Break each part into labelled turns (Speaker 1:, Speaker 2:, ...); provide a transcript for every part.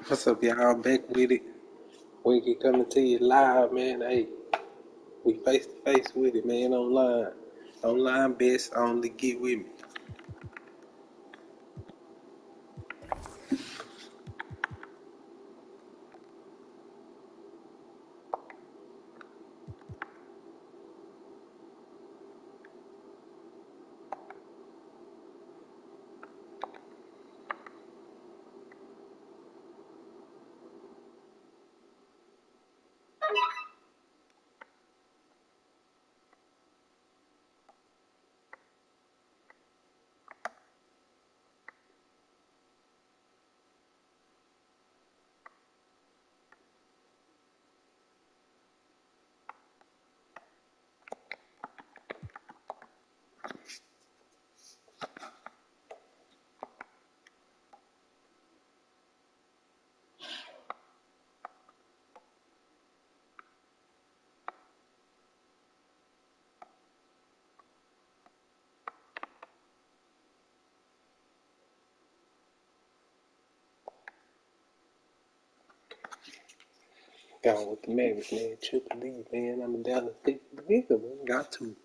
Speaker 1: What's up, y'all? Back with it. Winky coming to you live, man. Hey, we face to face with it, man. Online. Online best only. Get with me. Gone with the Mavericks, man. Triple D, man. I'm a Dallas nigga, man. Got to.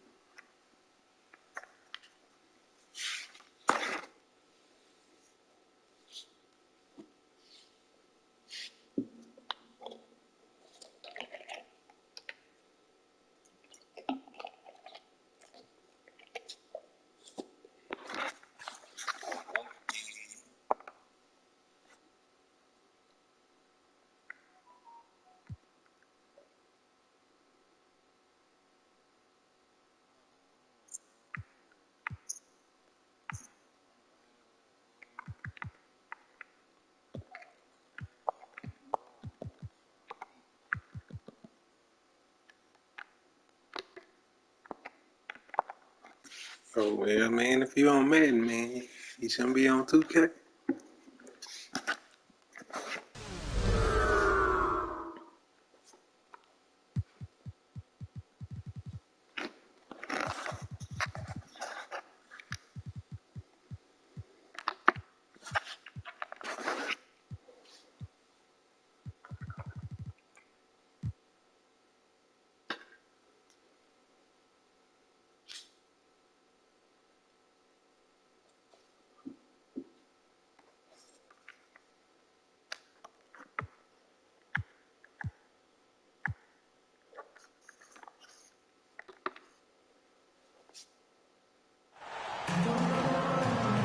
Speaker 1: Oh, well, man, if you on Madden, man, you shouldn't be on 2K.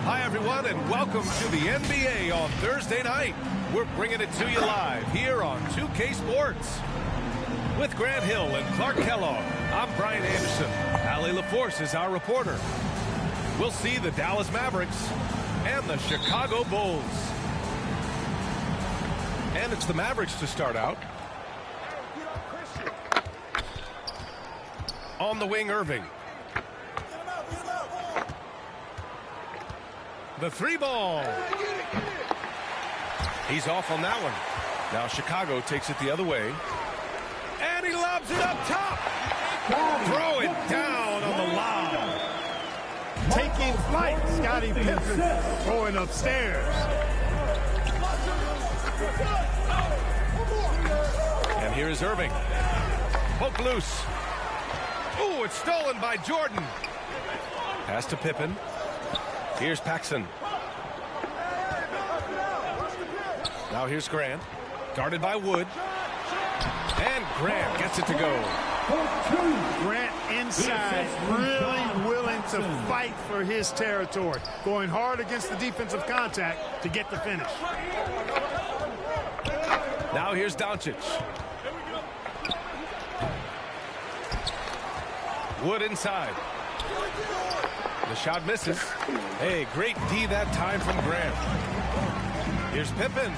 Speaker 2: Hi, everyone, and welcome to the NBA on Thursday night. We're bringing it to you live here on 2K Sports. With Grant Hill and Clark Kellogg, I'm Brian Anderson. Allie LaForce is our reporter. We'll see the Dallas Mavericks and the Chicago Bulls. And it's the Mavericks to start out. On the wing, Irving. The three ball. He's off on that one. Now Chicago takes it the other way. And he lobs it up top. Throw it down on the lob.
Speaker 3: Taking flight, Scottie Pippen throwing upstairs.
Speaker 2: And here is Irving. Poke loose. Ooh, it's stolen by Jordan. Pass to Pippen. Here's Paxson. Now here's Grant. Guarded by Wood. And Grant gets it to go.
Speaker 3: Grant inside, really willing to fight for his territory. Going hard against the defensive contact to get the finish.
Speaker 2: Now here's Doncic. Wood inside. The shot misses. Hey, great D that time from Grant. Here's Pippen.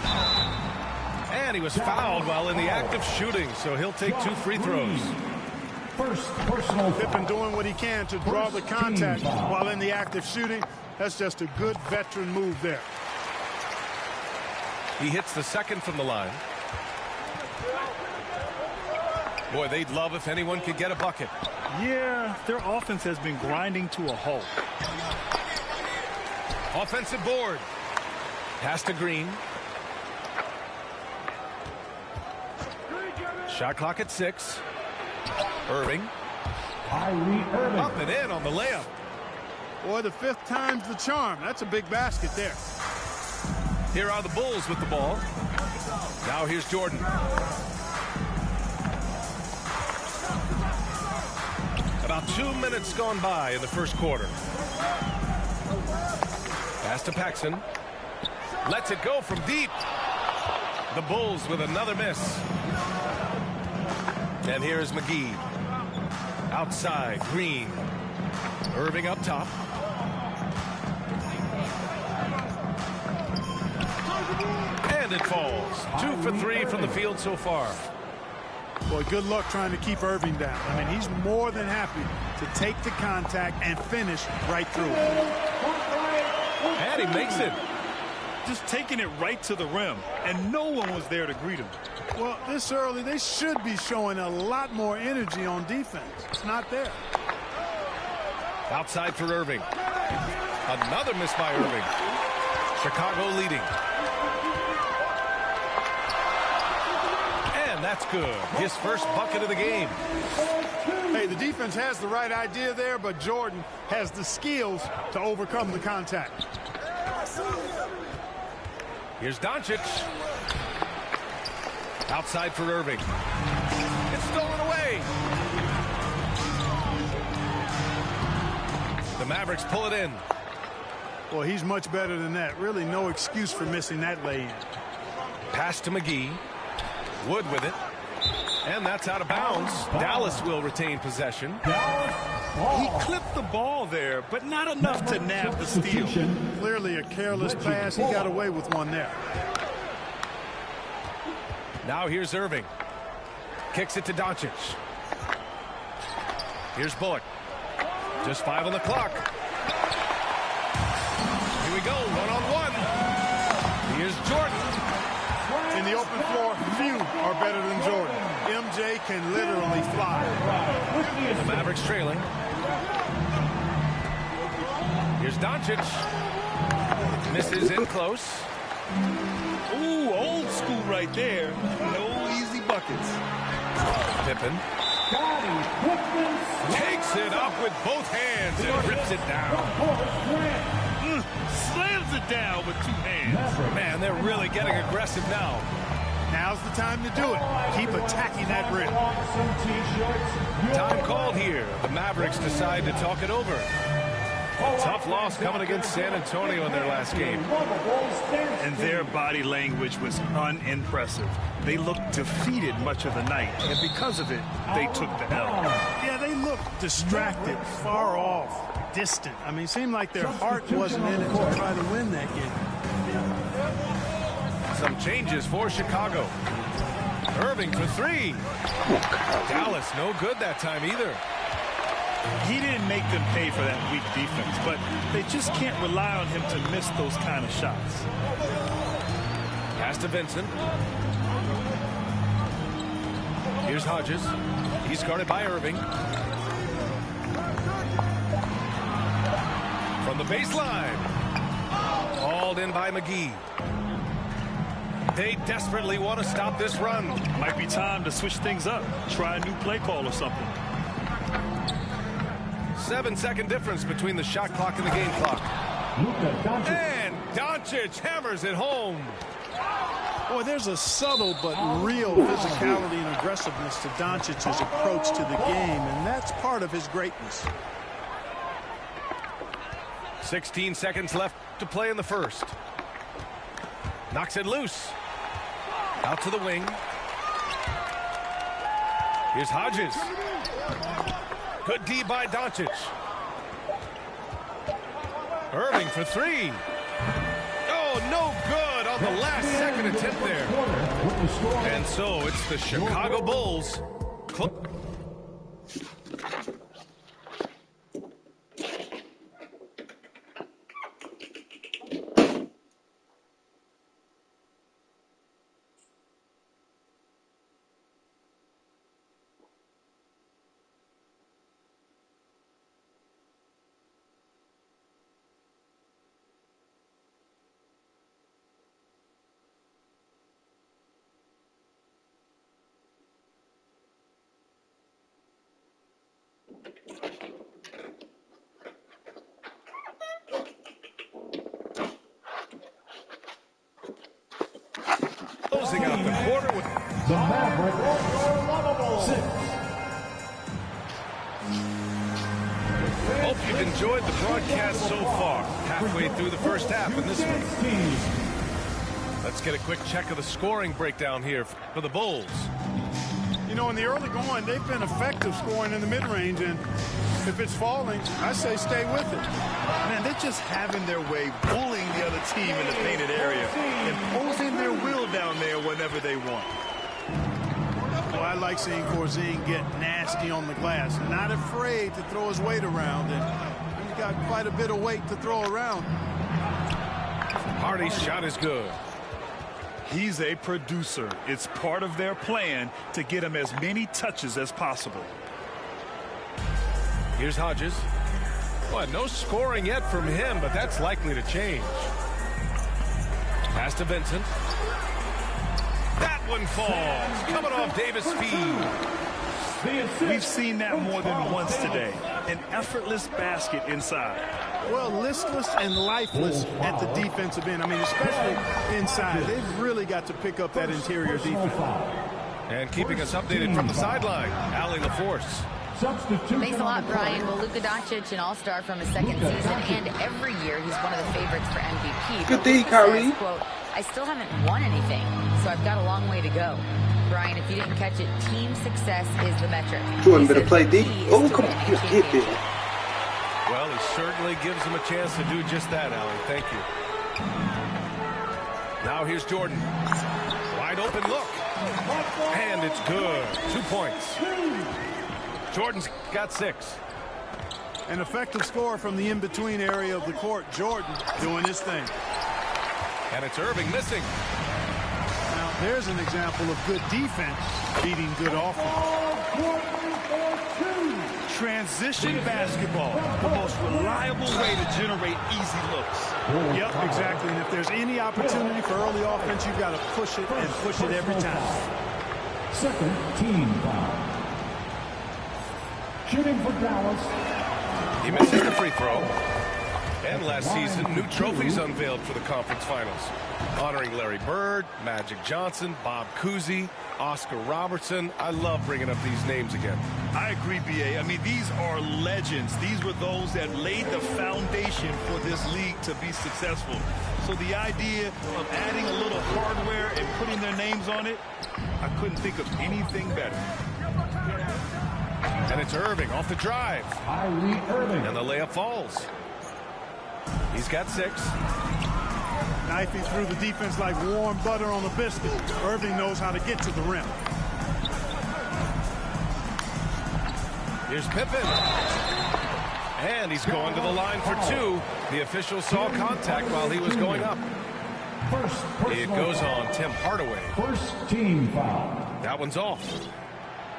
Speaker 2: And he was fouled while in the act of shooting, so he'll take 2 free throws.
Speaker 3: First personal. Pippen doing what he can to draw the contact while in the act of shooting. That's just a good veteran move there.
Speaker 2: He hits the second from the line. Boy, they'd love if anyone could get a bucket.
Speaker 4: Yeah, their offense has been grinding to a halt.
Speaker 2: Offensive board. Pass to Green. Shot clock at 6. Irving. Up and in on the layup.
Speaker 3: Boy, the 5th time's the charm. That's a big basket there.
Speaker 2: Here are the Bulls with the ball. Now here's Jordan. About 2 minutes gone by in the first quarter. Pass to Paxson. Lets it go from deep. The Bulls with another miss. And here's McGee. Outside, Green. Irving up top. And it falls. 2 for 3 from the field so far.
Speaker 3: Boy, good luck trying to keep Irving down. I mean, he's more than happy to take the contact and finish right through it.
Speaker 2: And he makes it.
Speaker 4: Just taking it right to the rim, and no one was there to greet him.
Speaker 3: Well, this early, they should be showing a lot more energy on defense. It's not there.
Speaker 2: Outside for Irving. Another miss by Irving. Chicago leading. And that's good. His first bucket of the game.
Speaker 3: Hey, the defense has the right idea there, but Jordan has the skills to overcome the contact.
Speaker 2: Here's Doncic. Outside for Irving. It's stolen away. The Mavericks pull it in.
Speaker 3: Well, he's much better than that. Really no excuse for missing that lay-in.
Speaker 2: Pass to McGee. Wood with it. And that's out of bounds. Dallas will retain possession.
Speaker 4: He clipped the ball there, but not enough to nab the steal.
Speaker 3: Clearly a careless pass. He got away with one there.
Speaker 2: Now here's Irving. Kicks it to Doncic. Here's Bullock. Just 5 on the clock. Here we go, one-on-one. Here's Jordan.
Speaker 3: In the open floor, few are better than Jordan. MJ can literally fly.
Speaker 2: The Mavericks trailing. Here's Doncic. Misses in close.
Speaker 4: Ooh, old school right there. No easy buckets.
Speaker 2: Pippen. Takes it up with both hands and rips it down.
Speaker 4: Slams it down with 2 hands.
Speaker 2: Man, they're really getting aggressive now.
Speaker 3: Now's the time to do it. Keep attacking that rim.
Speaker 2: Time called here. The Mavericks decide to talk it over. A tough loss coming against San Antonio in their last game.
Speaker 4: And their body language was unimpressive. They looked defeated much of the night, and because of it, they took the L.
Speaker 3: Yeah, they looked distracted, far off, distant. I mean, it seemed like their heart wasn't in it to try to win that game.
Speaker 2: Some changes for Chicago. Irving for 3. Dallas no good that time either.
Speaker 4: He didn't make them pay for that weak defense, but they just can't rely on him to miss those kind of shots.
Speaker 2: Pass to Vincent. Here's Hodges. He's guarded by Irving. From the baseline. Hauled in by McGee. They desperately want to stop this run.
Speaker 4: Might be time to switch things up. Try a new play call or something.
Speaker 2: 7-second difference between the shot clock and the game clock. And Doncic hammers it home.
Speaker 3: Boy, there's a subtle but real physicality and aggressiveness to Doncic's approach to the game, and that's part of his greatness.
Speaker 2: 16 seconds left to play in the first. Knocks it loose. Out to the wing. Here's Hodges. Good D by Doncic. Irving for 3. Oh, no good on the last second attempt there. And so it's the Chicago Bulls.
Speaker 3: with.
Speaker 5: The Maverick, 6.
Speaker 2: Hope you've enjoyed the broadcast so far. Halfway through the first half in this one. Let's get a quick check of the scoring breakdown here for the Bulls.
Speaker 3: You know, in the early going, they've been effective scoring in the mid-range, and if it's falling, I say stay with it.
Speaker 4: Man, they're just having their way, bullying the other team in the painted area, imposing their will down there whenever they want.
Speaker 3: Well, I like seeing Corzine get nasty on the glass, not afraid to throw his weight around, and he's got quite a bit of weight to throw around.
Speaker 2: Hardy's shot is good.
Speaker 4: He's a producer. It's part of their plan to get him as many touches as possible.
Speaker 2: Here's Hodges. Well, no scoring yet from him, but that's likely to change. Pass to Vincent. That one falls. Coming off Davis' feed.
Speaker 4: We've seen that more than once today. An effortless basket inside.
Speaker 3: Well, listless and lifeless at the defensive end. I mean, especially inside. They've really got to pick up that interior defense.
Speaker 2: And keeping us updated from the sideline, Allie LaForce.
Speaker 6: Thanks a lot, Brian. Well, Luka Doncic, an all-star from his second season, and every year he's one of the favorites for MVP.
Speaker 1: Good day, Kyrie.
Speaker 6: Quote, I still haven't won anything, so I've got a long way to go. Brian, if you didn't catch it, team success is the metric.
Speaker 1: Jordan better play deep. Oh, come on. Hit this.
Speaker 2: Well, he certainly gives him a chance to do just that, Allie. Thank you. Now here's Jordan. Wide open look. And it's good. 2 points. Jordan's got 6.
Speaker 3: An effective score from the in-between area of the court. Jordan doing his thing.
Speaker 2: And it's Irving missing.
Speaker 3: Now, there's an example of good defense beating good offense.
Speaker 4: Transition basketball, the most reliable way to generate easy looks.
Speaker 3: Yep, exactly. And if there's any opportunity for early offense, you've got to push it and push it every time.
Speaker 5: Second team foul. Shooting for Dallas.
Speaker 2: He misses the free throw. And last season, new trophies unveiled for the conference finals, honoring Larry Bird, Magic Johnson, Bob Cousy, Oscar Robertson. I love bringing up these names again.
Speaker 4: I agree, B.A. I mean, these are legends. These were those that laid the foundation for this league to be successful. So the idea of adding a little hardware and putting their names on it, I couldn't think of anything better.
Speaker 2: And it's Irving off the drive.
Speaker 5: Kyrie Irving.
Speaker 2: And the layup falls. He's got 6.
Speaker 3: Knifing through the defense like warm butter on a biscuit. Irving knows how to get to the rim.
Speaker 2: Here's Pippen. And he's going to the line for 2. The official saw contact while he was going up. It goes on Tim Hardaway.
Speaker 5: First team foul.
Speaker 2: That one's off.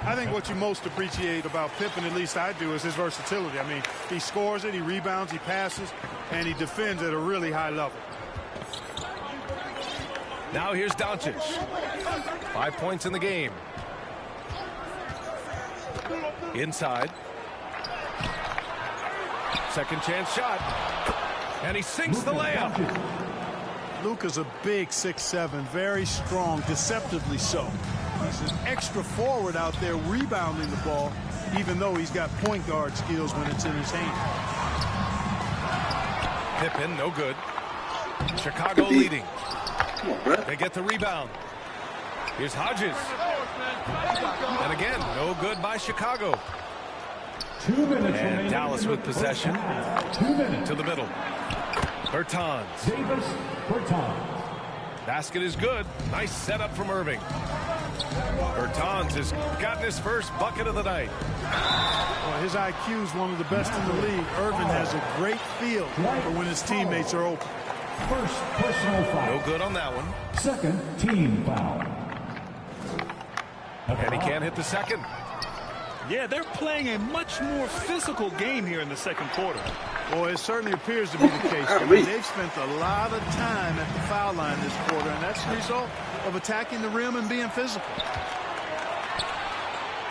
Speaker 3: I think what you most appreciate about Pippen, at least I do, is his versatility. I mean, he scores it, he rebounds, he passes, and he defends at a really high level.
Speaker 2: Now here's Doncic. 5 points in the game. Inside. Second chance shot. And he sinks the layup.
Speaker 3: Luka's a big 6'7", very strong, deceptively so. He's an extra forward out there rebounding the ball, even though he's got point guard skills when it's in his hand.
Speaker 2: Pippen, no good. Chicago leading. They get the rebound. Here's Hodges. And again, no good by Chicago.
Speaker 5: 2 minutes
Speaker 2: and Dallas with possession.
Speaker 5: 2 minutes.
Speaker 2: To the middle. Bertans.
Speaker 5: Davis, Bertans.
Speaker 2: Basket is good. Nice setup from Irving. Bertans has gotten his first bucket of the night.
Speaker 3: Well, his IQ is one of the best in the league. Irving has a great feel for when his teammates are open.
Speaker 5: First personal foul.
Speaker 2: No good on that one.
Speaker 5: Second team foul.
Speaker 2: And he can't hit the second.
Speaker 4: Yeah, they're playing a much more physical game here in the second quarter.
Speaker 3: Well, it certainly appears to be the case. I mean, they've spent a lot of time at the foul line this quarter, and that's the result of attacking the rim and being physical.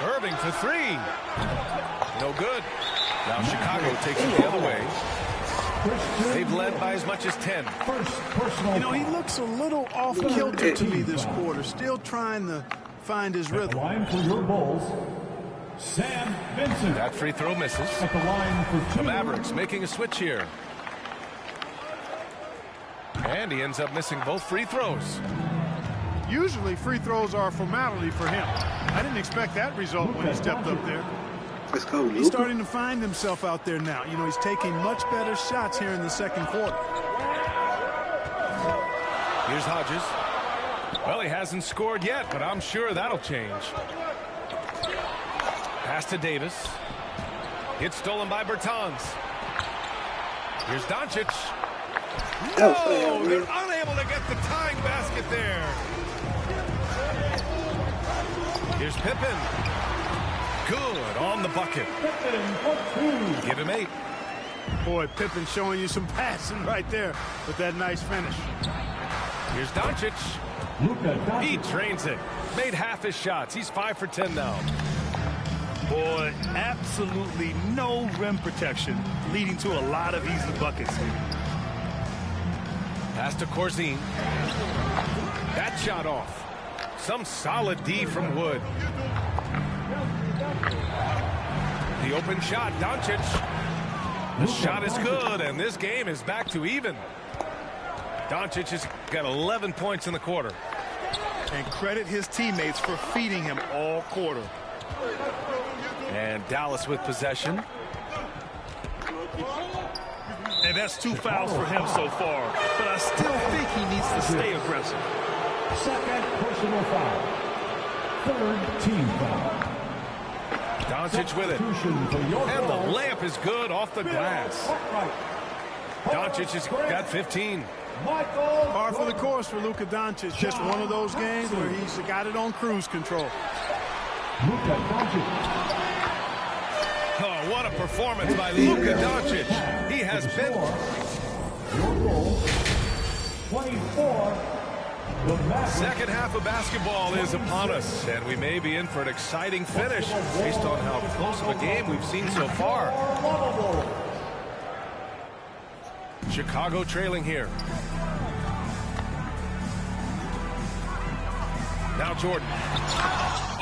Speaker 2: Irving for 3. No good. Now Chicago takes it the other way. They've led by as much as 10.
Speaker 5: First personal
Speaker 3: You know, he
Speaker 5: foul.
Speaker 3: looks a little off kilter to me this quarter. Still trying to find his
Speaker 5: At the
Speaker 3: rhythm.
Speaker 5: line for your Bulls, Sam Vincent.
Speaker 2: That free throw misses.
Speaker 5: At the line for
Speaker 2: The
Speaker 5: two.
Speaker 2: Mavericks making a switch here. And he ends up missing both free throws.
Speaker 3: Usually free throws are a formality for him. I didn't expect that result when he stepped up there.
Speaker 1: Let's go,
Speaker 3: He's
Speaker 1: Luka.
Speaker 3: starting to find himself out there now. You know, he's taking much better shots here in the second quarter.
Speaker 2: Here's Hodges. Well, he hasn't scored yet, but I'm sure that'll change. Pass to Davis. It's stolen by Bertans. Here's Doncic.
Speaker 1: Oh,
Speaker 2: No, they're
Speaker 1: man.
Speaker 2: unable to get the tying basket there. Here's Pippen. Good on the bucket. Give him 8.
Speaker 3: Boy, Pippen showing you some passing right there with that nice finish.
Speaker 2: Here's Doncic.
Speaker 5: Luka
Speaker 2: He
Speaker 5: Doncic.
Speaker 2: drains it. Made half his shots. He's 5 for 10 now.
Speaker 4: Boy, absolutely no rim protection, leading to a lot of easy buckets here.
Speaker 2: Pass to Corzine. That shot off. Some solid D from Wood. The open shot, Doncic. The shot is good, and this game is back to even. Doncic has got 11 points in the quarter.
Speaker 4: And credit his teammates for feeding him all quarter.
Speaker 2: And Dallas with possession.
Speaker 4: And that's 2 fouls for him so far. But I still think he needs to stay aggressive.
Speaker 5: Second personal foul. Third team foul.
Speaker 2: Doncic with it.
Speaker 5: Substitution for your
Speaker 2: And the
Speaker 5: Bulls.
Speaker 2: layup is good off the glass.
Speaker 5: Cartwright.
Speaker 2: Doncic has got 15.
Speaker 5: Michael.
Speaker 3: Par for the course for Luka Doncic. Just one of those games where he's got it on cruise control.
Speaker 5: Luka Doncic.
Speaker 2: Oh, what a performance by Luka Doncic. He has been...
Speaker 5: Your Bulls. 24. The Mavericks.
Speaker 2: Second half of basketball is upon us, and we may be in for an exciting finish based on how close of a game we've seen so far. Chicago trailing here. Now Jordan.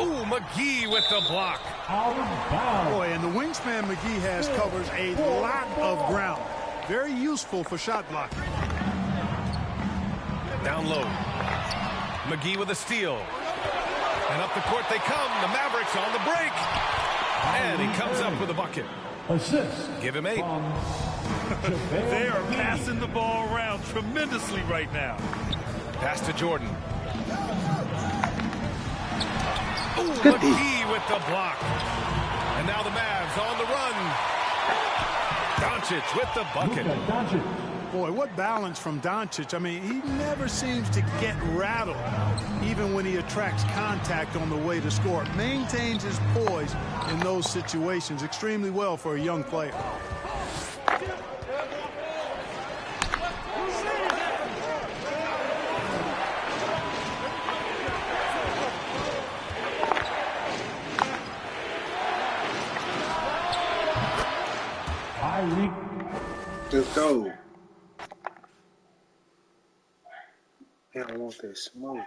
Speaker 2: Oh, McGee with the block.
Speaker 5: Out of bounds.
Speaker 3: Boy, and the wingspan McGee has covers a lot of ground. Very useful for shot blocking.
Speaker 2: Down low. McGee with a steal. And up the court they come. The Mavericks on the break. And he comes up with a bucket.
Speaker 5: Assist.
Speaker 2: Give him 8.
Speaker 4: They are passing the ball around tremendously right now.
Speaker 2: Pass to Jordan. Ooh, McGee with the block. And now the Mavs on the run. Doncic with the bucket.
Speaker 5: Luka Doncic.
Speaker 3: Boy, what balance from Doncic. I mean, he never seems to get rattled, even when he attracts contact on the way to score. Maintains his poise in those situations extremely well for a young player.
Speaker 1: Let's go. I don't want that smoke.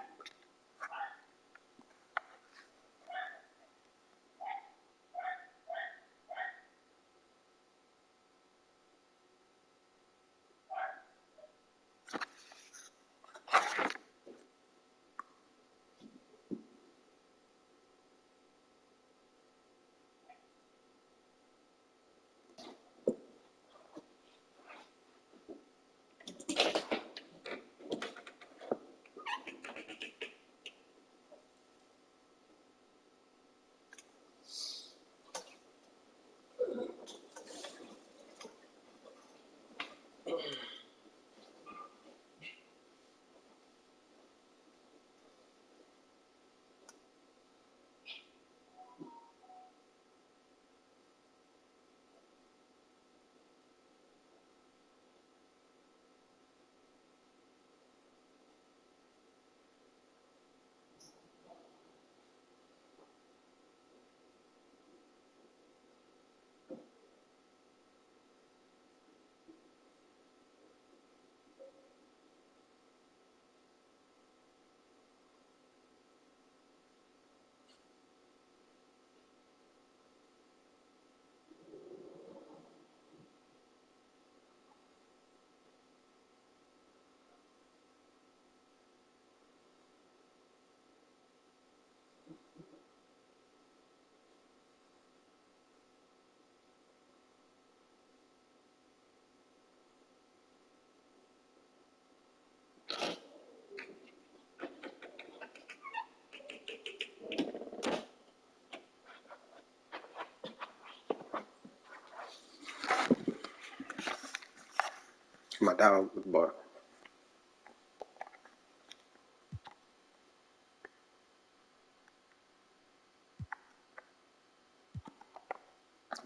Speaker 1: dog was barking.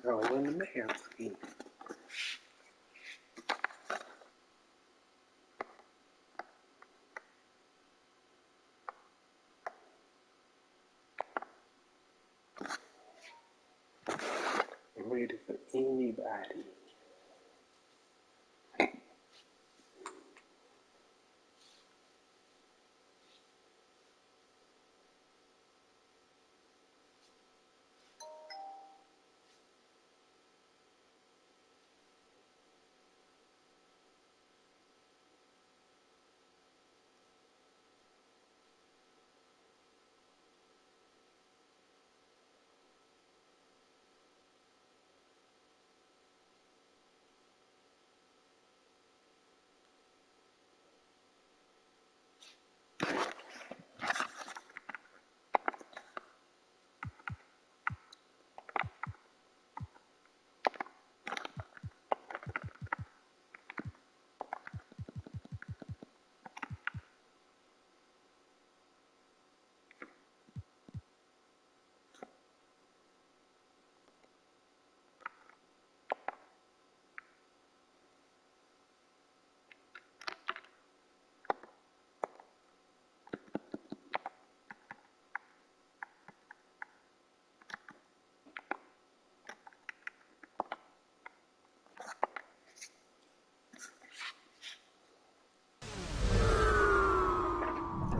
Speaker 1: Oh, when the Mavs again. I'm ready for anybody.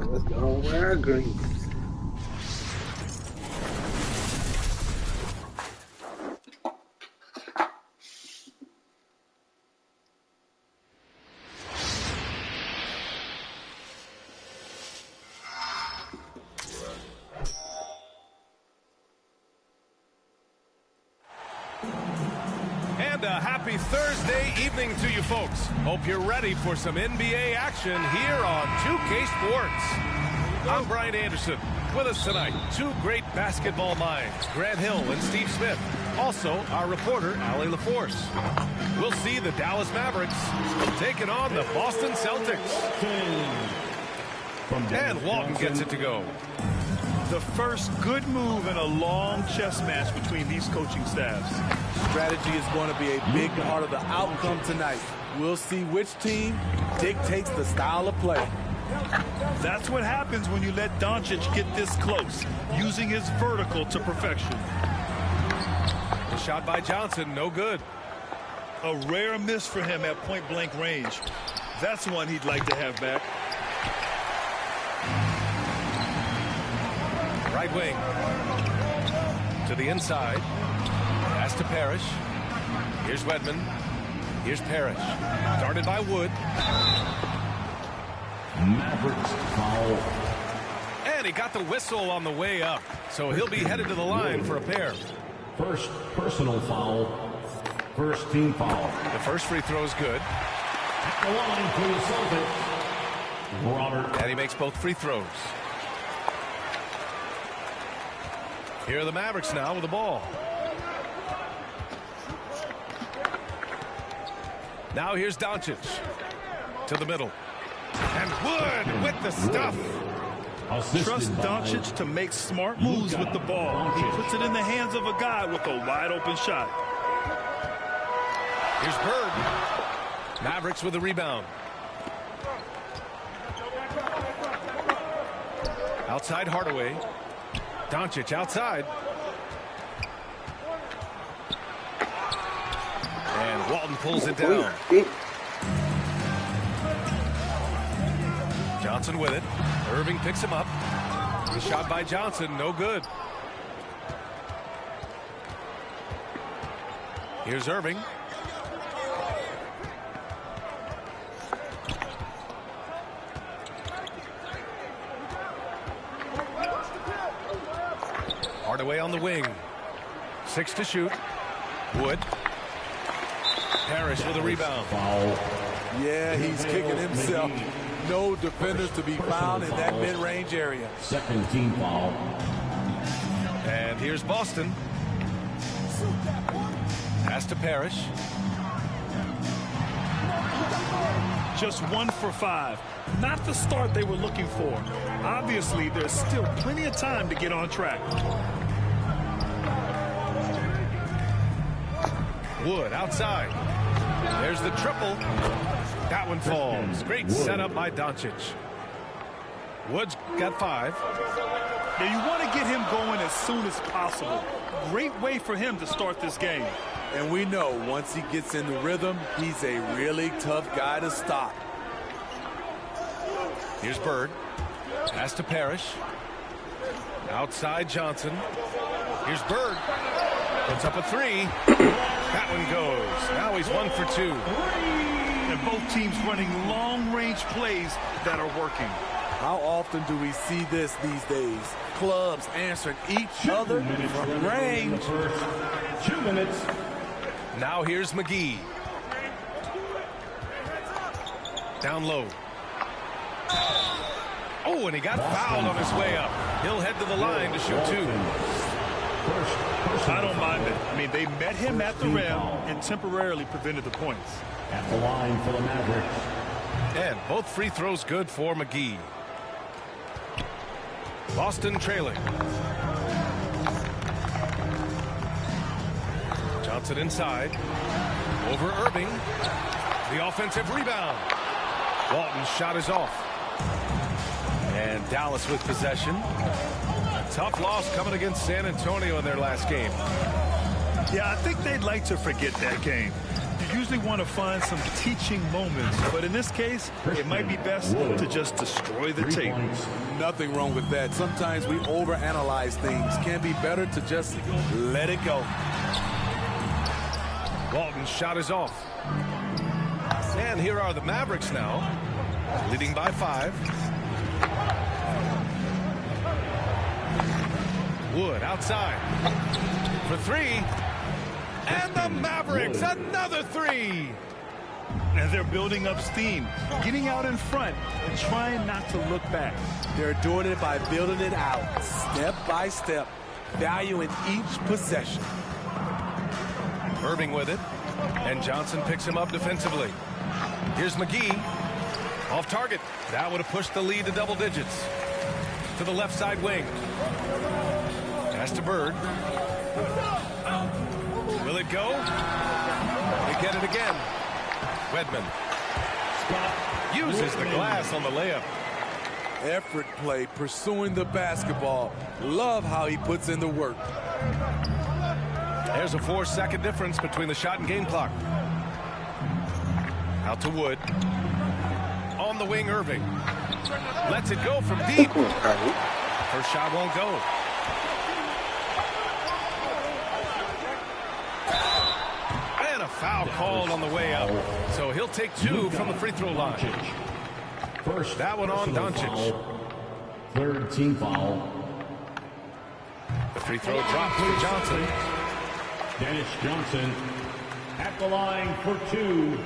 Speaker 1: Let's go wear our greens.
Speaker 2: And a happy Thursday evening to you folks. Hope you're ready for some NBA action here on 2K Sports. I'm Brian Anderson. With us tonight, two great basketball minds, Grant Hill and Steve Smith. Also, our reporter, Allie LaForce. We'll see the Dallas Mavericks taking on the Boston Celtics. And Walton gets it to go.
Speaker 4: The first good move in a long chess match between these coaching staffs.
Speaker 7: Strategy is going to be a big part of the outcome tonight. We'll see which team dictates the style of play.
Speaker 4: That's what happens when you let Doncic get this close, using his vertical to perfection.
Speaker 2: The shot by Johnson, no good.
Speaker 4: A rare miss for him at point-blank range. That's one he'd like to have back.
Speaker 2: Right wing. To the inside. Pass to Parrish. Here's Wedman. Here's Parrish. Started by Wood.
Speaker 5: Mavericks foul.
Speaker 2: And he got the whistle on the way up. So he'll be headed to the line for a pair.
Speaker 5: First personal foul. First team foul.
Speaker 2: The first free throw is good.
Speaker 5: At the line for the Celtics, Robert.
Speaker 2: And he makes both free throws. Here are the Mavericks now with the ball. Now here's Doncic. To the middle. And Wood with the stuff.
Speaker 4: Trust Doncic to make smart moves with the ball. He puts it in the hands of a guy with a wide open shot.
Speaker 2: Here's Bird. Mavericks with the rebound. Outside Hardaway. Doncic outside. And Walton pulls it down. Johnson with it. Irving picks him up. The shot by Johnson, no good. Here's Irving. Hardaway on the wing. 6 to shoot. Wood. Parrish with a rebound.
Speaker 7: Foul. Yeah, he's kicking himself. No defenders to be found in that mid-range area.
Speaker 5: Second team foul.
Speaker 2: And here's Boston. Pass to Parrish.
Speaker 4: Just 1 for 5. Not the start they were looking for. Obviously, there's still plenty of time to get on track.
Speaker 2: Wood outside. There's the triple. That one falls. Great setup by Doncic. Wood's got 5.
Speaker 4: Now you want to get him going as soon as possible. Great way for him to start this game.
Speaker 7: And we know once he gets in the rhythm, he's a really tough guy to stop.
Speaker 2: Here's Bird. Pass to Parrish. Outside Johnson. Here's Bird. Puts up a 3. That one goes. Now he's 1 for 2.
Speaker 4: And both teams running long-range plays that are working.
Speaker 7: How often do we see this these days? Clubs answering each other from range.
Speaker 5: 2 minutes.
Speaker 2: Now here's McGee. Down low. Oh, and he got fouled on his way up. He'll head to the line to shoot 2.
Speaker 4: I don't mind it. I mean, they met him at the rim and temporarily prevented the points.
Speaker 5: At the line for the Mavericks.
Speaker 2: And both free throws good for McGee. Boston trailing. Johnson inside. Over Irving. The offensive rebound. Walton's shot is off. And Dallas with possession. A tough loss coming against San Antonio in their last game.
Speaker 4: Yeah, I think they'd like to forget that game. You usually want to find some teaching moments, but in this case, it might be best to just destroy the tape.
Speaker 7: Nothing wrong with that. Sometimes we overanalyze things. Can be better to just let it go.
Speaker 2: Walton's shot is off. And here are the Mavericks now, leading by 5. Wood outside for 3. And the Mavericks, another 3.
Speaker 4: And they're building up steam, getting out in front and trying not to look back.
Speaker 7: They're doing it by building it out, step by step, valuing each possession.
Speaker 2: Irving with it, and Johnson picks him up defensively. Here's McGee, off target. That would have pushed the lead to double digits. To the left side wing. Pass to Bird. Will it go? They get it again. Wedman uses the glass on the layup.
Speaker 7: Effort play, pursuing the basketball. Love how he puts in the work.
Speaker 2: There's a 4-second difference between the shot and game clock. Out to Wood. On the wing, Irving. Lets it go from deep. First shot won't go. And a foul called on the way up. So he'll take 2 from the free throw line.
Speaker 5: First,
Speaker 2: that one on Doncic.
Speaker 5: Third team foul.
Speaker 2: The free throw drops for Johnson.
Speaker 5: Dennis Johnson at the line for 2.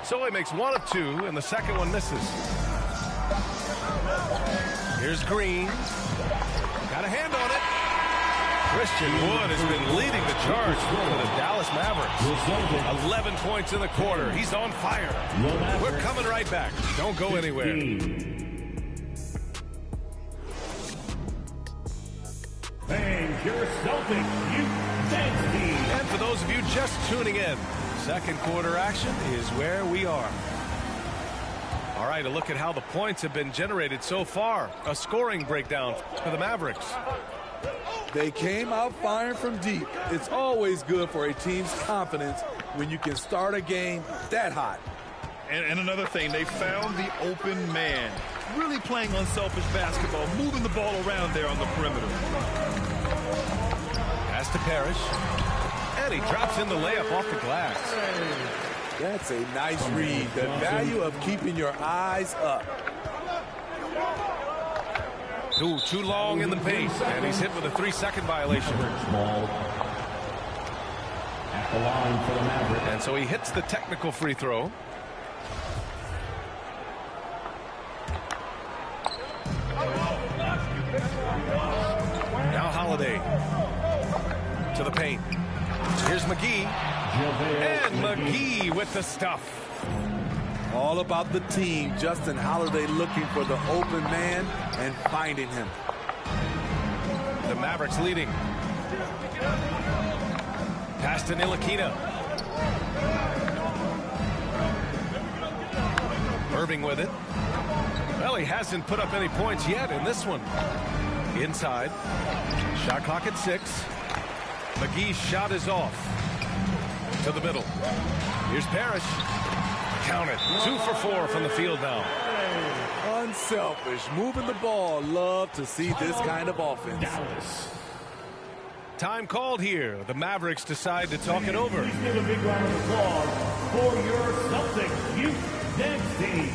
Speaker 2: So he makes 1 of 2, and the second one misses. Here's Green. Got a hand on it. Christian Wood has been leading the charge for the Dallas Mavericks. 11 points in the quarter. He's on fire. We're coming right back. Don't go anywhere.
Speaker 5: And your Celtics Youth Dance Team.
Speaker 2: And for those of you just tuning in, second quarter action is where we are. All right, a look at how the points have been generated so far. A scoring breakdown for the Mavericks.
Speaker 7: They came out firing from deep. It's always good for a team's confidence when you can start a game that hot.
Speaker 4: And another thing, they found the open man. Really playing unselfish basketball, moving the ball around there on the perimeter.
Speaker 2: Pass to Parrish. And he drops in the layup off the glass.
Speaker 7: That's a nice read. The value of keeping your eyes up.
Speaker 2: Too long in the paint, and he's hit with a 3-second violation.
Speaker 5: At the line for the Mavericks.
Speaker 2: And so he hits the technical free throw. Now Holiday to the paint. Here's McGee. And McGee with the stuff.
Speaker 7: All about the team. Justin Holiday looking for the open man and finding him.
Speaker 2: The Mavericks leading. Pass to Ntilikina. Irving with it. Well, he hasn't put up any points yet in this one. Inside. Shot clock at 6. McGee's shot is off. To the middle. Here's Parrish. Count it. 2 for 4 from the field now.
Speaker 7: Unselfish. Moving the ball. Love to see this kind of offense.
Speaker 2: Time called here. The Mavericks decide to talk it over.
Speaker 5: Please give a big round of applause for your Celtics youth dance team.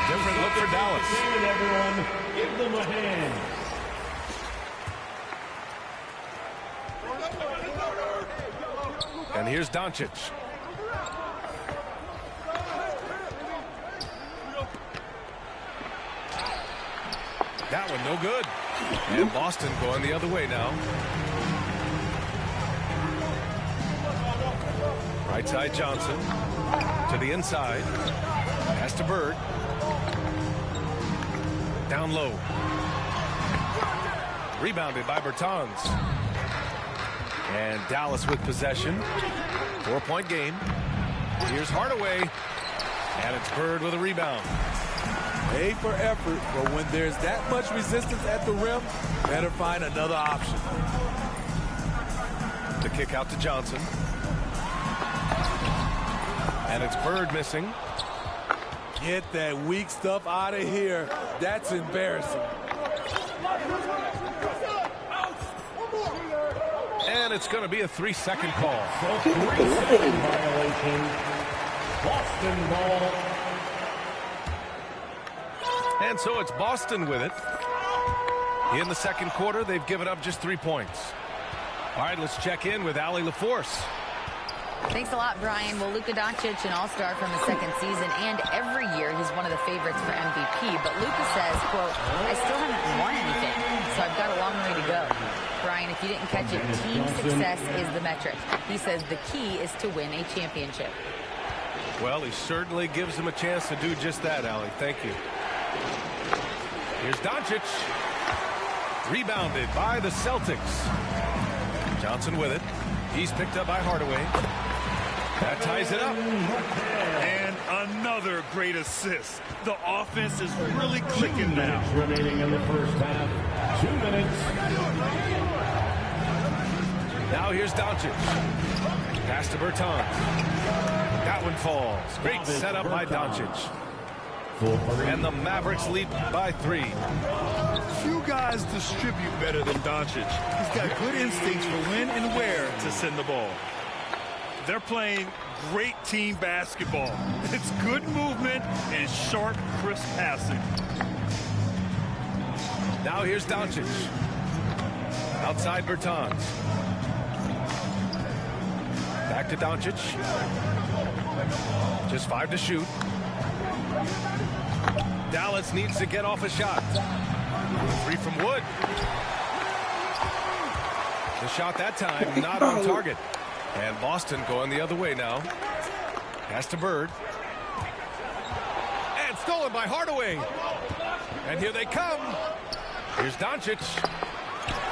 Speaker 2: Different look for Dallas.
Speaker 5: Everyone, give them a hand.
Speaker 2: And here's Doncic. That one no good. And Boston going the other way now. Right side Johnson. To the inside. Pass to Bird. Down low. Rebounded by Bertans. And Dallas with possession. 4-point game. Here's Hardaway. And it's Bird with a rebound.
Speaker 7: A for effort, but when there's that much resistance at the rim, better find another option.
Speaker 2: The kick out to Johnson. And it's Bird missing.
Speaker 7: Get that weak stuff out of here. That's embarrassing.
Speaker 2: And it's going to be a 3-second call.
Speaker 5: So 3-second violation. Boston ball.
Speaker 2: And so it's Boston with it. In the second quarter, they've given up just 3 points. All right, let's check in with Allie LaForce.
Speaker 6: Thanks a lot, Brian. Well, Luka Doncic, an all-star from his second season, and every year he's one of the favorites for MVP. But Luka says, quote, I still haven't won anything, so I've got a long way to go. Brian, if you didn't catch it, team success is the metric. He says the key is to win a championship.
Speaker 2: Well, he certainly gives him a chance to do just that, Allie. Thank you. Here's Doncic. Rebounded by the Celtics. Johnson with it. He's picked up by Hardaway. That ties it up.
Speaker 4: And another great assist. The offense is really clicking now.
Speaker 5: Remaining in the first half. 2 minutes.
Speaker 2: Now here's Doncic. Pass to Bertans. That one falls. Great setup by Doncic. And the Mavericks lead by 3.
Speaker 4: Few guys distribute better than Doncic. He's got good instincts for when and where to send the ball. They're playing great team basketball. It's good movement and sharp, crisp passing.
Speaker 2: Now here's Doncic. Outside Bertans. Back to Doncic. Just 5 to shoot. Dallas needs to get off a shot. 3 from Wood. The shot that time not on target. And Boston going the other way now. Pass to Bird. And stolen by Hardaway. And here they come. Here's Doncic.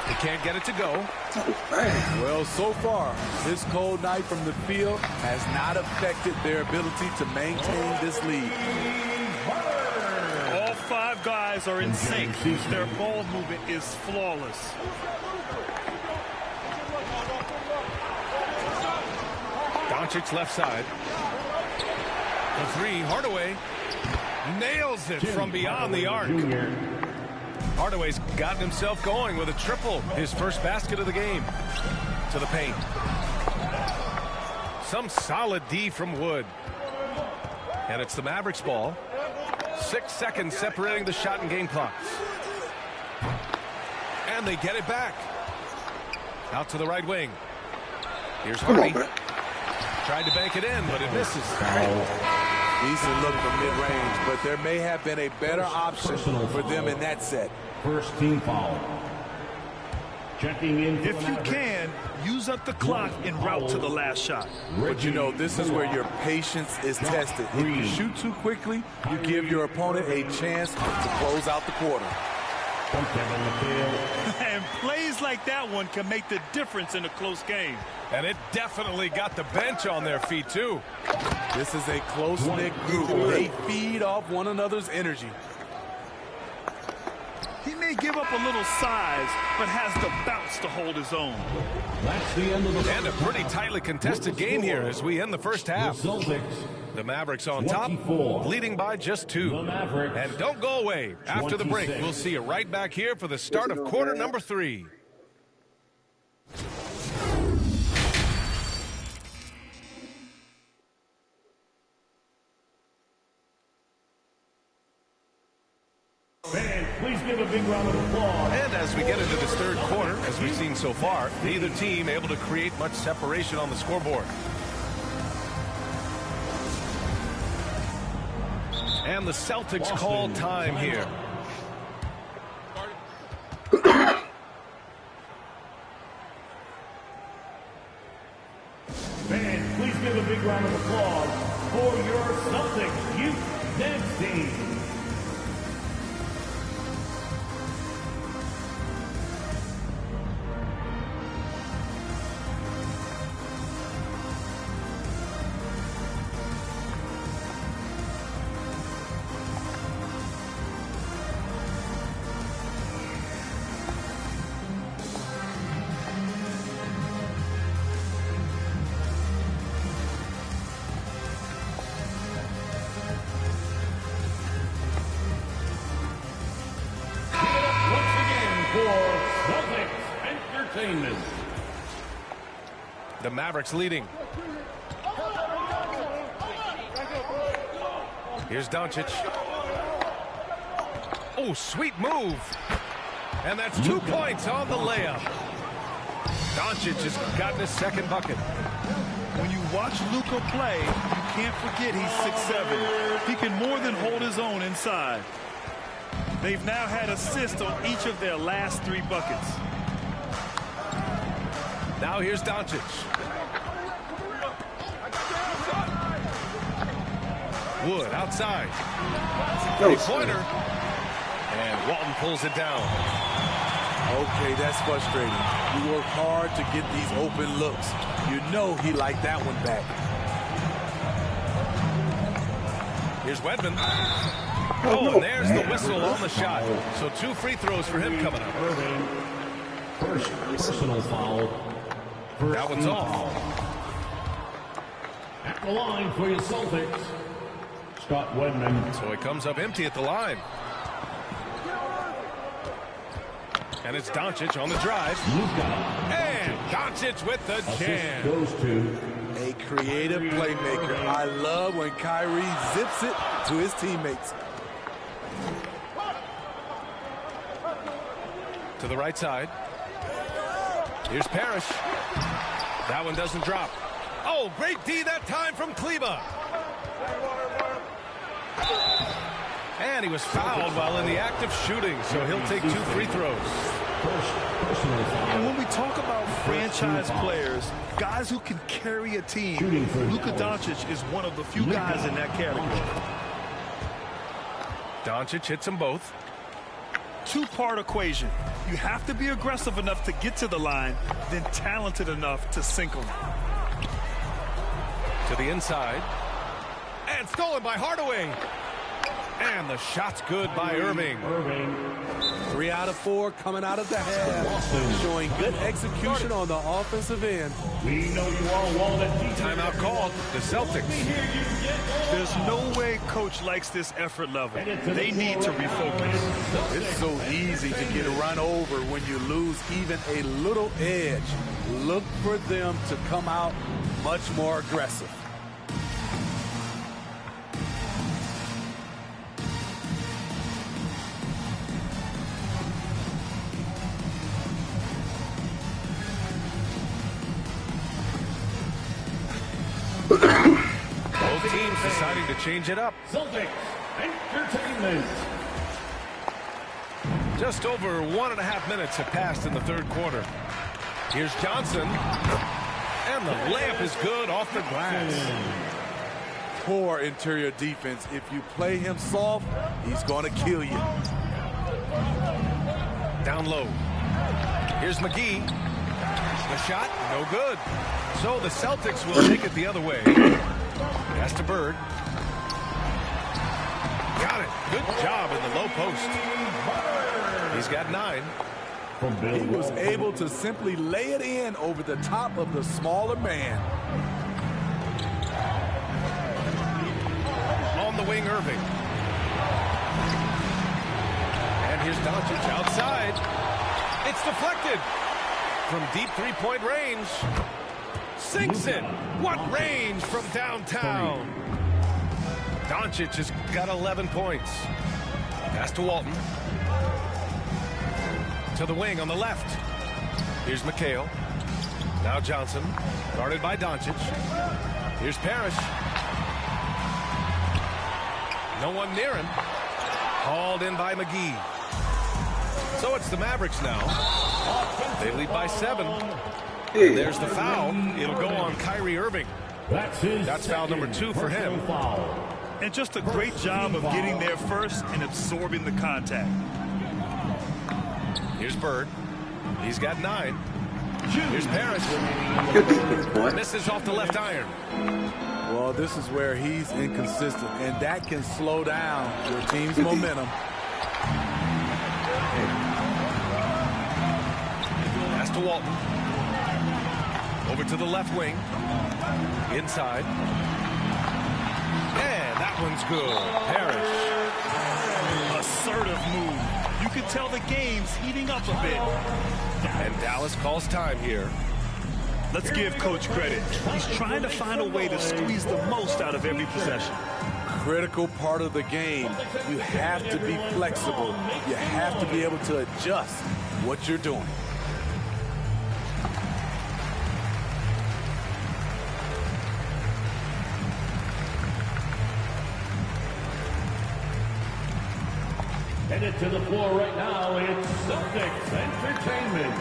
Speaker 2: He can't get it to go.
Speaker 7: Well, so far, this cold night from the field has not affected their ability to maintain this lead.
Speaker 4: All 5 guys are in sync. Their ball movement is flawless.
Speaker 2: Doncic left side. The 3, Hardaway nails it from beyond the arc. Hardaway's gotten himself going with a triple. His first basket of the game. To the paint. Some solid D from Wood. And it's the Mavericks ball. 6 seconds separating the shot and game clocks. And they get it back. Out to the right wing. Here's Hardy. Tried to bank it in, but it misses.
Speaker 7: Decent look from mid-range, but there may have been a better option for them in that set.
Speaker 5: First team foul. Checking in.
Speaker 4: If you can, use up the clock en route to the last shot.
Speaker 7: But you know, this is where your patience is tested. If you shoot too quickly, you give your opponent a chance to close out the quarter.
Speaker 4: And plays like that one can make the difference in a close game.
Speaker 2: And it definitely got the bench on their feet, too.
Speaker 7: This is a close-knit group. They feed off one another's energy.
Speaker 4: He may give up a little size, but has the bounce to hold his own.
Speaker 5: That's the end of the
Speaker 2: And a pretty tightly contested game here as we end the first half. The Mavericks on top, leading by just 2. And don't go away. After the break, we'll see you right back here for the start of quarter number 3.
Speaker 5: Fans, please give a big round of applause.
Speaker 2: And as we get into this third quarter, as we've seen so far, neither team able to create much separation on the scoreboard. And the Celtics call time here.
Speaker 5: Fans, please give a big round of applause for your Celtics youth dance team.
Speaker 2: The Mavericks leading. Here's Doncic. Oh, sweet move. And that's 2 points on the layup. Doncic has gotten his second bucket.
Speaker 4: When you watch Luka play, you can't forget he's 6'7". He can more than hold his own inside. They've now had assists on each of their last 3 buckets.
Speaker 2: Now here's Doncic. Wood outside. Three-pointer. And Walton pulls it down.
Speaker 7: Okay, that's frustrating. You work hard to get these open looks. You know he liked that one back.
Speaker 2: Here's Wedman. Oh, and there's the whistle on the shot. So 2 free throws for him coming up.
Speaker 5: First personal foul.
Speaker 2: That one's off.
Speaker 5: At the line for your Celtics, Scott Wedman.
Speaker 2: So he comes up empty at the line. And it's Doncic on the drive. And Doncic with the jam.
Speaker 5: Goes to
Speaker 7: a creative playmaker. I love when Kyrie zips it to his teammates.
Speaker 2: To the right side. Here's Parrish. That one doesn't drop. Oh, great D that time from Kleba. And he was fouled while in the act of shooting, so he'll take 2 free throws.
Speaker 4: And when we talk about franchise players, guys who can carry a team, Luka Doncic is one of the few guys in that category.
Speaker 2: Doncic hits them both.
Speaker 4: 2-part equation. You have to be aggressive enough to get to the line, then talented enough to sink them.
Speaker 2: To the inside. And stolen by Hardaway. And the shot's good by Irving.
Speaker 7: 3 out of 4 coming out of the half. Showing good execution on the offensive end.
Speaker 5: We know you all want it.
Speaker 2: Timeout called. The Celtics.
Speaker 4: There's no way coach likes this effort level. They need to refocus.
Speaker 7: It's so easy to get run over when you lose even a little edge. Look for them to come out much more aggressive.
Speaker 2: deciding to change it up.
Speaker 5: Celtics Entertainment.
Speaker 2: Just over 1.5 minutes have passed in the third quarter. Here's Johnson. And the layup is good off the glass.
Speaker 7: Poor interior defense. If you play him soft, he's going to kill you.
Speaker 2: Down low. Here's McGee. The shot, no good. So the Celtics will take it the other way. Pass to Bird. Got it. Good job in the low post. He's got 9.
Speaker 7: He was able to simply lay it in over the top of the smaller man.
Speaker 2: On the wing, Irving. And here's Doncic outside. It's deflected. From deep three-point range. Sinks it. What range from downtown. Doncic has got 11 points. Pass to Walton. To the wing on the left. Here's McHale. Now Johnson. Guarded by Doncic. Here's Parrish. No one near him. Hauled in by McGee. So it's the Mavericks now. They lead by 7. And there's the foul. It'll go on Kyrie Irving. That's foul number 2 for him.
Speaker 4: And just a great job of getting there first and absorbing the contact.
Speaker 2: Here's Bird. He's got 9. Here's Parrish. Misses off the left iron.
Speaker 7: Well, this is where he's inconsistent, and that can slow down your team's momentum.
Speaker 2: Pass to Walton. Over to the left wing. Inside. And that one's good. Parrish.
Speaker 4: Assertive move. You can tell the game's heating up a bit.
Speaker 2: And Dallas calls time here.
Speaker 4: Let's give Coach credit. He's trying to find a way to squeeze the most out of every possession.
Speaker 7: Critical part of the game. You have to be flexible. You have to be able to adjust what you're doing.
Speaker 5: Headed to the floor right now, it's Celtics Entertainment.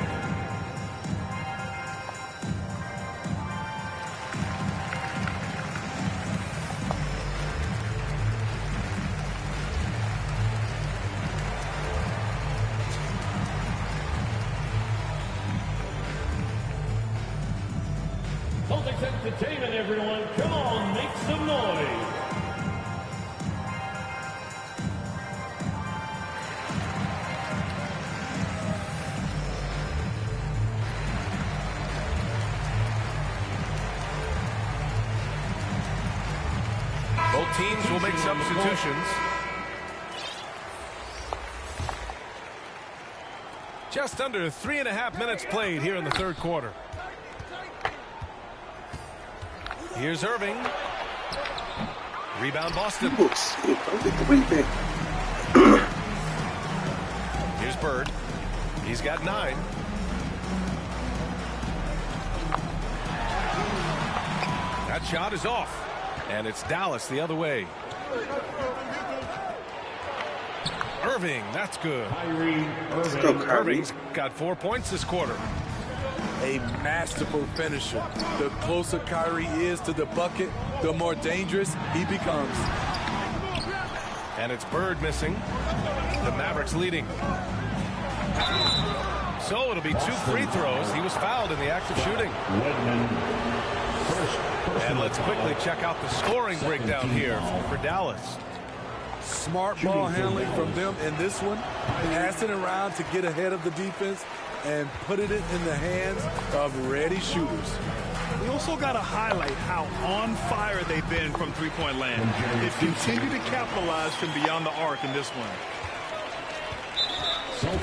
Speaker 5: Celtics Entertainment, everyone. Come on, make some noise.
Speaker 2: Both teams will make substitutions. Just under 3.5 minutes played here in the third quarter. Here's Irving. Rebound Boston. Here's Bird. He's got 9. That shot is off. And it's Dallas the other way. Irving, that's good. Irving's got 4 points this quarter.
Speaker 7: A masterful finisher. The closer Kyrie is to the bucket, the more dangerous he becomes.
Speaker 2: And it's Bird missing. The Mavericks leading. So it'll be 2 free throws. He was fouled in the act of shooting. And let's quickly check out the scoring breakdown here for Dallas.
Speaker 7: Smart ball handling from them in this one. Passing around to get ahead of the defense and putting it in the hands of ready shooters.
Speaker 4: We also got to highlight how on fire they've been from three-point land. They've continued to capitalize from beyond the arc in this one.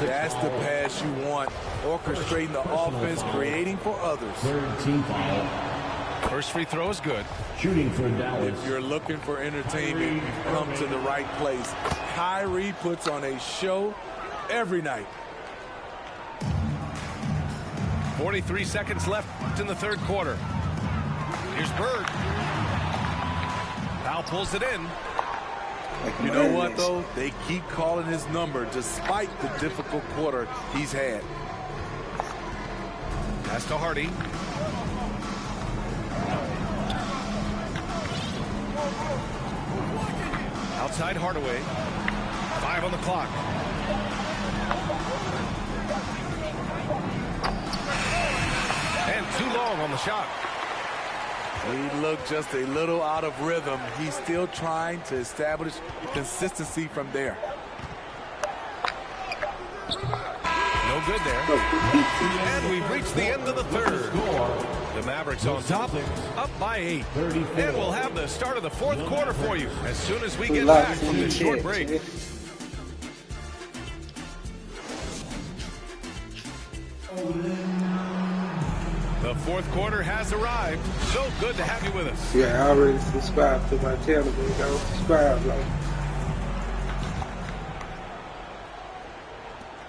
Speaker 7: That's the pass you want. Orchestrating the offense, creating for others.
Speaker 5: Third team foul.
Speaker 2: First free throw is good.
Speaker 5: Shooting for Dallas.
Speaker 7: If you're looking for entertainment, come to the right place. Kyrie puts on a show every night.
Speaker 2: 43 seconds left in the third quarter. Here's Bird. Foul pulls it in.
Speaker 7: You know what, though? They keep calling his number despite the difficult quarter he's had.
Speaker 2: Pass to Hardy. Outside Hardaway. 5 on the clock. And too long on the shot.
Speaker 7: He looked just a little out of rhythm. He's still trying to establish consistency from there.
Speaker 2: No good there. And we've reached the end of the third. The Mavericks on top, up by 8. And we'll have the start of the fourth quarter for you as soon as we get back from this short break. The fourth quarter has arrived. So good to have you with us.
Speaker 1: Yeah, I already subscribed to my channel, but don't subscribe, like.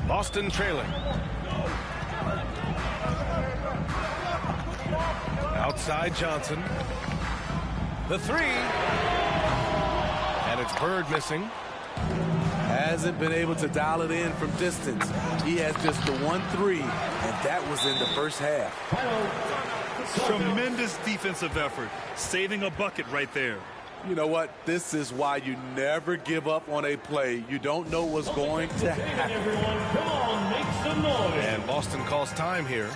Speaker 2: Boston trailing. Outside Johnson. The 3. And it's Bird missing.
Speaker 7: Hasn't been able to dial it in from distance. He has just the 1-3, and that was in the first half.
Speaker 4: Tremendous defensive effort, saving a bucket right there.
Speaker 7: You know what? This is why you never give up on a play. You don't know what's going to happen.
Speaker 5: Everyone, come on, make some noise.
Speaker 2: And Boston calls time here.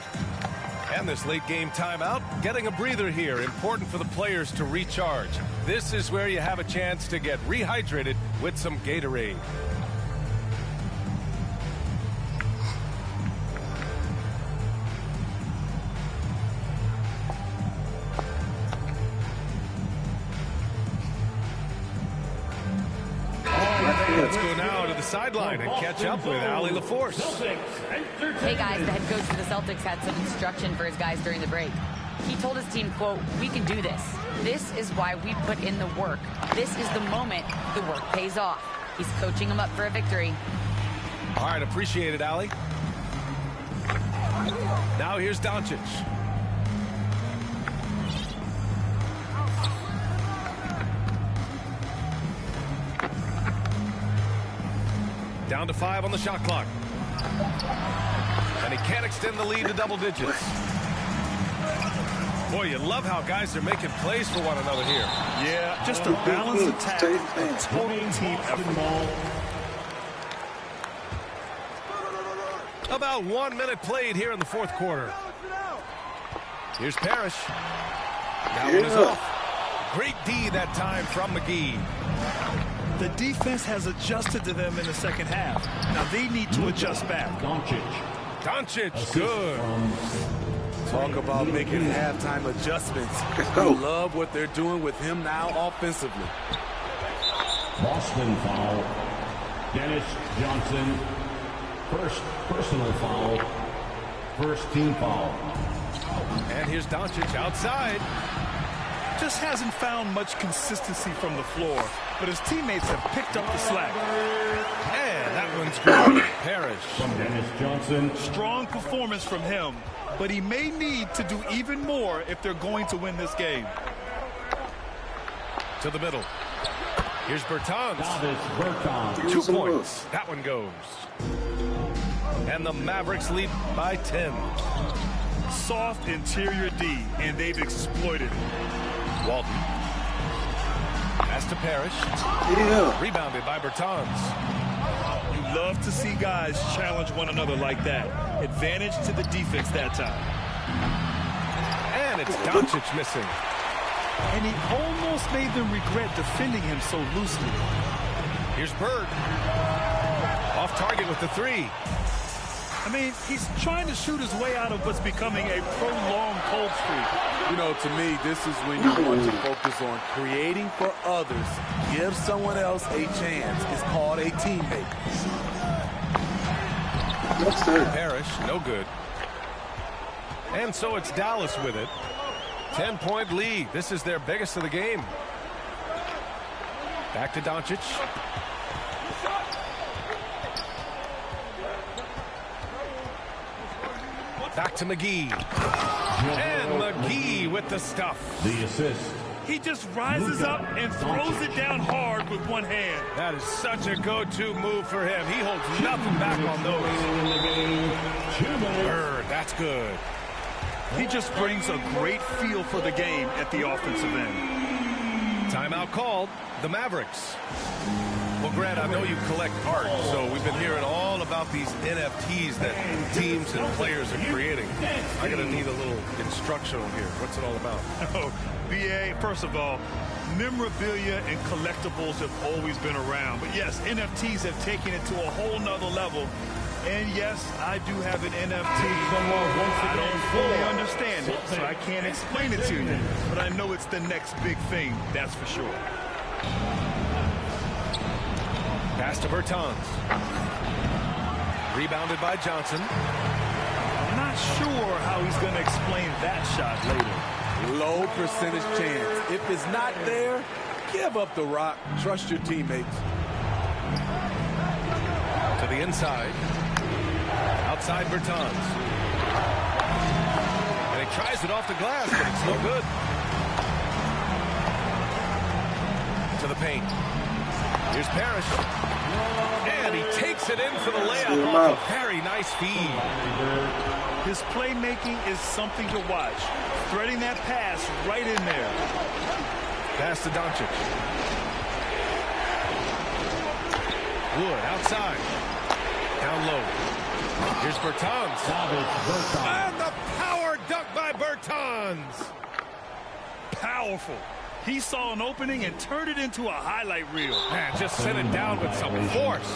Speaker 2: And this late game timeout, getting a breather here. Important for the players to recharge. This is where you have a chance to get rehydrated with some Gatorade. Let's go now to the sideline and catch up with Allie LaForce.
Speaker 6: Hey guys, the head coach for the Celtics had some instruction for his guys during the break. He told his team, quote, "We can do this. This is why we put in the work. This is the moment the work pays off." He's coaching them up for a victory.
Speaker 2: All right, appreciate it, Allie. Now here's Doncic. Down to 5 on the shot clock. And he can't extend the lead to double digits. Boy, you love how guys are making plays for one another here.
Speaker 4: Yeah, just a balanced attack, a total team effort.
Speaker 2: About 1 minute played here in the fourth quarter. Here's Parrish. That one is off. Great D that time from McGee.
Speaker 4: The defense has adjusted to them in the second half. Now they need to adjust back.
Speaker 2: Doncic, good.
Speaker 7: Talk about making halftime adjustments. I love what they're doing with him now offensively.
Speaker 5: Boston foul. Dennis Johnson. First personal foul. First team foul.
Speaker 2: And here's Doncic outside.
Speaker 4: Just hasn't found much consistency from the floor, but his teammates have picked up the slack.
Speaker 2: And that one's good. Parrish.
Speaker 5: From Dennis Johnson.
Speaker 4: Strong performance from him, but he may need to do even more if they're going to win this game.
Speaker 2: To the middle. Here's Bertans.
Speaker 5: Bertans.
Speaker 2: 2 points. That one goes. And the Mavericks lead by 10.
Speaker 4: Soft interior D, and they've exploited it.
Speaker 2: Walton. Pass to Parrish. Rebounded by Bertans.
Speaker 4: You love to see guys challenge one another like that. Advantage to the defense that time.
Speaker 2: And it's Doncic missing.
Speaker 4: And he almost made them regret defending him so loosely.
Speaker 2: Here's Bird. Off target with the 3.
Speaker 4: I mean, he's trying to shoot his way out of what's becoming a prolonged cold streak.
Speaker 7: You know, to me, this is when you want to focus on creating for others. Give someone else a chance. It's called a teammate.
Speaker 2: Parrish, no good. And so it's Dallas with it. 10-point lead. This is their biggest of the game. Back to Doncic. Back to McGee. And McGee with the stuff.
Speaker 5: The assist.
Speaker 4: He just rises up and throws it down hard with one hand.
Speaker 2: That is such a go-to move for him. He holds nothing back on those. Bird, that's good.
Speaker 4: He just brings a great feel for the game at the offensive end.
Speaker 2: Timeout called, the Mavericks. Well, Grant, I know you collect art, so we've been hearing all about these NFTs that teams and players are creating. I'm going to need a little instructional here. What's it all about?
Speaker 4: Oh, BA, first of all, memorabilia and collectibles have always been around. But yes, NFTs have taken it to a whole nother level. And yes, I do have an NFT. I don't fully understand it, so I can't explain it to you. But I know it's the next big thing, that's for sure.
Speaker 2: Pass to Bertans. Rebounded by Johnson.
Speaker 4: I'm not sure how he's going to explain that shot later.
Speaker 7: Low percentage chance. If it's not there, give up the rock. Trust your teammates.
Speaker 2: To the inside. Outside Bertans. And he tries it off the glass, but it's no good. To the paint. Here's Parrish. And he takes it in for the layup off a very nice feed.
Speaker 4: His playmaking is something to watch. Threading that pass right in there.
Speaker 2: Pass to Doncic. Wood outside. Down low. Here's Bertans. And the power dunk by Bertans.
Speaker 4: Powerful. He saw an opening and turned it into a highlight reel.
Speaker 2: Man, just sent it down with some force.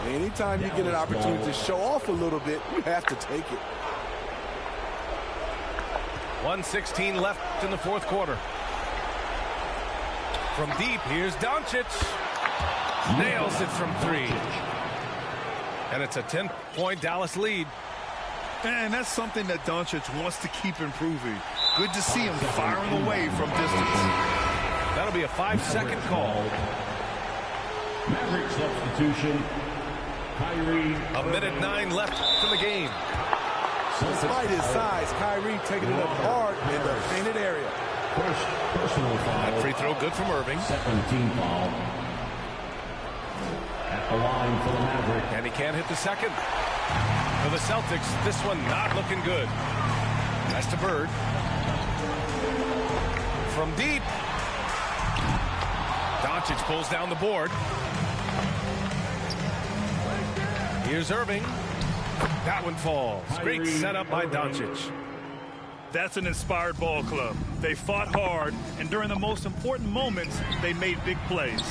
Speaker 7: Anytime you get an opportunity to show off a little bit, you have to take it.
Speaker 2: 1:16 left in the fourth quarter. From deep, here's Doncic. Nails it from three. And it's a 10-point Dallas lead.
Speaker 4: And that's something that Doncic wants to keep improving. Good to see him firing away from distance.
Speaker 2: That'll be a 5-second call.
Speaker 5: Maverick substitution. Kyrie.
Speaker 2: A minute 9 left in the game.
Speaker 7: Despite his size, Kyrie taking it up hard in the painted area.
Speaker 5: First personal foul.
Speaker 2: That free throw good from Irving.
Speaker 5: Second team foul. At the line for the Maverick.
Speaker 2: And he can't hit the second. For the Celtics, this one not looking good. That's to Bird. From deep. Doncic pulls down the board. Here's Irving. That one falls. Great setup by Doncic.
Speaker 4: That's an inspired ball club. They fought hard, and during the most important moments, they made big plays.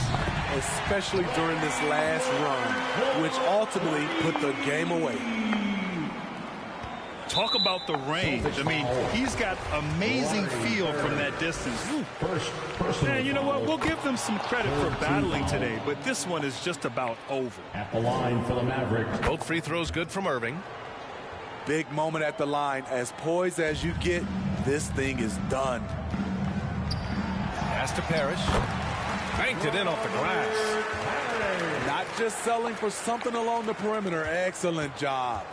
Speaker 7: Especially during this last run, which ultimately put the game away.
Speaker 4: Talk about the range. I mean, he's got amazing feel from that distance. And you know what? We'll give them some credit for battling today, but this one is just about over.
Speaker 5: At the line for the Mavericks.
Speaker 2: Both free throws good from Irving.
Speaker 7: Big moment at the line. As poised as you get, this thing is done.
Speaker 2: Pass to Parrish. Banked it in off the glass.
Speaker 7: Not just selling for something along the perimeter. Excellent job.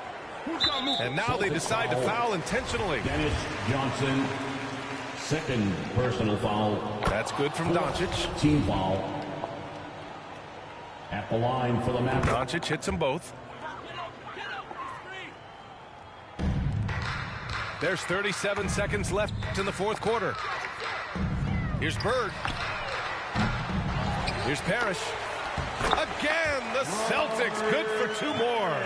Speaker 2: And now they decide to foul intentionally.
Speaker 5: Dennis Johnson, second personal foul.
Speaker 2: That's good from Doncic.
Speaker 5: Team foul. At the line for the Mavericks.
Speaker 2: Doncic hits them both. There's 37 seconds left in the fourth quarter. Here's Bird. Here's Parrish. Again, the Celtics good for 2 more.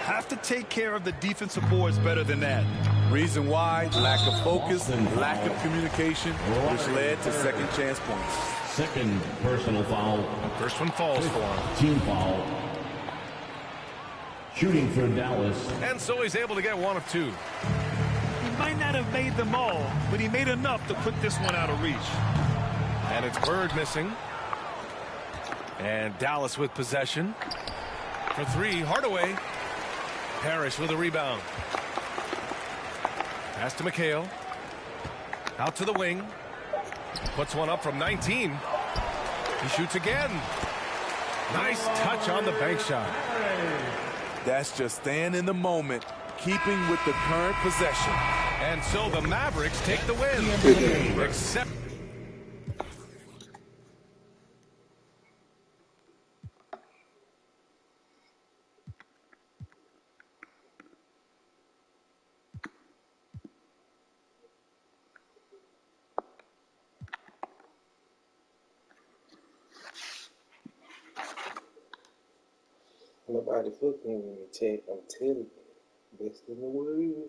Speaker 4: Have to take care of the defensive boards better than that.
Speaker 7: Reason why? Lack of focus and lack of communication, which led to second chance points.
Speaker 5: Second personal foul.
Speaker 2: First one falls for him.
Speaker 5: Team foul. Shooting for Dallas.
Speaker 2: And so he's able to get 1 of 2.
Speaker 4: He might not have made them all, but he made enough to put this one out of reach.
Speaker 2: And it's Bird missing. And Dallas with possession. For 3, Hardaway. Parrish with a rebound. Pass to McHale. Out to the wing. Puts one up from 19. He shoots again. Nice touch on the bank shot.
Speaker 7: That's just staying in the moment, keeping with the current possession.
Speaker 2: And so the Mavericks take the win. Except
Speaker 1: Nobody fucking with me, chat. I'm telling you. Best in the world.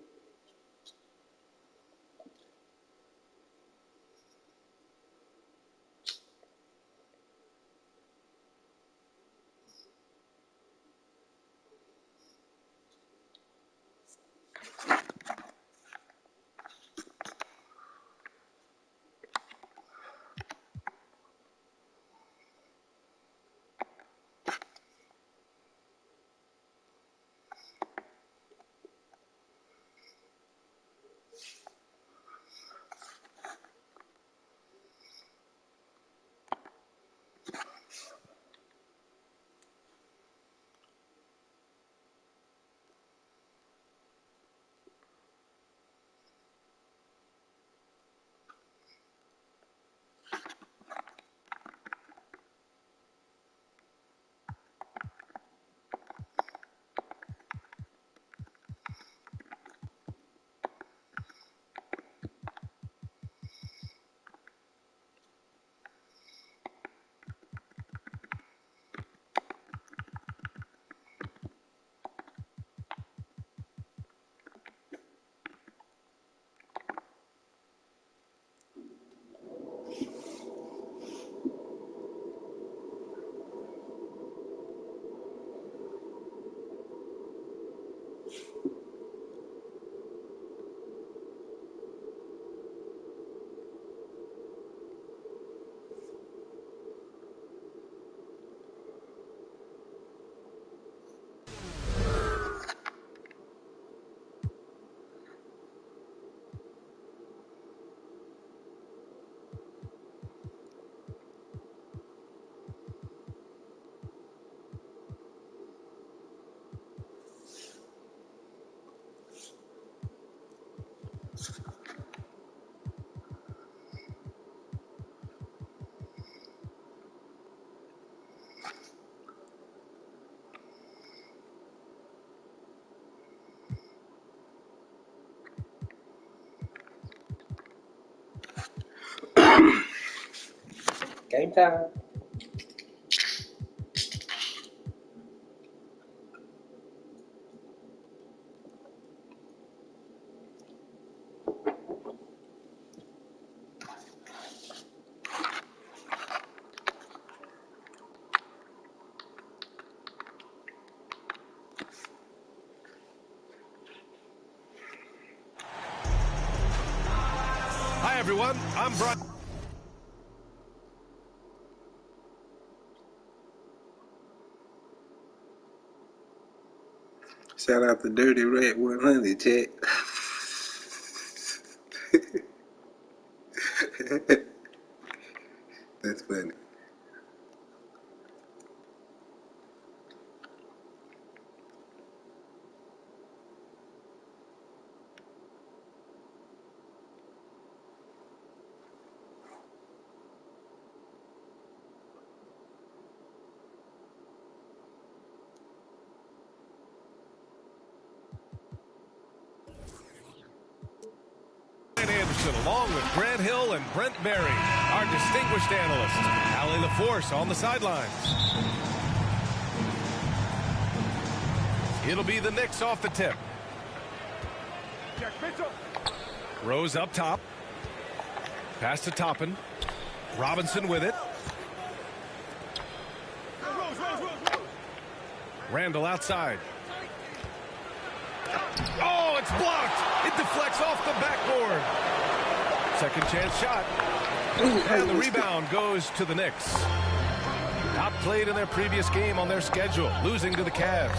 Speaker 1: Game time.
Speaker 2: Hi, everyone. I'm Brian.
Speaker 1: Shout out to Dirty Rat 100, chat. That's funny.
Speaker 2: Anderson, along with Grant Hill and Brent Berry, our distinguished analysts. Allie LaForce on the sidelines. It'll be the Knicks off the tip. Rose up top. Pass to Toppin. Robinson with it. Randall outside. Oh, it's blocked. It deflects off the backboard. Second chance shot. And the rebound goes to the Knicks. Outplayed in their previous game on their schedule, losing to the Cavs.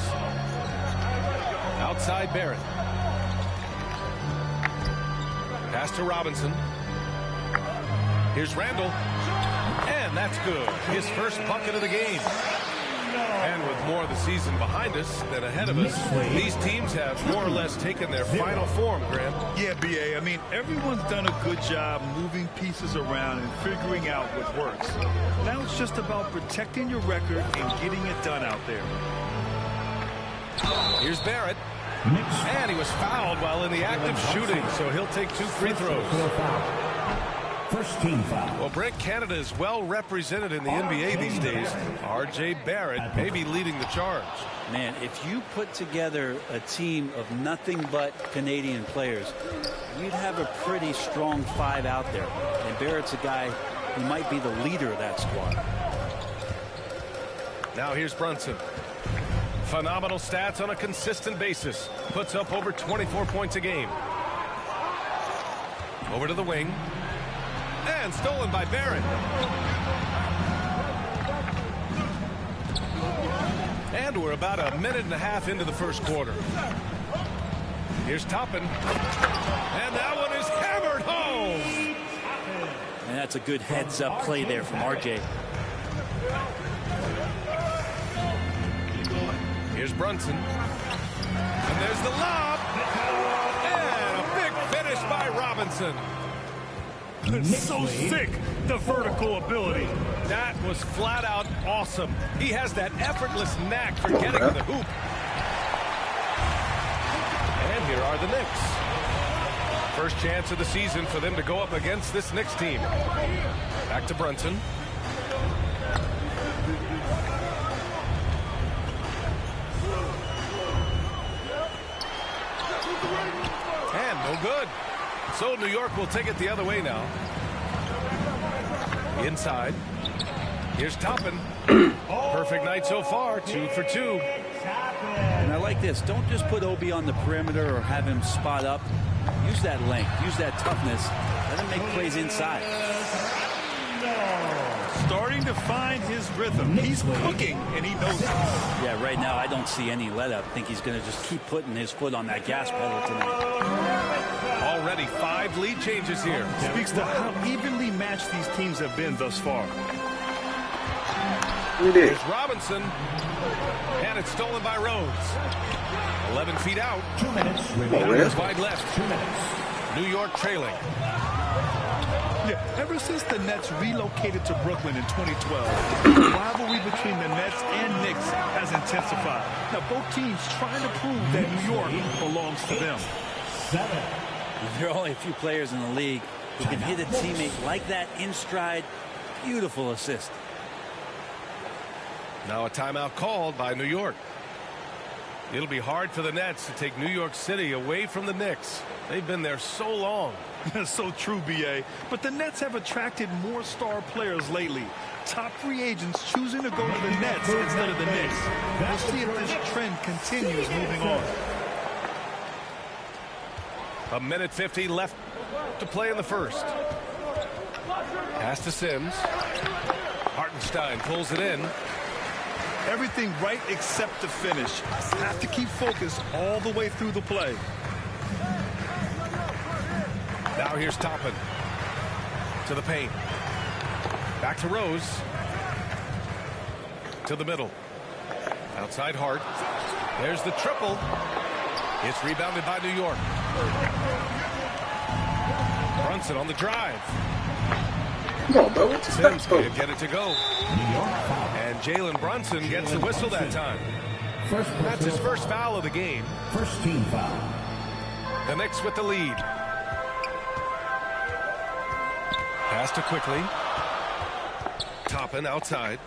Speaker 2: Outside Barrett. Pass to Robinson. Here's Randall. And that's good. His first bucket of the game. And with more of the season behind us than ahead of us, these teams have more or less taken their final form, Grant.
Speaker 4: Yeah, B.A. I mean, everyone's done a good job moving pieces around and figuring out what works. Now it's just about protecting your record and getting it done out there.
Speaker 2: Here's Barrett. And he was fouled while in the act of shooting, so he'll take 2 free throws.
Speaker 5: First team foul.
Speaker 2: Well, Brent, Canada is well represented in the NBA these days. R.J. Barrett may be leading the charge.
Speaker 8: Man, if you put together a team of nothing but Canadian players, you'd have a pretty strong 5 out there. And Barrett's a guy who might be the leader of that squad.
Speaker 2: Now here's Brunson. Phenomenal stats on a consistent basis. Puts up over 24 points a game. Over to the wing. And stolen by Barrett. And we're about a minute and a half into the first quarter. Here's Toppin. And that one is hammered home.
Speaker 8: And that's a good heads-up play there from RJ.
Speaker 2: Here's Brunson. And there's the lob. And a big finish by Robinson.
Speaker 5: So sick, the vertical ability.
Speaker 2: That was flat out awesome. He has that effortless knack for getting to the hoop. And here are the Knicks. First chance of the season for them to go up against this Knicks team. Back to Brunson. And no good. So New York will take it the other way now. Inside. Here's Toppin. Perfect night so far. 2 for 2.
Speaker 8: And I like this. Don't just put Obi on the perimeter or have him spot up. Use that length. Use that toughness. Let him make plays inside.
Speaker 4: Starting to find his rhythm. He's cooking, and he knows it.
Speaker 8: Yeah, right now I don't see any let-up. I think he's going to just keep putting his foot on that gas pedal tonight.
Speaker 2: Already 5 lead changes here.
Speaker 4: Speaks to how evenly matched these teams have been thus far.
Speaker 2: Here's Robinson. And it's stolen by Rose. 11 feet out.
Speaker 5: 2 minutes.
Speaker 2: Wide left.
Speaker 5: 2 minutes.
Speaker 2: New York trailing.
Speaker 4: Yeah, ever since the Nets relocated to Brooklyn in 2012, the rivalry between the Nets and Knicks has intensified. Now, both teams trying to prove that New York belongs to them.
Speaker 5: 7.
Speaker 8: There are only a few players in the league who can hit a teammate like that in stride. Beautiful assist.
Speaker 2: Now a timeout called by New York. It'll be hard for the Nets to take New York City away from the Knicks. They've been there so long.
Speaker 4: So true, B.A. But the Nets have attracted more star players lately. Top free agents choosing to go to the Nets instead of the Knicks. We'll see if this trend continues moving on.
Speaker 2: A minute 50 left to play in the first. Pass to Sims. Hartenstein pulls it in.
Speaker 4: Everything right except the finish. Have to keep focused all the way through the play.
Speaker 2: Now here's Toppin. To the paint. Back to Rose. To the middle. Outside Hart. There's the triple. It's rebounded by New York. Brunson on the drive.
Speaker 1: Come on, bro.
Speaker 2: Sims can't get it to go. And Jalen Brunson gets the whistle that time. That's his first foul of the game.
Speaker 5: First team foul.
Speaker 2: The Knicks with the lead. Pass to quickly. Toppin outside.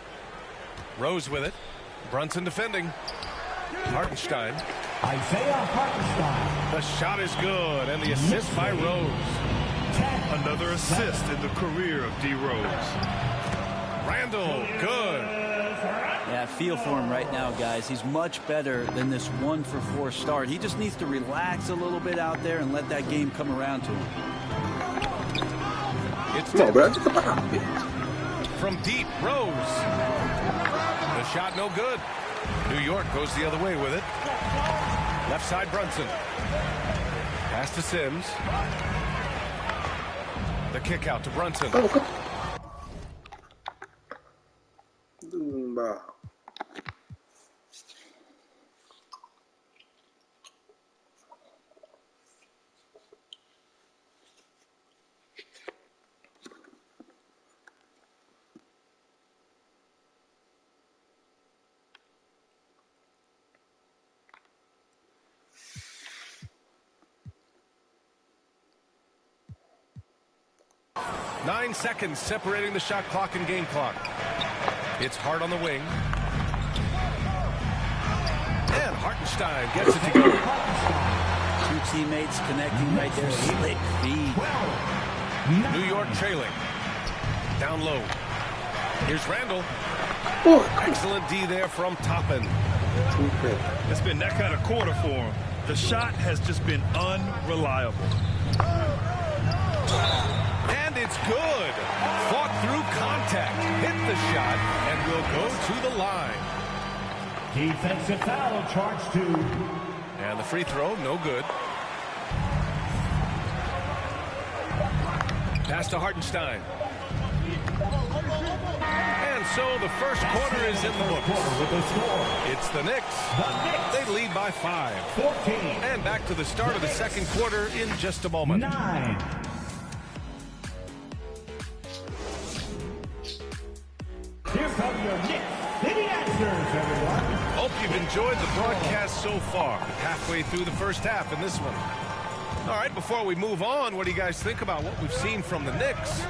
Speaker 2: Rose with it. Brunson defending. Hartenstein.
Speaker 5: Isaiah Hartenstein.
Speaker 2: The shot is good, and the assist by Rose.
Speaker 5: 10.
Speaker 4: Another assist in the career of D. Rose.
Speaker 2: Randall, good.
Speaker 8: Yeah, feel for him right now, guys. He's much better than this 1-for-4 start. He just needs to relax a little bit out there and let that game come around to him.
Speaker 2: It's
Speaker 1: Come on, bro.
Speaker 2: from deep, Rose. The shot no good. New York goes the other way with it. Left side Brunson. Pass to Sims. The kick out to Brunson. 9 seconds separating the shot clock and game clock. It's Hart on the wing. And Hartenstein gets it to go.
Speaker 8: Two teammates connecting right there. Slick feed.
Speaker 2: New York trailing. Down low. Here's Randall. Excellent D there from Toppin.
Speaker 4: It's been that kind of quarter for him. The shot has just been unreliable.
Speaker 2: And it's good. Fought through contact. Hit the shot and will go to the line.
Speaker 5: Defensive foul, charge 2.
Speaker 2: And the free throw, no good. Pass to Hartenstein. And so the first quarter is in the books. It's the Knicks. They lead by 5.
Speaker 5: 14.
Speaker 2: And back to the start of the second quarter in just a moment.
Speaker 5: 9. Here come your Knicks City Answers, everyone.
Speaker 2: Hope you've enjoyed the broadcast so far. Halfway through the first half in this one. All right, before we move on, what do you guys think about what we've seen from the Knicks?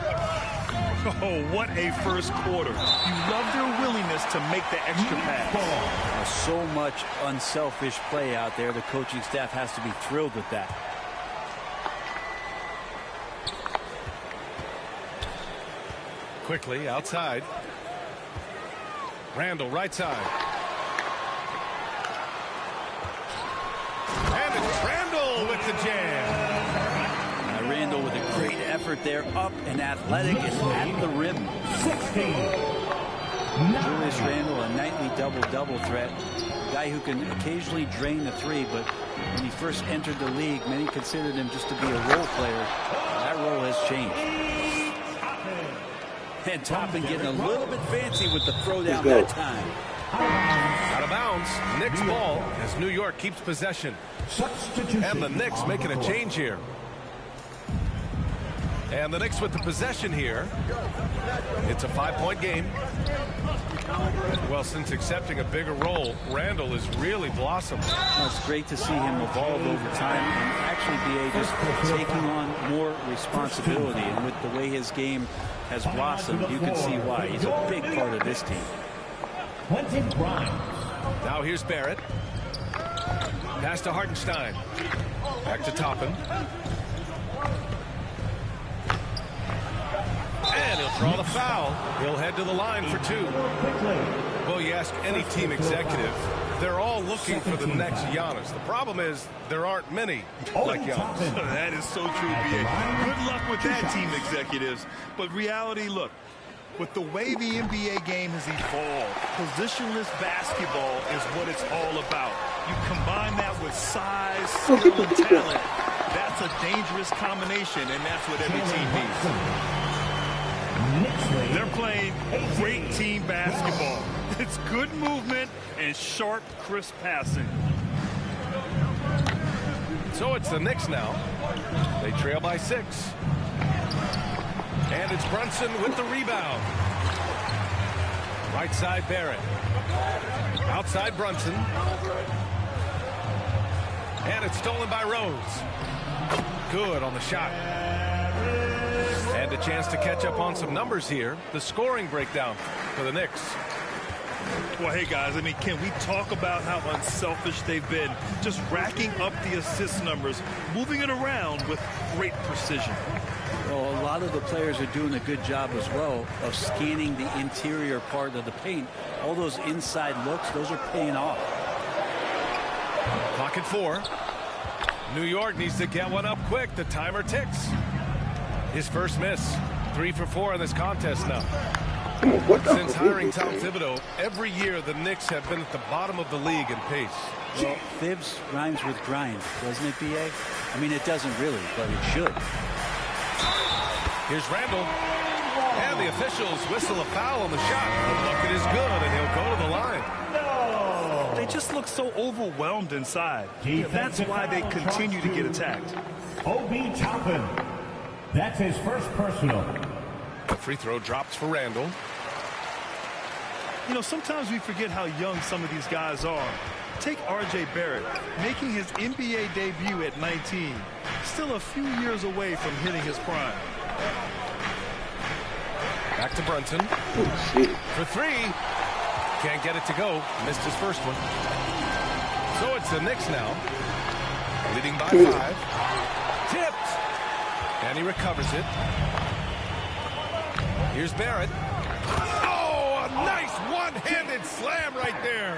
Speaker 4: Oh, what a first quarter. You love their willingness to make the extra pass.
Speaker 8: So much unselfish play out there. The coaching staff has to be thrilled with that.
Speaker 2: Quickly outside. Randall right side. And it's Randall with the jam.
Speaker 8: Randall with a great effort there, up and athletic and at the rim.
Speaker 5: 16.
Speaker 8: Julius Randall, a nightly double-double threat. A guy who can occasionally drain the three, but when he first entered the league, many considered him just to be a role player. That role has changed. And Toppin getting a little bit fancy with the throw down that time.
Speaker 2: Out of bounds. Knicks ball as New York keeps possession. And the Knicks making a change here. And the Knicks with the possession here. It's a 5-point game. Well, since accepting a bigger role, Randall has really blossomed.
Speaker 8: Well, it's great to see him evolve over time and actually be just taking on more responsibility. And with the way his game has blossomed, you can see why. He's a big part of this team.
Speaker 2: Now here's Barrett. Pass to Hartenstein. Back to Toppin. And he'll draw the foul. He'll head to the line for 2. Well, you ask any team executive, they're all looking for the next Giannis. The problem is there aren't many like Giannis.
Speaker 4: That is so true, B.A. Good luck with that, team executives. But reality, look, with the way the NBA game has evolved, positionless basketball is what it's all about. You combine that with size, skill, and talent. That's a dangerous combination, and that's what every team needs. They're playing great team basketball. It's good movement and sharp, crisp passing.
Speaker 2: So it's the Knicks now. They trail by 6. And it's Brunson with the rebound. Right side Barrett. Outside Brunson. And it's stolen by Rose. Good on the shot. And a chance to catch up on some numbers here. The scoring breakdown for the Knicks.
Speaker 4: Well, hey, guys, I mean, can we talk about how unselfish they've been? Just racking up the assist numbers, moving it around with great precision.
Speaker 8: Well, a lot of the players are doing a good job as well of scanning the interior part of the paint. All those inside looks, those are paying off.
Speaker 2: Clock at 4. New York needs to get one up quick. The timer ticks. His first miss. 3 for 4 in this contest now. Since hiring Tom Thibodeau, every year the Knicks have been at the bottom of the league in pace.
Speaker 8: Well, Thibs rhymes with grind, doesn't it, B.A.? I mean, it doesn't really, but it should.
Speaker 2: Here's Randall. And the officials whistle a foul on the shot. The bucket is good, and he'll go to the line.
Speaker 5: No!
Speaker 4: They just look so overwhelmed inside. That's why they continue to get attacked.
Speaker 5: Obi Toppin. That's his first personal.
Speaker 2: The free throw drops for Randall.
Speaker 4: You know, sometimes we forget how young some of these guys are. Take R.J. Barrett, making his NBA debut at 19. Still a few years away from hitting his prime.
Speaker 2: Back to Brunson.
Speaker 1: Oh, shit.
Speaker 2: For three. Can't get it to go. Missed his first one. So it's the Knicks now. Leading by 5. Tipped. And he recovers it. Here's Barrett. Oh, a nice one-handed slam right there.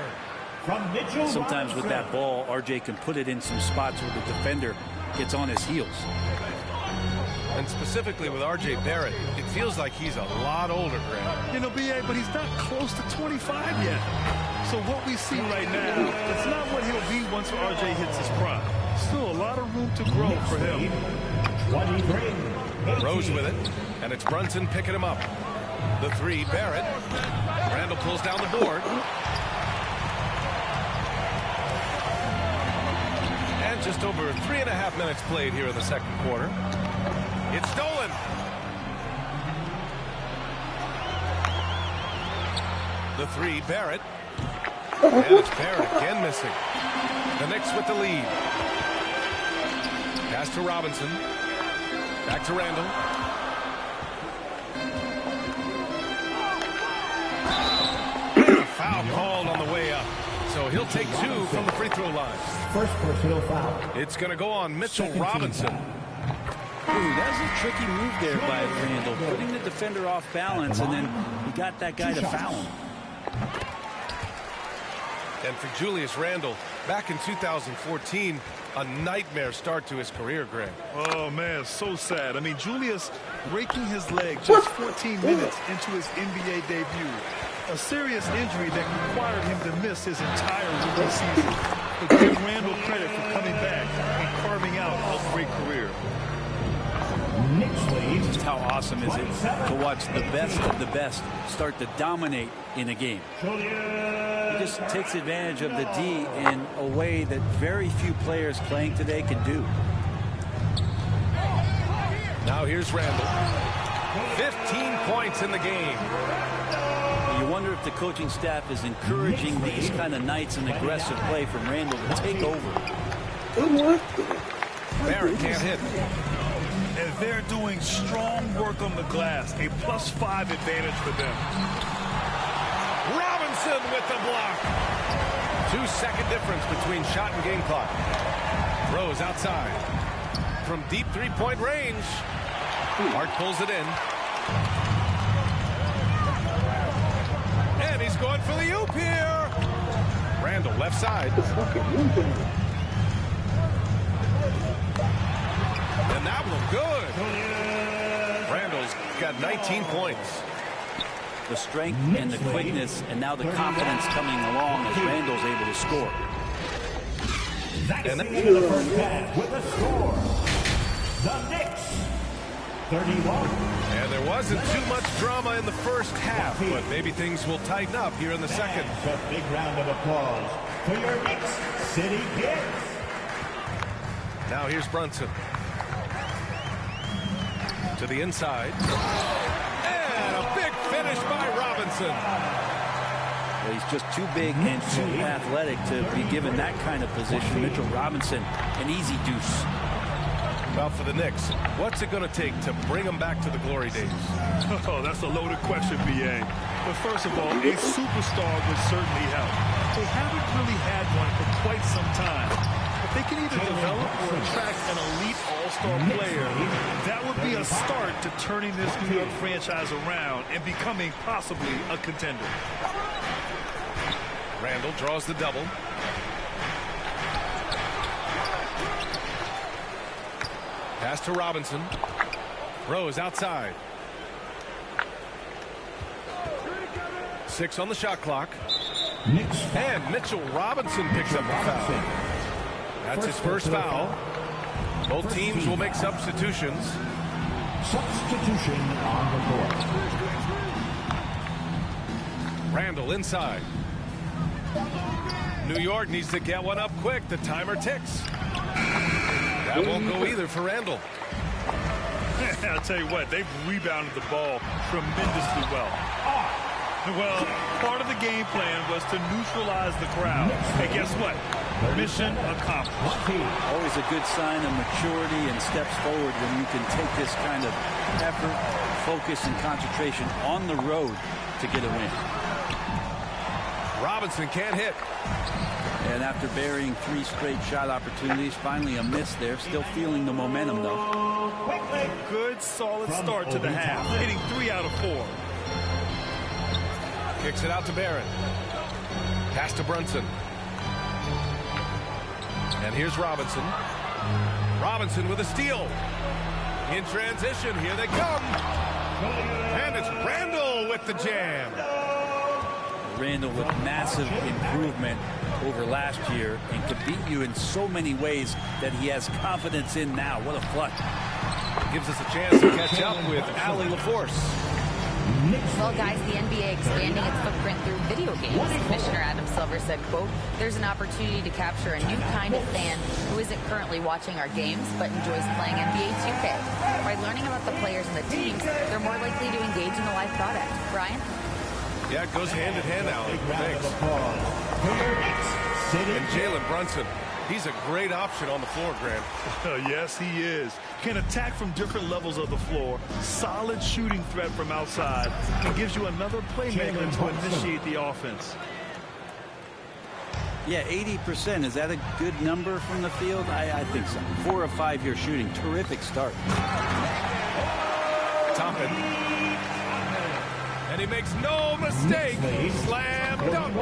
Speaker 8: Sometimes with that ball, RJ can put it in some spots where the defender gets on his heels.
Speaker 2: And specifically with RJ Barrett, it feels like he's a lot older, Grant.
Speaker 4: You know, BA, but he's not close to 25 yet. So what we see right now, it's not what he'll be once RJ hits his prime. Still a lot of room to grow for him.
Speaker 5: 23.
Speaker 2: Rose with it, and it's Brunson picking him up. The three, Barrett. Randall pulls down the board. And just over 3.5 minutes played here in the second quarter. It's stolen. The three, Barrett. And it's Barrett again missing. The Knicks with the lead. Pass to Robinson. Back to Randall. And a foul called on the way up. So he'll take 2 from the free throw line.
Speaker 5: First personal foul.
Speaker 2: It's going to go on Mitchell Robinson.
Speaker 8: Ooh, that was a tricky move there by Randall, putting the defender off balance, and then he got that guy to foul him.
Speaker 2: And for Julius Randle, back in 2014, a nightmare start to his career, Greg.
Speaker 4: Oh, man, so sad. I mean, Julius breaking his leg just 14 minutes into his NBA debut. A serious injury that required him to miss his entire rookie season. But give Randall credit for coming back and carving out a great career.
Speaker 8: Just how awesome is it to watch the best of the best start to dominate in a game. He just takes advantage of the D in a way that very few players playing today can do.
Speaker 2: Now here's Randall. 15 points in the game.
Speaker 8: You wonder if the coaching staff is encouraging these kind of nights and aggressive play from Randall to take over.
Speaker 2: Barrett can't hit.
Speaker 4: And they're doing strong work on the glass. A +5 advantage for them.
Speaker 2: Robinson with the block. 2-second difference between shot and game clock. Rose outside. From deep three-point range. Hart pulls it in. And he's going for the oop here. Randall left side. And that looked good. Randall's got 19 points.
Speaker 8: The strength and the quickness, and now the confidence coming along as Randall's able to score.
Speaker 5: That's the end of the first half with the score. The Knicks, 31.
Speaker 2: And there wasn't too much drama in the first half, but maybe things will tighten up here in the second.
Speaker 5: A big round of applause for your Knicks City Kids.
Speaker 2: Now here's Brunson. To the inside. And a big finish by Robinson.
Speaker 8: Well, he's just too big and too athletic to be given that kind of position. Mitchell Robinson, an easy deuce.
Speaker 2: Well, for the Knicks, what's it going to take to bring them back to the glory days?
Speaker 4: Oh, that's a loaded question, BA. But first of all, a superstar would certainly help. They haven't really had one for quite some time. If they can either develop or attract an elite all-star player, that would be a start to turning this New York franchise around and becoming possibly a contender.
Speaker 2: Randall draws the double. Pass to Robinson. Rose outside. 6 on the shot clock. And Mitchell Robinson picks up a foul. That's his first foul. Both teams will make substitutions.
Speaker 5: Substitution on the court.
Speaker 2: Randall inside. New York needs to get one up quick. The timer ticks. That won't go either for Randall.
Speaker 4: I'll tell you what, they've rebounded the ball tremendously well. Well, part of the game plan was to neutralize the crowd. And guess what? Mission accomplished.
Speaker 8: Always a good sign of maturity and steps forward when you can take this kind of effort, focus and concentration on the road to get a win.
Speaker 2: Robinson can't hit.
Speaker 8: And after burying 3 straight shot opportunities, finally a miss there. Still feeling the momentum, though.
Speaker 4: Good, solid start to the half. Hitting 3 out of 4.
Speaker 2: Kicks it out to Barrett. Pass to Brunson. And here's Robinson. Robinson with a steal. In transition, here they come. And it's Randall with the jam.
Speaker 8: Randall with massive improvement over last year and can beat you in so many ways that he has confidence in now. What a flush.
Speaker 2: Gives us a chance to catch up with Allie LaForce.
Speaker 6: Well, guys, the NBA expanding its footprint through video games. Commissioner Adam Silver said, quote, there's an opportunity to capture a new kind of fan who isn't currently watching our games but enjoys playing NBA 2K. By learning about the players and the teams, they're more likely to engage in the live product. Brian?
Speaker 2: Yeah, it goes hand in hand, Allie. Thanks. And Jalen Brunson. He's a great option on the floor, Grant.
Speaker 4: Yes, he is. Can attack from different levels of the floor. Solid shooting threat from outside. And gives you another playmaker to initiate the offense.
Speaker 8: Yeah, 80%. Is that a good number from the field? I think so. 4 of 5 here shooting. Terrific start.
Speaker 2: Toppin. And he makes no mistake. Slam dunk.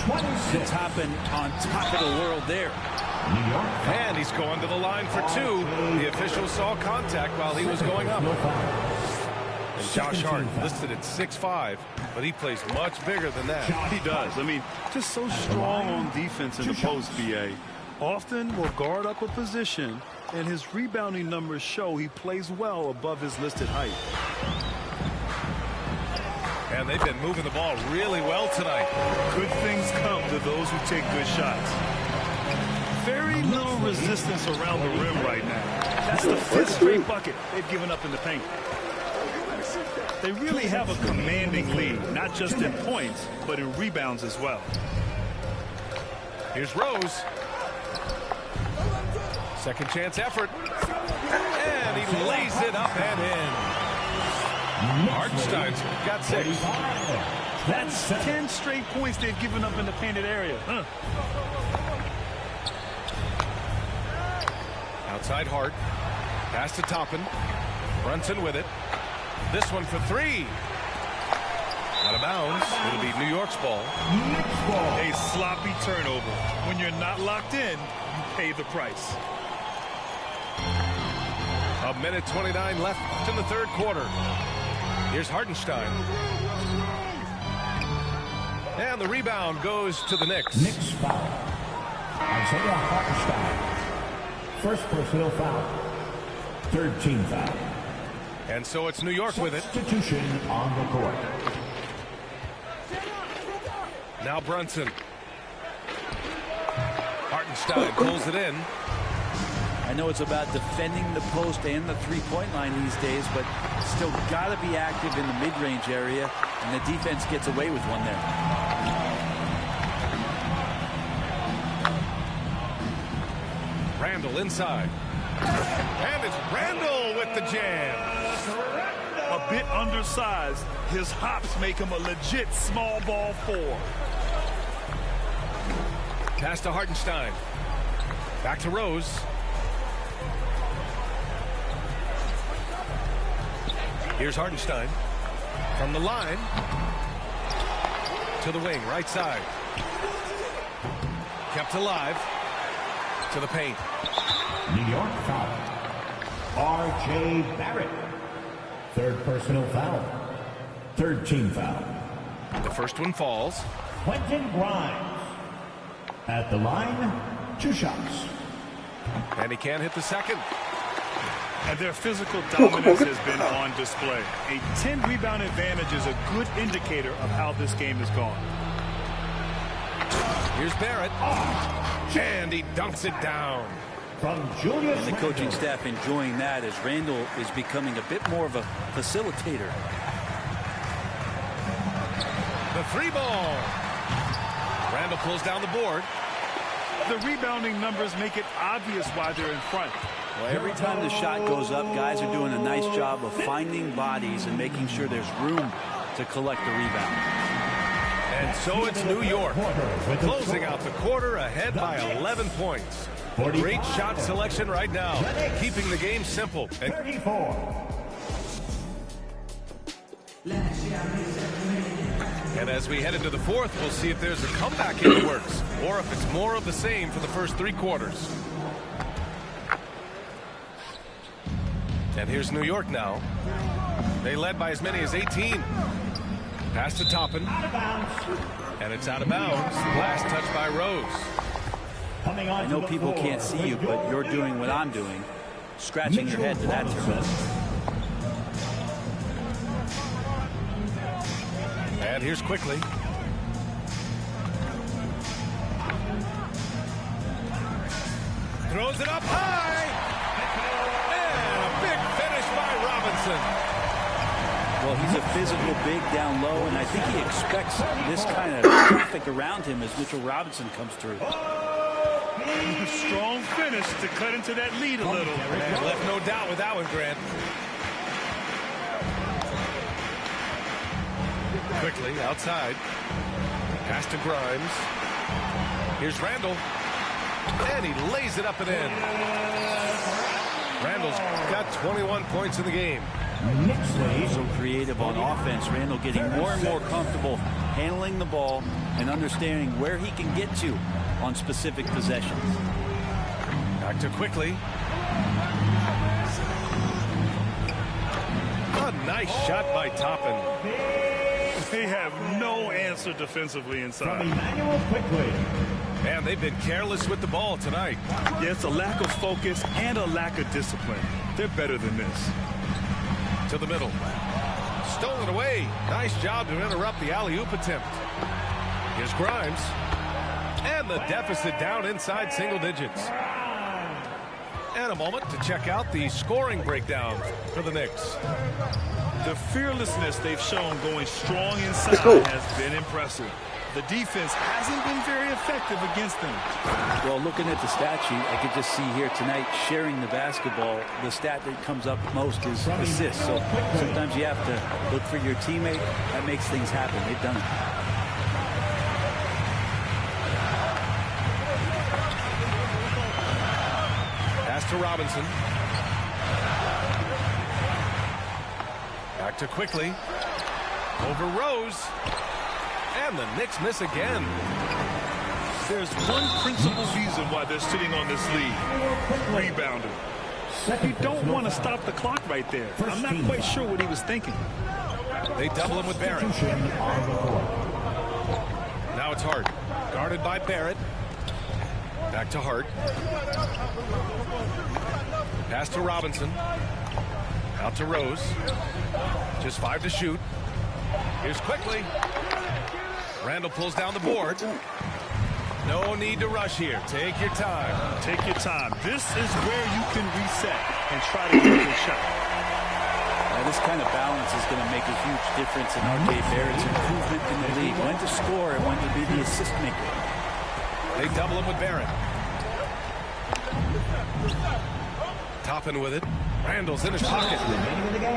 Speaker 8: And Toppin on top of the world there.
Speaker 2: And he's going to the line for 2. The official saw contact while he was going up. And Josh Hart listed at 6'5", but he plays much bigger than that.
Speaker 4: He does. I mean, just so strong on defense in the post, BA. Often will guard up a position, and his rebounding numbers show he plays well above his listed height.
Speaker 2: And they've been moving the ball really well tonight.
Speaker 4: Good things come to those who take good shots. Very little resistance around the rim right now. That's the 5th straight bucket they've given up in the paint. They really have a commanding lead, not just in points, but in rebounds as well.
Speaker 2: Here's Rose. Second chance effort. And he lays it up and in. Hartenstein's got 6.
Speaker 4: That's 10 straight points they've given up in the painted area.
Speaker 2: Outside Hart. Pass to Toppin. Brunson with it. This one for 3. Out of bounds. It'll be New York's ball.
Speaker 4: A sloppy turnover. When you're not locked in, you pay the price.
Speaker 2: A minute 29 left in the 3rd quarter. Here's Hartenstein. And the rebound goes to the Knicks.
Speaker 5: Knicks foul. Isaiah Hartenstein. First personal foul. 3rd team foul.
Speaker 2: And so it's New York with it.
Speaker 5: Substitution on the court.
Speaker 2: Now Brunson. Hartenstein pulls it in.
Speaker 8: I know it's about defending the post and the 3-point line these days, but still got to be active in the mid-range area, and the defense gets away with one there.
Speaker 2: Randall inside. And it's Randall with the jam.
Speaker 4: A bit undersized. His hops make him a legit small ball 4.
Speaker 2: Pass to Hartenstein. Back to Rose. Here's Hartenstein. From the line. To the wing, right side. Kept alive. To the paint.
Speaker 5: New York foul. R.J. Barrett. 3rd personal foul. 3rd team foul.
Speaker 2: The first one falls.
Speaker 5: Quentin Grimes. At the line, 2 shots.
Speaker 2: And he can't hit the second.
Speaker 4: And their physical dominance has been on display. A 10-rebound advantage is a good indicator of how this game has gone.
Speaker 2: Here's Barrett. And he dunks it down.
Speaker 5: From Julius
Speaker 8: And the coaching staff enjoying that as Randall is becoming a bit more of a facilitator.
Speaker 2: The 3 ball. Randall pulls down the board.
Speaker 4: The rebounding numbers make it obvious why they're in front.
Speaker 8: Well, every time the shot goes up, guys are doing a nice job of finding bodies and making sure there's room to collect the rebound.
Speaker 2: And so it's New York closing out the quarter ahead by 11 points. Great shot selection right now, keeping the game simple.
Speaker 5: 34.
Speaker 2: And as we head into the fourth, we'll see if there's a comeback in the works or if it's more of the same for the first 3 quarters. And here's New York now. They led by as many as 18. Pass to Toppin. And it's out of bounds. Last touch by Rose.
Speaker 8: I know people can't see you, but you're doing what I'm doing. Scratching your head to that turn.
Speaker 2: And here's Quickly. Throws it up high. And a big finish by Robinson.
Speaker 8: Well, he's a physical big down low, and I think he expects this kind of traffic around him as Mitchell Robinson comes through.
Speaker 4: Strong finish to cut into that lead a little.
Speaker 2: And left no doubt with that one, Grant. Quickly outside. Pass to Grimes. Here's Randall. And he lays it up and in. Randall's got 21 points in the game.
Speaker 8: So creative on offense. Randall getting more and more comfortable handling the ball and understanding where he can get to on specific possessions.
Speaker 2: Back to Quickly. A nice shot by Toppin.
Speaker 4: They have no answer defensively inside.
Speaker 5: From Emmanuel Quickly.
Speaker 2: And they've been careless with the ball tonight.
Speaker 4: Yeah, it's a lack of focus and a lack of discipline. They're better than this.
Speaker 2: To the middle. Stolen away. Nice job to interrupt the alley-oop attempt. Here's Grimes. And the deficit down inside single digits. And a moment to check out the scoring breakdown for the Knicks.
Speaker 4: The fearlessness they've shown going strong inside has been impressive. The defense hasn't been very effective against them.
Speaker 8: Well, looking at the stat sheet, I could just see here tonight sharing the basketball. The stat that comes up most is assists. So sometimes you have to look for your teammate. That makes things happen. They've done it.
Speaker 2: Pass to Robinson. Back to Quickly. Over Rose. And the Knicks miss again.
Speaker 4: There's one principal reason why they're sitting on this lead. Rebounding. You don't want to stop the clock right there. I'm not quite sure what he was thinking.
Speaker 2: They double him with Barrett. Now it's Hart. Guarded by Barrett. Back to Hart. Pass to Robinson. Out to Rose. Just 5 to shoot. Here's Quickly. Randall pulls down the board. No need to rush here. Take your time.
Speaker 4: Take your time. This is where you can reset and try to get a good shot.
Speaker 8: This kind of balance is going to make a huge difference in R.J. Barrett's improvement in the league. When to score and when to be the assist maker.
Speaker 2: They double him with Barrett. Toppin with it. Randall's in his pocket.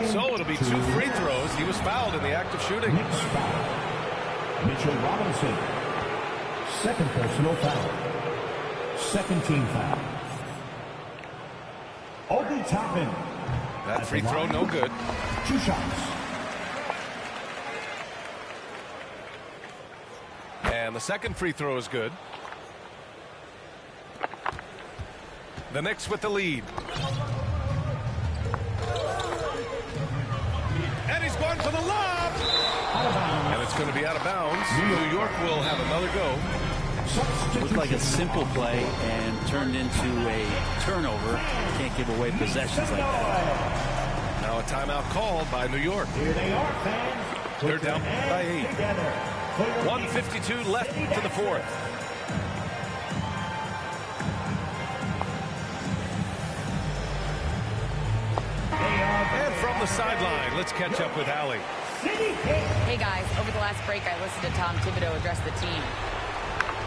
Speaker 2: So it'll be 2 free throws. He was fouled in the act of shooting.
Speaker 5: Mitchell Robinson. Second personal foul. Second team foul. Obi Toppin.
Speaker 2: That free throw no good.
Speaker 5: 2 shots.
Speaker 2: And the second free throw is good. The Knicks with the lead. And he's going for the lob. And it's going to be out of bounds. New York will have another go.
Speaker 8: Looked like a simple play and turned into a turnover. Can't give away possessions like that.
Speaker 2: Now a timeout called by New York.
Speaker 5: Here they are, fans.
Speaker 2: They're down by 8. 1:52 left to the fourth. And from the sideline, let's catch up with Allie.
Speaker 6: Hey guys, over the last break I listened to Tom Thibodeau address the team.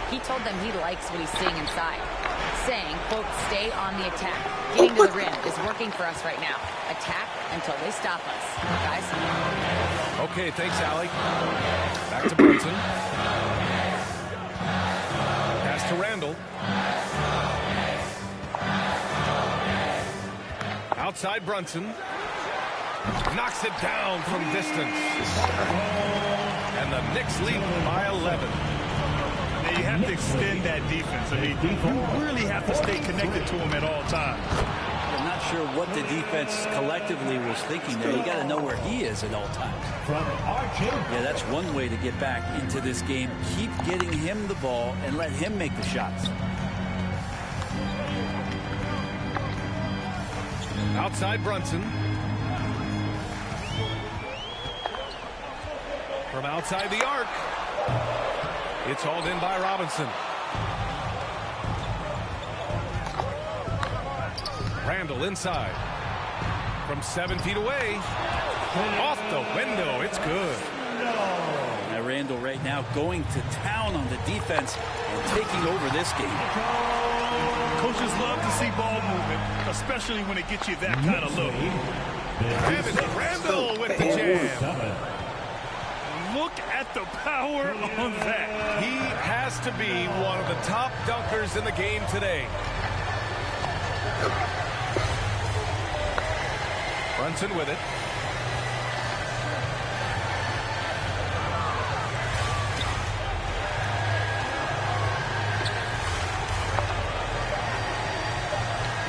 Speaker 6: He told them he likes what he's seeing inside. saying, quote, stay on the attack. Getting to the rim is working for us right now. Attack until they stop us. Guys?
Speaker 2: Okay, thanks, Allie. Back to Brunson. Pass to Randall. Outside Brunson. Knocks it down from distance. And the Knicks lead by 11.
Speaker 4: Now you have to extend that defense. I mean, you really have to stay connected to him at all times.
Speaker 8: I'm not sure what the defense collectively was thinking there. You got to know where he is at all times. Yeah, that's one way to get back into this game. Keep getting him the ball and let him make the shots.
Speaker 2: Outside Brunson. From outside the arc. It's hauled in by Robinson. Randall inside. From 7 feet away. Off the window. It's good.
Speaker 8: Now Randall right now going to town on the defense and taking over this game.
Speaker 4: Coaches love to see ball movement, especially when it gets you that kind of look.
Speaker 2: And it's Randall with the jam.
Speaker 4: Look at the power on that.
Speaker 2: He has to be one of the top dunkers in the game today. Brunson with it.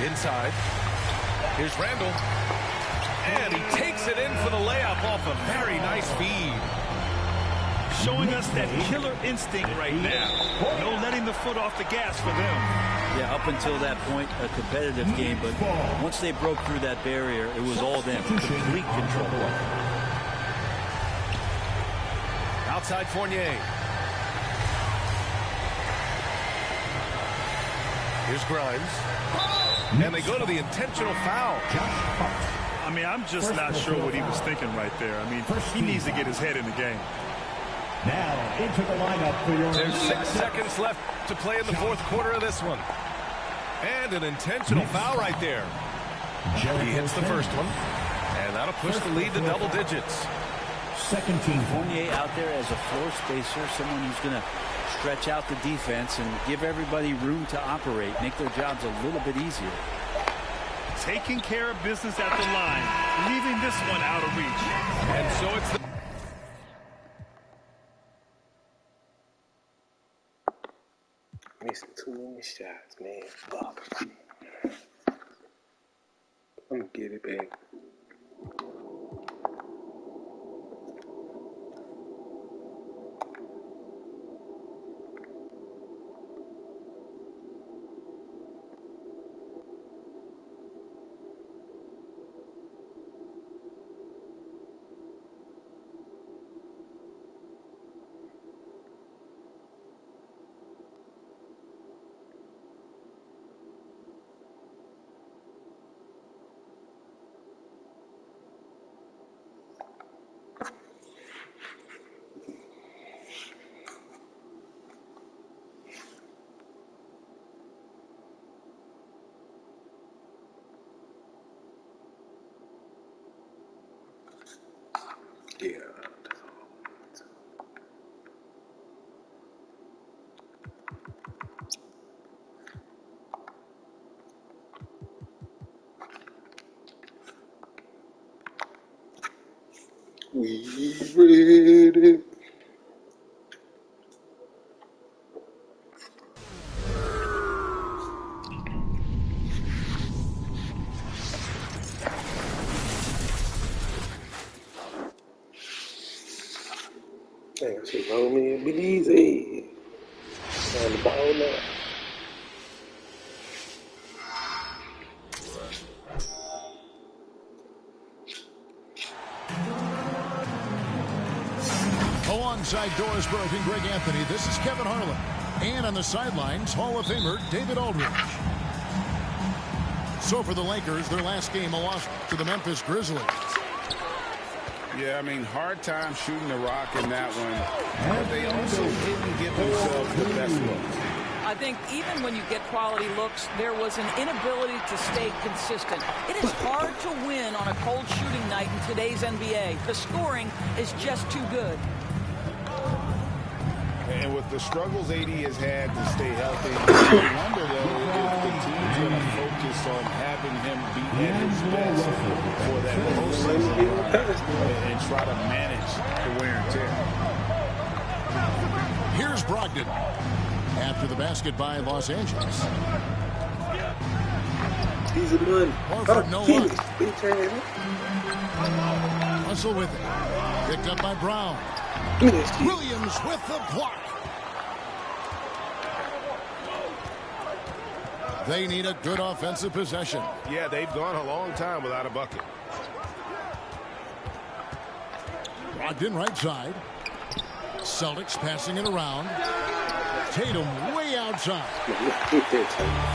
Speaker 2: Inside. Here's Randall. And he takes it in for the layup off a very nice feed.
Speaker 4: Showing us that killer instinct right now. No letting the foot off the gas for them.
Speaker 8: Yeah, up until that point, a competitive game, but once they broke through that barrier, it was all them. Complete control.
Speaker 2: Outside Fournier. Here's Grimes. And they go to the intentional foul.
Speaker 4: I mean, I'm just not sure what he was thinking right there. I mean, he needs to get his head in the game.
Speaker 5: Now into the lineup for your
Speaker 2: There's 6 seconds left to play in the fourth quarter of this one. And an intentional foul right there. He hits the first one. And that'll push the lead to double digits.
Speaker 5: Second team.
Speaker 8: Fournier out there as a floor spacer, someone who's going to stretch out the defense and give everybody room to operate, make their jobs a little bit easier.
Speaker 4: Taking care of business at the line, leaving this one out of reach.
Speaker 2: And so it's the
Speaker 1: missing too many shots, man. Fuck. I'm gonna get it back. Yeah. We ready. Dang, I should roll me and be easy. On the ball now.
Speaker 9: Alongside Doris Burke and Greg Anthony, this is Kevin Harlan. And on the sidelines, Hall of Famer David Aldridge. So for the Lakers, their last game, a loss to the Memphis Grizzlies.
Speaker 10: Yeah, I mean, hard time shooting the rock in that one, but they also didn't give themselves the best look.
Speaker 11: I think even when you get quality looks, there was an inability to stay consistent. It is hard to win on a cold shooting night in today's NBA. The scoring is just too good.
Speaker 10: And with the struggles AD has had to stay healthy, you wonder, though, if the team's going to focus on having him be at his best for that postseason and try to manage the wear and tear.
Speaker 9: Here's Brogdon. After the basket by Los Angeles.
Speaker 1: He's a money.
Speaker 9: Horford, no luck. Russell with it. Picked up by Brown. Williams with the block. They need a good offensive possession.
Speaker 2: Yeah, they've gone a long time without a bucket.
Speaker 9: Brogdon right side. Celtics passing it around. Tatum way outside.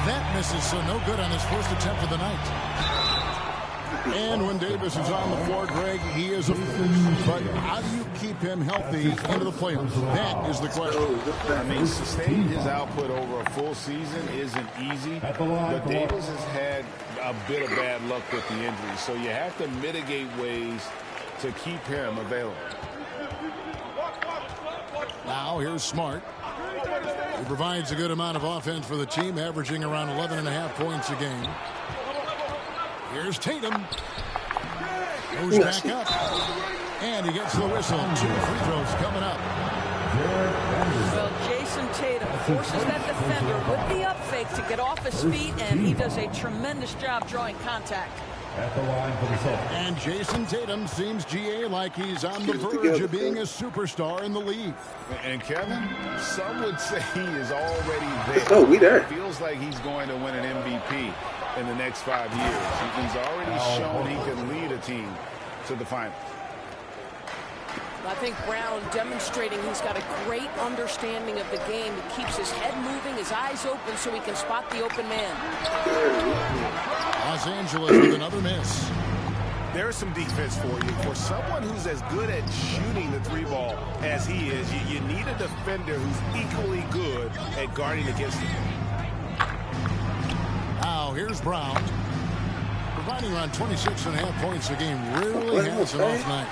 Speaker 9: That misses, so no good on his first attempt of the night. And when Davis is on the floor, Greg, he is a force. But how do you keep him healthy into the playoffs? That is the question.
Speaker 10: I mean, sustaining his output over a full season isn't easy. But Davis has had a bit of bad luck with the injury. So you have to mitigate ways to keep him available.
Speaker 9: Now here's Smart. He provides a good amount of offense for the team, averaging around 11.5 points a game. Here's Tatum. Goes back up. And he gets the whistle. 2 free throws coming up.
Speaker 11: Well, Jason Tatum forces that defender with the up fake to get off his feet, and he does a tremendous job drawing contact.
Speaker 5: At the line for the Celtics.
Speaker 9: And Jason Tatum seems, GA, like he's on the verge of being a superstar in the league.
Speaker 10: And Kevin, some would say he is already there.
Speaker 1: Oh, we there.
Speaker 10: It feels like he's going to win an MVP in the next 5 years. He's already shown he can lead a team to the finals.
Speaker 12: I think Brown demonstrating he's got a great understanding of the game. He keeps his head moving, his eyes open so he can spot the open man.
Speaker 9: Los Angeles with another miss.
Speaker 2: There's some defense for you. For someone who's as good at shooting the 3-ball as he is, you need a defender who's equally good at guarding against him.
Speaker 9: Now here's Brown. Providing around 26.5 points a game. Rarely has an off night.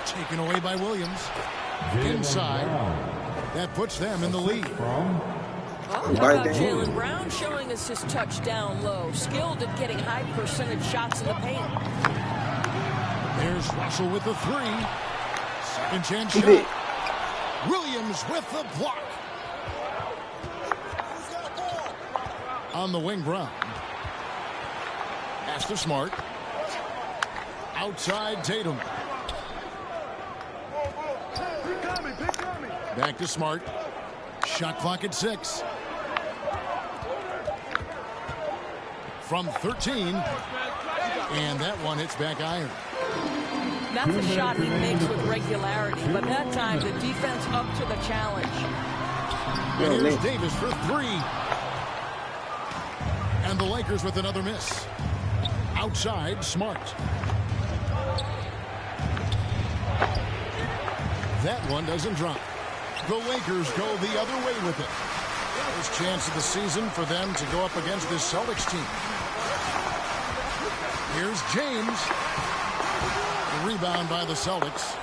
Speaker 9: Taken away by Williams. Inside. That puts them in the lead.
Speaker 12: How about Jaylen Brown showing us his touch down low, skilled at getting high percentage shots in the paint.
Speaker 9: There's Russell with the 3. Second chance shot. Williams with the block. On the wing, Brown. Pass to Smart. Outside Tatum. Back to Smart. Shot clock at 6. From 13. And that one hits back iron.
Speaker 11: That's a shot he makes with regularity, but that time the defense up to the challenge.
Speaker 9: And here's Davis for 3. And the Lakers with another miss. Outside, Smart. That one doesn't drop. The Lakers go the other way with it. First chance of the season for them to go up against this Celtics team. Here's James. The rebound by the Celtics.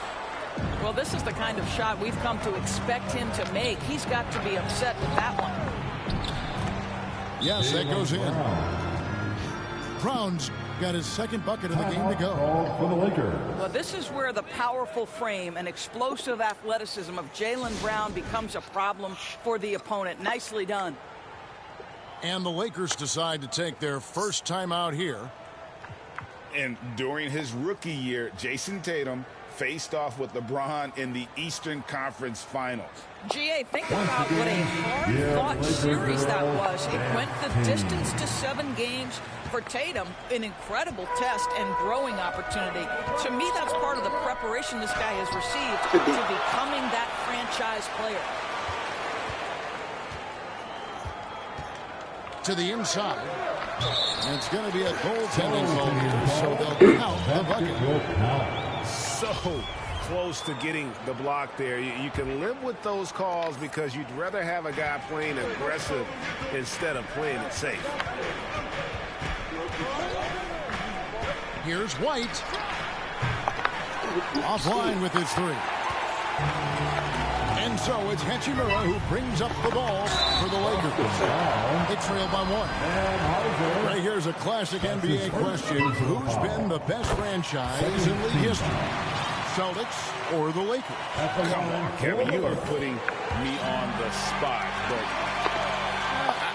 Speaker 11: Well, this is the kind of shot we've come to expect him to make. He's got to be upset with that one.
Speaker 9: Yes, that goes in. Brown's got his second bucket in the game to go.
Speaker 5: For the Lakers.
Speaker 11: Well, this is where the powerful frame and explosive athleticism of Jaylen Brown becomes a problem for the opponent. Nicely done.
Speaker 9: And the Lakers decide to take their first time out here.
Speaker 10: And during his rookie year, Jason Tatum faced off with LeBron in the Eastern Conference Finals.
Speaker 11: GA, think about what a hard-fought series that was. It went the distance to 7 games. For Tatum, an incredible test and growing opportunity. To me, that's part of the preparation this guy has received to becoming that franchise player.
Speaker 9: To the inside. And it's going to be a goaltending call here, so they'll count the bucket.
Speaker 10: So close to getting the block there. You can live with those calls because you'd rather have a guy playing aggressive instead of playing it safe.
Speaker 9: Here's White. Offline with his three. And so it's Hachimura who brings up the ball for the Lakers. They trail by one. Right here's a classic NBA question. Who's been the best franchise in league history? Celtics or the Lakers?
Speaker 10: Come on, Kevin, you are putting me on the spot, but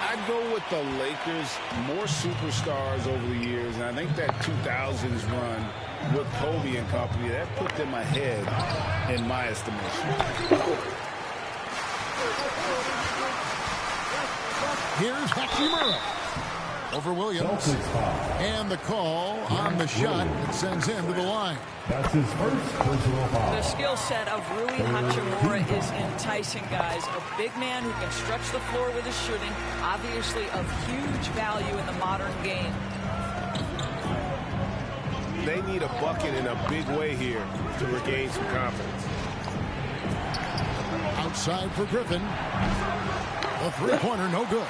Speaker 10: I'd go with the Lakers. More superstars over the years, and I think that 2000s run with Kobe and company, that put them ahead in my estimation.
Speaker 9: Here's Hachimura over Williams. And the call on the shot that sends him to the line.
Speaker 13: That's his first personal foul.
Speaker 11: The skill set of Rui Hachimura is enticing, guys. A big man who can stretch the floor with his shooting, obviously of huge value in the modern game.
Speaker 10: They need a bucket in a big way here to regain some confidence.
Speaker 9: Outside for Griffin. The three-pointer, no good.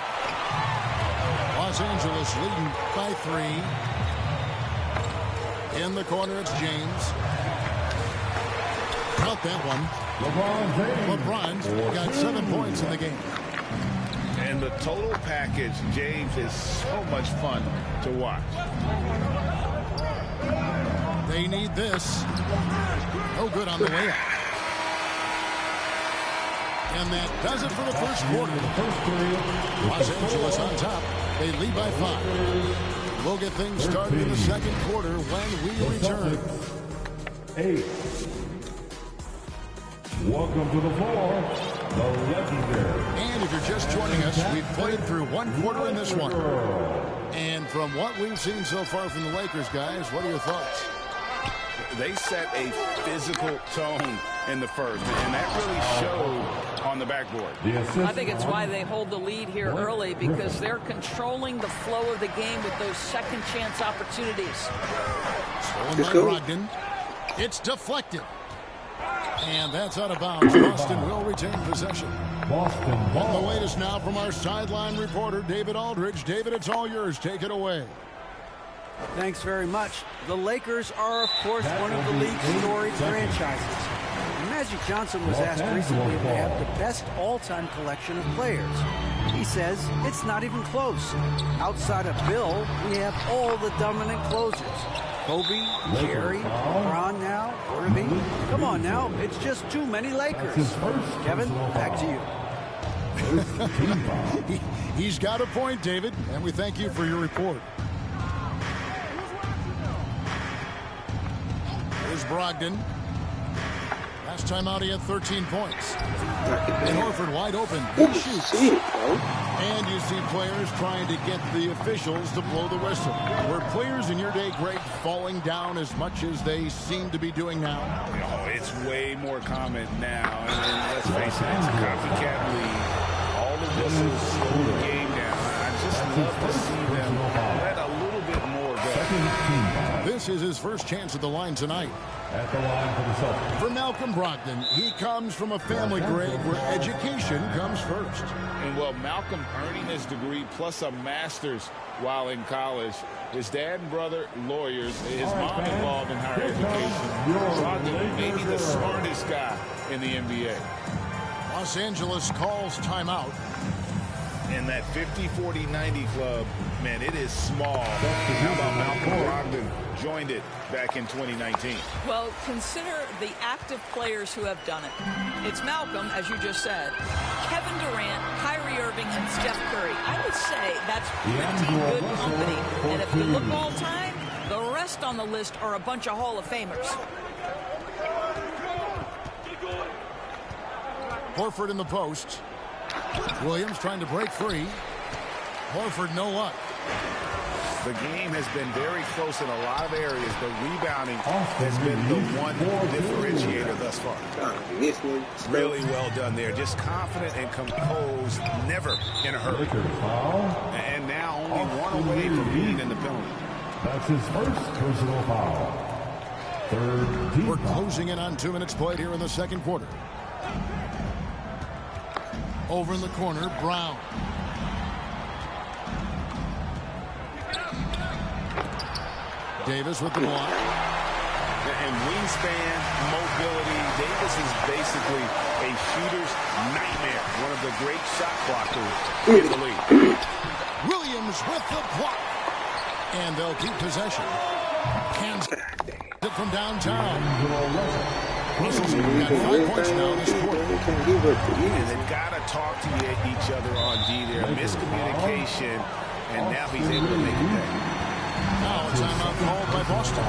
Speaker 9: Los Angeles leading by 3. In the corner, it's James. Got that one. LeBron's got 7 points in the game.
Speaker 10: And the total package, James, is so much fun to watch.
Speaker 9: They need this. No good on the way up. And that does it for the first quarter. Los Angeles on top. They lead by 5. We'll get things started in the second quarter when we return.
Speaker 13: 8. Welcome to the floor, the legendary.
Speaker 9: And if you're just joining us, we've played through one quarter in this one. And from what we've seen so far from the Lakers, guys, what are your thoughts?
Speaker 10: They set a physical tone in the first, and that really showed on the backboard.
Speaker 11: I think it's why they hold the lead here early, because they're controlling the flow of the game with those second chance opportunities.
Speaker 9: Stolen by Brogdon. It's deflected. And that's out of bounds. Boston will retain possession. And the latest now from our sideline reporter, David Aldridge. David, it's all yours. Take it away.
Speaker 14: Thanks very much. The Lakers are, of course, one of the league's storied franchises. Magic Johnson was asked recently if they have the best all-time collection of players. He says it's not even close. Outside of Bill, we have all the dominant closers. Kobe, Jerry, LeBron now, Worthy. Come on now, it's just too many Lakers. Kevin, back to
Speaker 9: you. He's got a point, David, and we thank you for your report. Here's Brogdon. Last time out, he had 13 points. And Horford wide open. He shoots. And you see players trying to get the officials to blow the whistle. Were players in your day, Greg, falling down as much as they seem to be doing now?
Speaker 10: Oh, it's way more common now. And let's face it, it's a copycat league. All the whistles slow the game down. I just love to see them let a little bit more go.
Speaker 9: This is his first chance at the line tonight.
Speaker 13: At the line for the Celtics.
Speaker 9: For Malcolm Brogdon, he comes from a family, Greg, where education comes first.
Speaker 10: And well, Malcolm earning his degree plus a master's while in college. His dad and brother, lawyers. His mom involved in higher education. Brogdon maybe the smartest guy in the NBA.
Speaker 9: Los Angeles calls timeout.
Speaker 10: And that 50-40-90 club, man, it is small. How about Malcolm Brogdon joined it back in 2019?
Speaker 11: Well, consider the active players who have done it. It's Malcolm, as you just said, Kevin Durant, Kyrie Irving, and Steph Curry. I would say that's pretty good company. And if you look all time, the rest on the list are a bunch of Hall of Famers.
Speaker 9: Horford in the post. Williams trying to break free. Horford, no luck.
Speaker 10: The game has been very close in a lot of areas, but rebounding has been the one differentiator thus far. Really well done there. Just confident and composed, never in a hurry. And now only one away from being in the penalty.
Speaker 13: That's his first personal foul.
Speaker 9: We're closing in on 2 minutes played here in the second quarter. Over in the corner, Brown. Davis with the block.
Speaker 10: And wingspan, mobility. Davis is basically a shooter's nightmare. One of the great shot blockers in the league.
Speaker 9: Williams with the block. And they'll keep possession. Hands it from downtown. Russell's got 5 points now in this quarter.
Speaker 10: And they've got to talk to each other on D there. Miscommunication, and now he's able to make it back.
Speaker 9: Now a timeout called by Boston.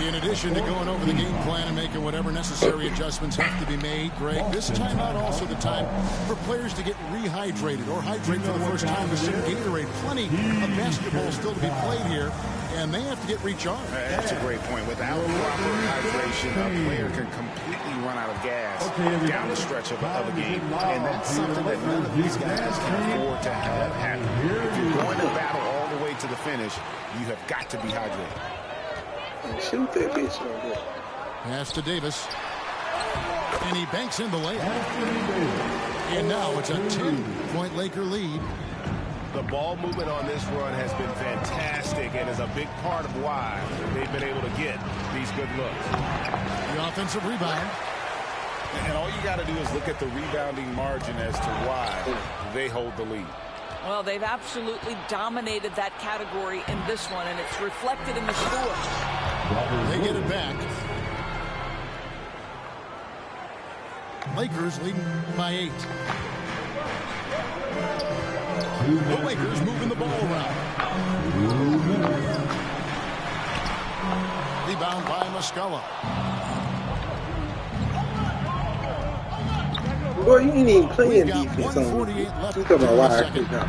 Speaker 9: In addition to going over the game plan and making whatever necessary adjustments have to be made, Greg, this timeout also the time for players to get rehydrated or hydrate for the first time with some Gatorade. Plenty of basketball still to be played here, and they have to get recharged.
Speaker 10: That's a great point. Without proper hydration, a player can completely run out of gas down the stretch of a game. And that's something that none of these guys can afford to have happen. If you're going to battle all the way to the finish, you have got to be hydrated.
Speaker 1: Shoot that bitch right there.
Speaker 9: Pass to Davis. And he banks in the layup. And now it's a 10-point Laker lead.
Speaker 10: The ball movement on this run has been fantastic and is a big part of why they've been able to get these good looks.
Speaker 9: The offensive rebound.
Speaker 10: And all you got to do is look at the rebounding margin as to why they hold the lead.
Speaker 11: Well, they've absolutely dominated that category in this one, and it's reflected in the score.
Speaker 9: They get it back. Lakers leading by 8. The Lakers moving the ball around. Rebound by Muscala.
Speaker 1: Boy, you ain't even playing defense on
Speaker 9: 1:48 left
Speaker 1: you talking about why I
Speaker 9: second.
Speaker 1: could not.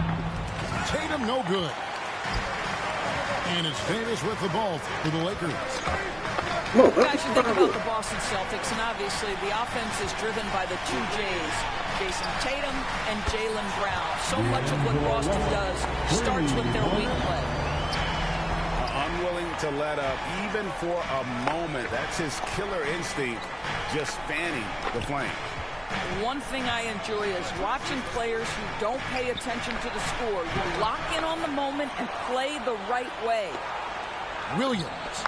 Speaker 9: Tatum no good. And it's Davis with the ball for the Lakers.
Speaker 11: Guys, you think about the Boston Celtics, and obviously the offense is driven by the 2 J's, Jason Tatum and Jaylen Brown. So much of what Boston does starts with their wing play.
Speaker 10: Unwilling to let up, even for a moment. That's his killer instinct, just fanning the flame.
Speaker 11: One thing I enjoy is watching players who don't pay attention to the score. You lock in on the moment and play the right way.
Speaker 9: Williams.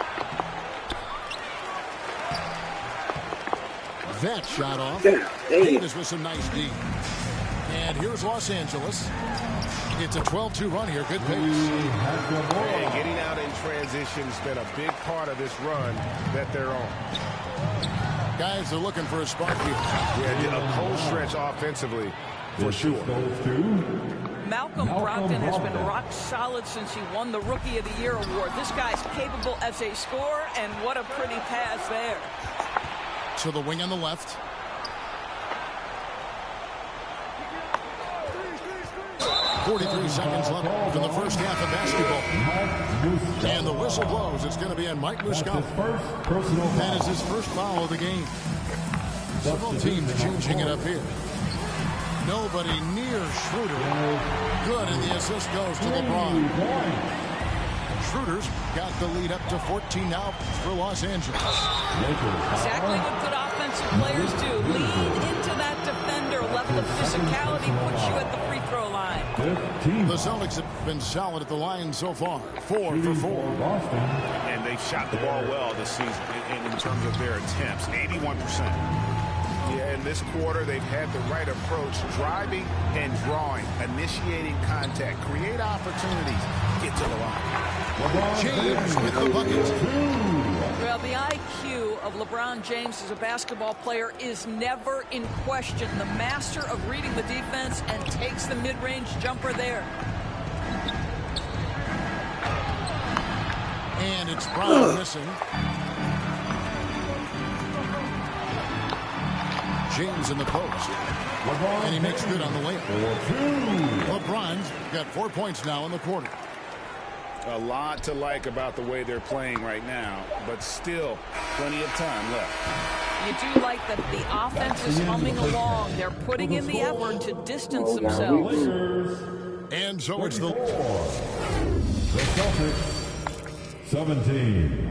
Speaker 9: That shot off. Davis with some nice D. And here's Los Angeles. It's a 12-2 run here. Good pace.
Speaker 10: And getting out in transition has been a big part of this run that they're on.
Speaker 9: Guys are looking for a spark here.
Speaker 10: Yeah, a cold stretch offensively, for sure.
Speaker 11: Malcolm Brogdon has been rock solid since he won the Rookie of the Year award. This guy's capable as a scorer, and what a pretty pass there.
Speaker 9: To the wing on the left. .43 seconds left in the first half of basketball. And the whistle blows. It's going to be on Mike Muscala. That is his first foul of the game. Several teams changing it up here. Nobody near Schroeder. Good, and the assist goes to LeBron. Schroeder's got the lead up to 14 now for Los Angeles.
Speaker 11: Exactly what good offensive players do. Lead into that defender. Level of physicality puts you at the free throw line.
Speaker 9: The Celtics have been solid at the line so far. 4 for 4.
Speaker 10: And they've shot the ball well this season in terms of their attempts. 81%. Yeah, in this quarter, they've had the right approach, driving and drawing, initiating contact, create opportunities, get to the line.
Speaker 9: James with the bucket.
Speaker 11: Well, the IQ of LeBron James as a basketball player is never in question. The master of reading the defense and takes the mid-range jumper there.
Speaker 9: And it's Brown missing. James in the post. And he makes good on the layup. LeBron's got 4 points now in the quarter.
Speaker 10: A lot to like about the way they're playing right now, but still plenty of time left.
Speaker 11: You do like that the offense is humming along. They're putting in the effort to distance themselves.
Speaker 9: And so it's the
Speaker 13: Celtics 17.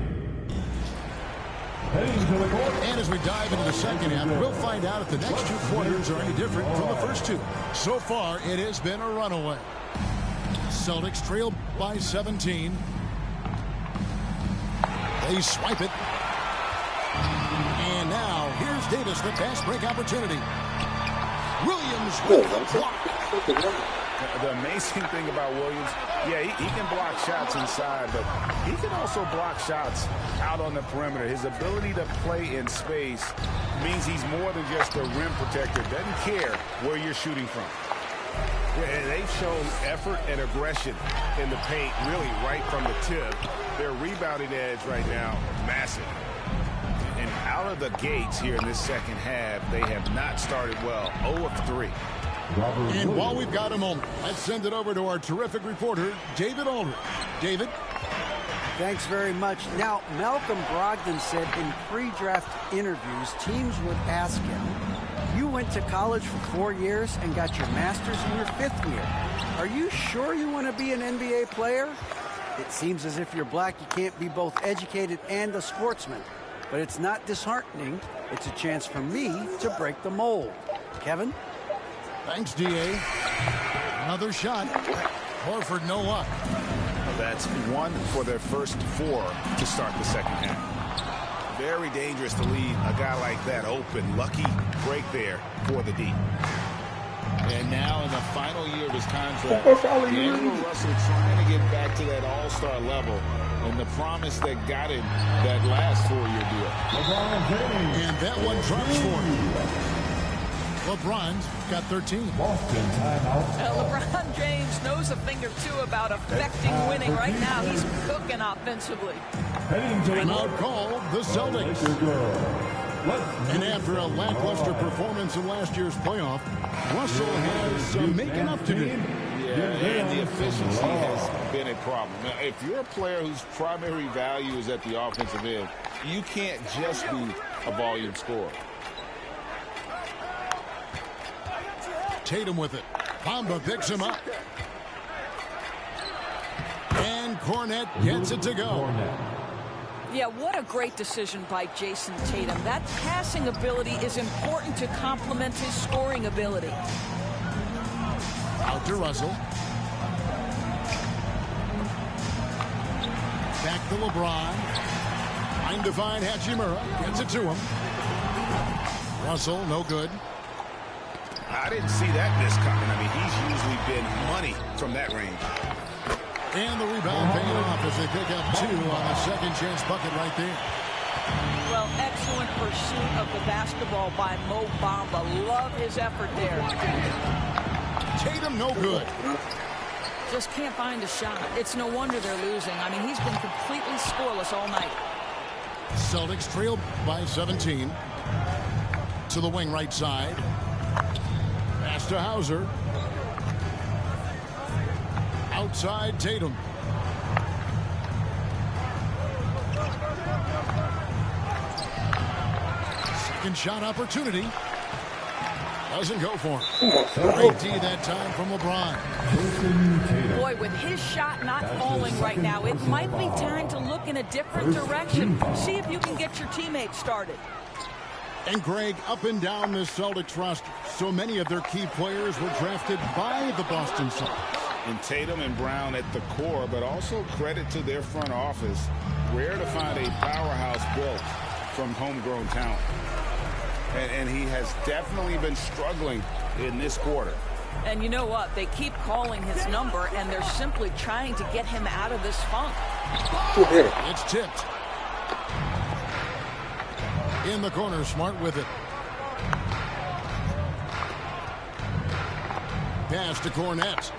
Speaker 9: And as we dive into the second half, we'll find out if the next 2 quarters are any different from the first 2. So far, it has been a runaway. Celtics trail by 17. They swipe it. And now, here's Davis, the fast break opportunity. Williams with the block.
Speaker 10: The amazing thing about Williams, yeah, he can block shots inside, but he can also block shots out on the perimeter. His ability to play in space means he's more than just a rim protector. Doesn't care where you're shooting from. Yeah, they've shown effort and aggression in the paint, really right from the tip. Their rebounding edge right now, massive. And out of the gates here in this second half, they have not started well. 0 of 3.
Speaker 9: And while we've got a moment, let's send it over to our terrific reporter, David Aldridge. David?
Speaker 14: Thanks very much. Now, Malcolm Brogdon said in pre-draft interviews, teams would ask him, you went to college for 4 years and got your master's in your 5th year. Are you sure you want to be an NBA player? It seems as if you're black, you can't be both educated and a sportsman. But it's not disheartening. It's a chance for me to break the mold. Kevin?
Speaker 9: Thanks, D.A. Another shot. Horford, no luck.
Speaker 10: That's 1 for their first 4 to start the second half. Very dangerous to leave a guy like that open. Lucky break there for the D. And now in the final year of his contract, D'Angelo Russell trying to get back to that all-star level. And the promise that got him that last 4-year deal.
Speaker 9: And that one drops for him. LeBron's got 13.
Speaker 11: LeBron James knows a thing or two about affecting winning right now. He's cooking offensively.
Speaker 9: Timeout called the Celtics. And after a lackluster performance in last year's playoff, Russell has some making up to do.
Speaker 10: Yeah, and the efficiency has been a problem. Now, if you're a player whose primary value is at the offensive end, you can't just be a volume scorer.
Speaker 9: Tatum with it. Bamba picks him up. And Cornet gets it to go.
Speaker 11: Yeah, what a great decision by Jason Tatum. That passing ability is important to complement his scoring ability.
Speaker 9: Out to Russell. Back to LeBron. Trying to find Hachimura. Gets it to him. Russell, no good.
Speaker 10: I didn't see that miss coming. I mean, he's usually been money from that range.
Speaker 9: And the rebound paying off as they pick up 2 on the second chance bucket right there.
Speaker 11: Well, excellent pursuit of the basketball by Mo Bamba. Love his effort there.
Speaker 9: Tatum, no good.
Speaker 11: Just can't find a shot. It's no wonder they're losing. I mean, he's been completely scoreless all night.
Speaker 9: Celtics trail by 17. To the wing right side. Pass to Hauser. Outside Tatum. Second shot opportunity. Doesn't go for him. Great D that time from LeBron.
Speaker 11: Boy, with his shot not falling right now, it might be time to look in a different direction. See if you can get your teammates started.
Speaker 9: And Greg, up and down this Celtics roster, so many of their key players were drafted by the Boston Celtics.
Speaker 10: And Tatum and Brown at the core, but also credit to their front office. Rare to find a powerhouse built from homegrown talent. And he has definitely been struggling in this quarter.
Speaker 11: And you know what? They keep calling his number, and they're simply trying to get him out of this funk.
Speaker 9: It's tipped. In the corner, Smart with it. Pass to Cornet.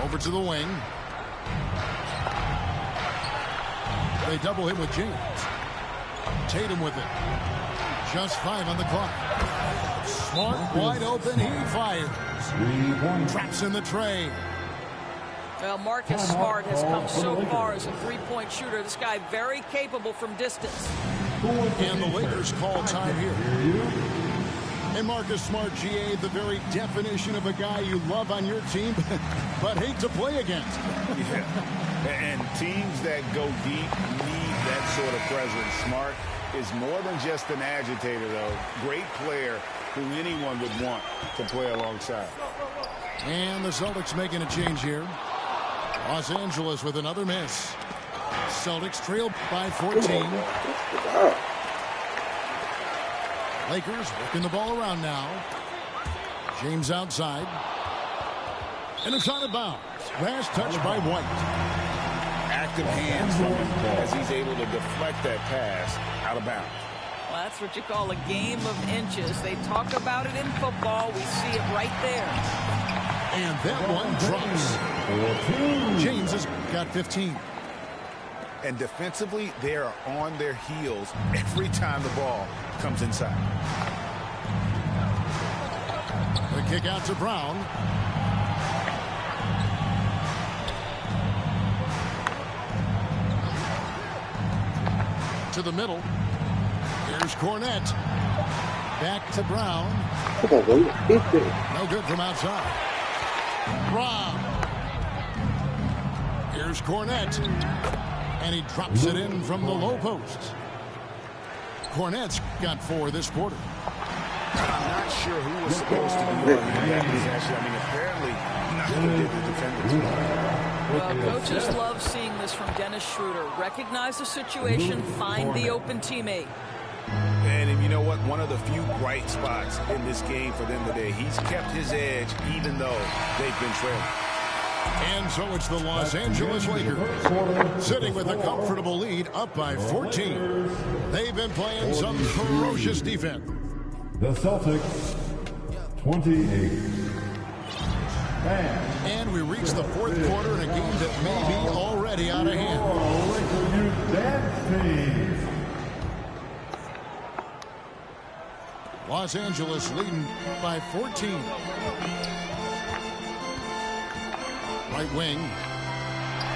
Speaker 9: Over to the wing. They double him with James. Tatum with it. Just 5 on the clock. Smart wide open. He fires. Traps in the tray.
Speaker 11: Well, Marcus Smart has come so far as a three-point shooter. This guy very capable from distance.
Speaker 9: And the Lakers call time here. And Marcus Smart, GA, the very definition of a guy you love on your team, but hate to play against.
Speaker 10: Yeah. And teams that go deep need that sort of presence. Smart is more than just an agitator, though. Great player who anyone would want to play alongside.
Speaker 9: And the Celtics making a change here. Los Angeles with another miss. Celtics trail by 14. Lakers working the ball around now. James outside. And it's out of bounds. Last touch by White.
Speaker 10: Active hands from him as he's able to deflect that pass out of bounds.
Speaker 11: Well, that's what you call a game of inches. They talk about it in football. We see it right there.
Speaker 9: And that one drops. James has got 15.
Speaker 10: And defensively, they are on their heels every time the ball comes inside.
Speaker 9: The kick out to Brown. To the middle. Here's Cornette. Back to Brown. No good from outside. Brown. Here's Cornette. And he drops it in from the low post. Cornette's got 4 this quarter.
Speaker 10: I'm not sure who was supposed to be in that possession. I mean, apparently neither did the defenders.
Speaker 11: Well, coaches love seeing this from Dennis Schroeder. Recognize the situation, find the open teammate.
Speaker 10: And you know what? One of the few bright spots in this game for them today. He's kept his edge even though they've been trailing.
Speaker 9: And so it's the Los Angeles Lakers sitting with a comfortable lead up by 14. They've been playing some ferocious defense.
Speaker 13: The Celtics, 28.
Speaker 9: And we reach the 4th quarter in a game that may be already out of hand. Los Angeles leading by 14. Right wing.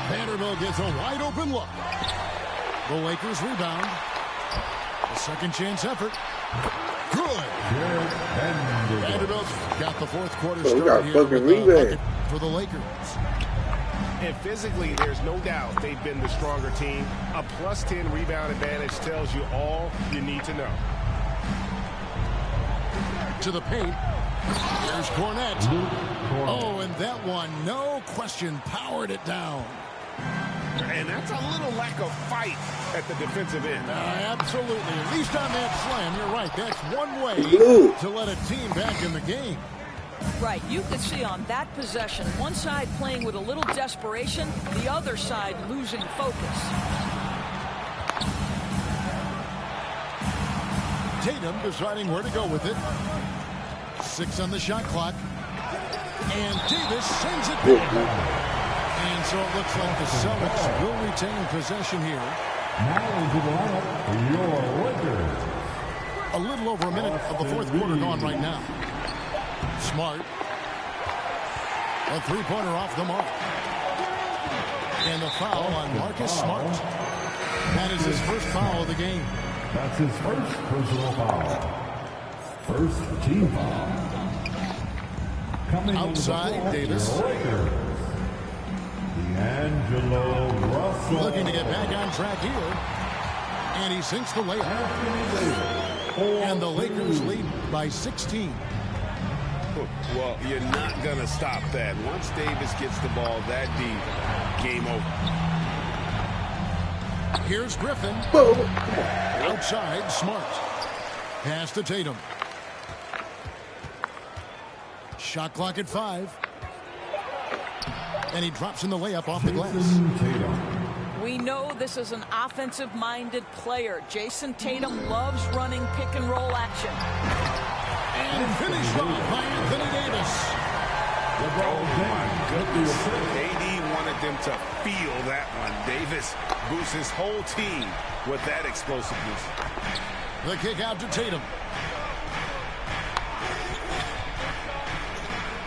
Speaker 9: Vanderbilt gets a wide open look. The Lakers rebound. A second chance effort. Good. Vanderbilt's got the 4th quarter start here with for the Lakers.
Speaker 10: And physically, there's no doubt they've been the stronger team. A +10 rebound advantage tells you all you need to know.
Speaker 9: To the paint. Here's Cornette. Oh, and that one, no question, powered it down.
Speaker 10: And that's a little lack of fight at the defensive end.
Speaker 9: Absolutely. At least on that slam, you're right. That's one way to let a team back in the game.
Speaker 11: Right. You could see on that possession, one side playing with a little desperation, the other side losing focus.
Speaker 9: Tatum deciding where to go with it. 6 on the shot clock. And Davis sends it back. And so it looks like the Celtics will retain possession here.
Speaker 13: Now into the lineup for your Lakers.
Speaker 9: A little over a minute of the 4th quarter gone right now. Smart. A 3-pointer off the mark. And the foul on Marcus Smart. That is his first foul of the game.
Speaker 13: That's his first personal foul. First team foul. Coming
Speaker 9: outside, Davis.
Speaker 13: D'Angelo Russell.
Speaker 9: Looking to get back on track here. And he sinks the layup. And the Lakers lead by 16.
Speaker 10: Well, you're not going to stop that. Once Davis gets the ball that deep, game over.
Speaker 9: Here's Griffin. Outside, Smart. Pass to Tatum. Shot clock at 5. And he drops in the layup off the glass.
Speaker 11: We know this is an offensive-minded player. Jason Tatum loves running pick-and-roll action.
Speaker 9: And finished off by Anthony Davis.
Speaker 10: Oh, my goodness. AD wanted them to feel that one. Davis boosts his whole team with that explosiveness.
Speaker 9: The kick out to Tatum.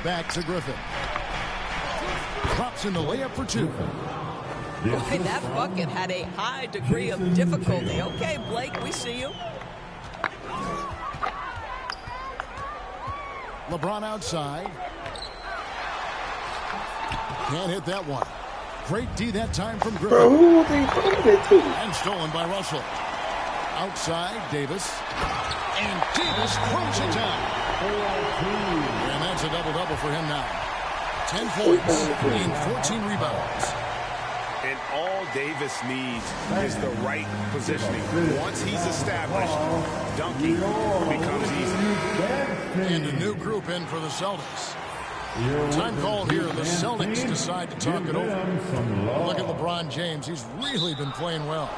Speaker 9: Back to Griffin. Drops in the layup for 2.
Speaker 11: Okay, that bucket had a high degree of difficulty. Okay, Blake, we see you.
Speaker 9: LeBron outside. Can't hit that one. Great D that time from Griffin. And stolen by Russell. Outside, Davis. And Davis throws it down. And that's a double-double for him now. 10 points and 14 rebounds.
Speaker 10: And all Davis needs is the right positioning. Once he's established, dunking becomes easy.
Speaker 9: And a new group in for the Celtics. Time call here. The Celtics decide to talk it over. Look at LeBron James. He's really been playing well.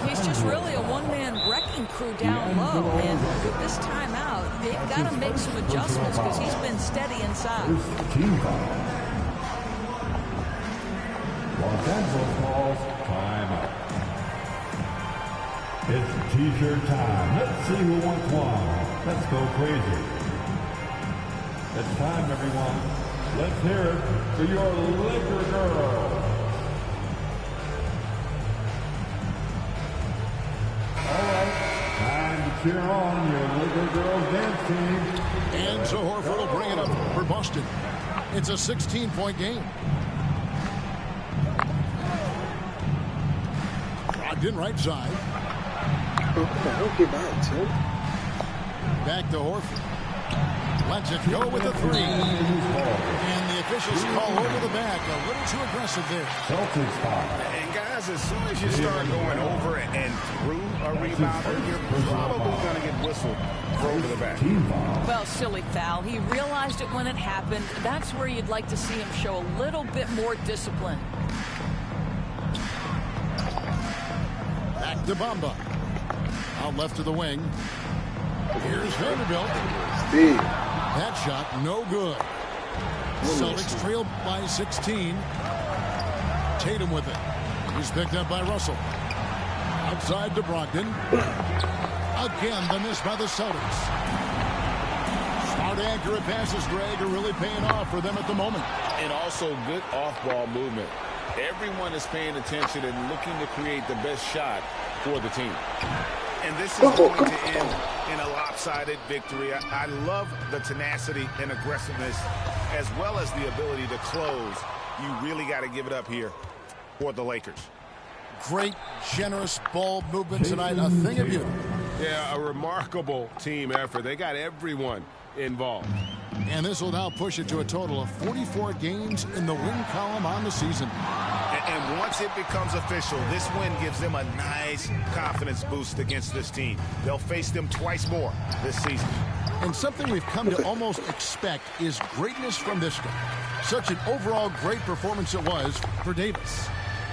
Speaker 11: He's just really a one-man wrecking crew down low. And with this timeout, they've got to make some adjustments because he's been steady inside.
Speaker 13: Los Angeles calls timeout. It's t-shirt time. Let's see who wants one. Let's go crazy. It's time, everyone. Let's hear it for your Laker girls. All right, time to cheer on your Laker girls dance team.
Speaker 9: And so Horford will bring it up for Boston. It's a 16-point game. Brogdon right side. Back to Horford. Lets it go with a three. And the officials call over the back. A little too aggressive there.
Speaker 10: And guys, as soon as you start going over and through a rebounder, you're probably going to get whistled for over the back.
Speaker 11: Well, silly foul. He realized it when it happened. That's where you'd like to see him show a little bit more discipline.
Speaker 9: Back to Bamba. Out left to the wing. Here's Vanderbilt. That shot, no good. Celtics trail by 16. Tatum with it. He's picked up by Russell. Outside to Brogdon. Again, the miss by the Celtics. Smart, accurate passes, Greg, are really paying off for them at the moment.
Speaker 10: And also good off-ball movement. Everyone is paying attention and looking to create the best shot for the team. And this is going to end in a lopsided victory. I love the tenacity and aggressiveness as well as the ability to close. You really got to give it up here for the Lakers.
Speaker 9: Great, generous ball movement tonight. A thing of beauty.
Speaker 15: Yeah, a remarkable team effort. They got everyone involved.
Speaker 9: And this will now push it to a total of 44 games in the win column on the season.
Speaker 10: And once it becomes official, this win gives them a nice confidence boost against this team. They'll face them twice more this season.
Speaker 9: And something we've come to almost expect is greatness from this guy. Such an overall great performance it was for Davis.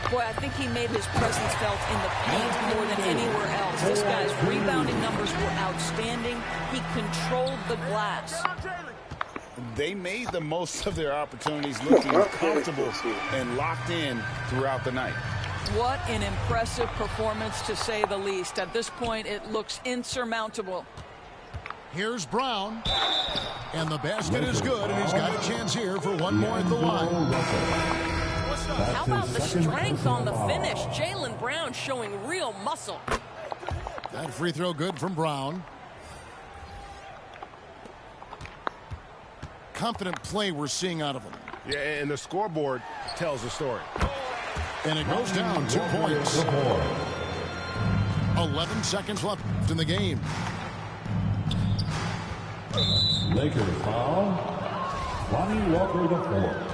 Speaker 11: Boy, I think he made his presence felt in the paint more than anywhere else. This guy's rebounding numbers were outstanding. He controlled the glass.
Speaker 10: They made the most of their opportunities, looking comfortable and locked in throughout the night.
Speaker 11: What an impressive performance, to say the least. At this point, it looks insurmountable.
Speaker 9: Here's Brown. And the basket is good, and he's got a chance here for one more at the line.
Speaker 12: How about the strength on the finish? Jaylen Brown showing real muscle.
Speaker 9: That free throw good from Brown. Confident play we're seeing out of him.
Speaker 15: Yeah, and the scoreboard tells the story.
Speaker 9: And it goes down 2 points. 11 seconds left in the game.
Speaker 13: Lakers foul. Lonnie Walker IV.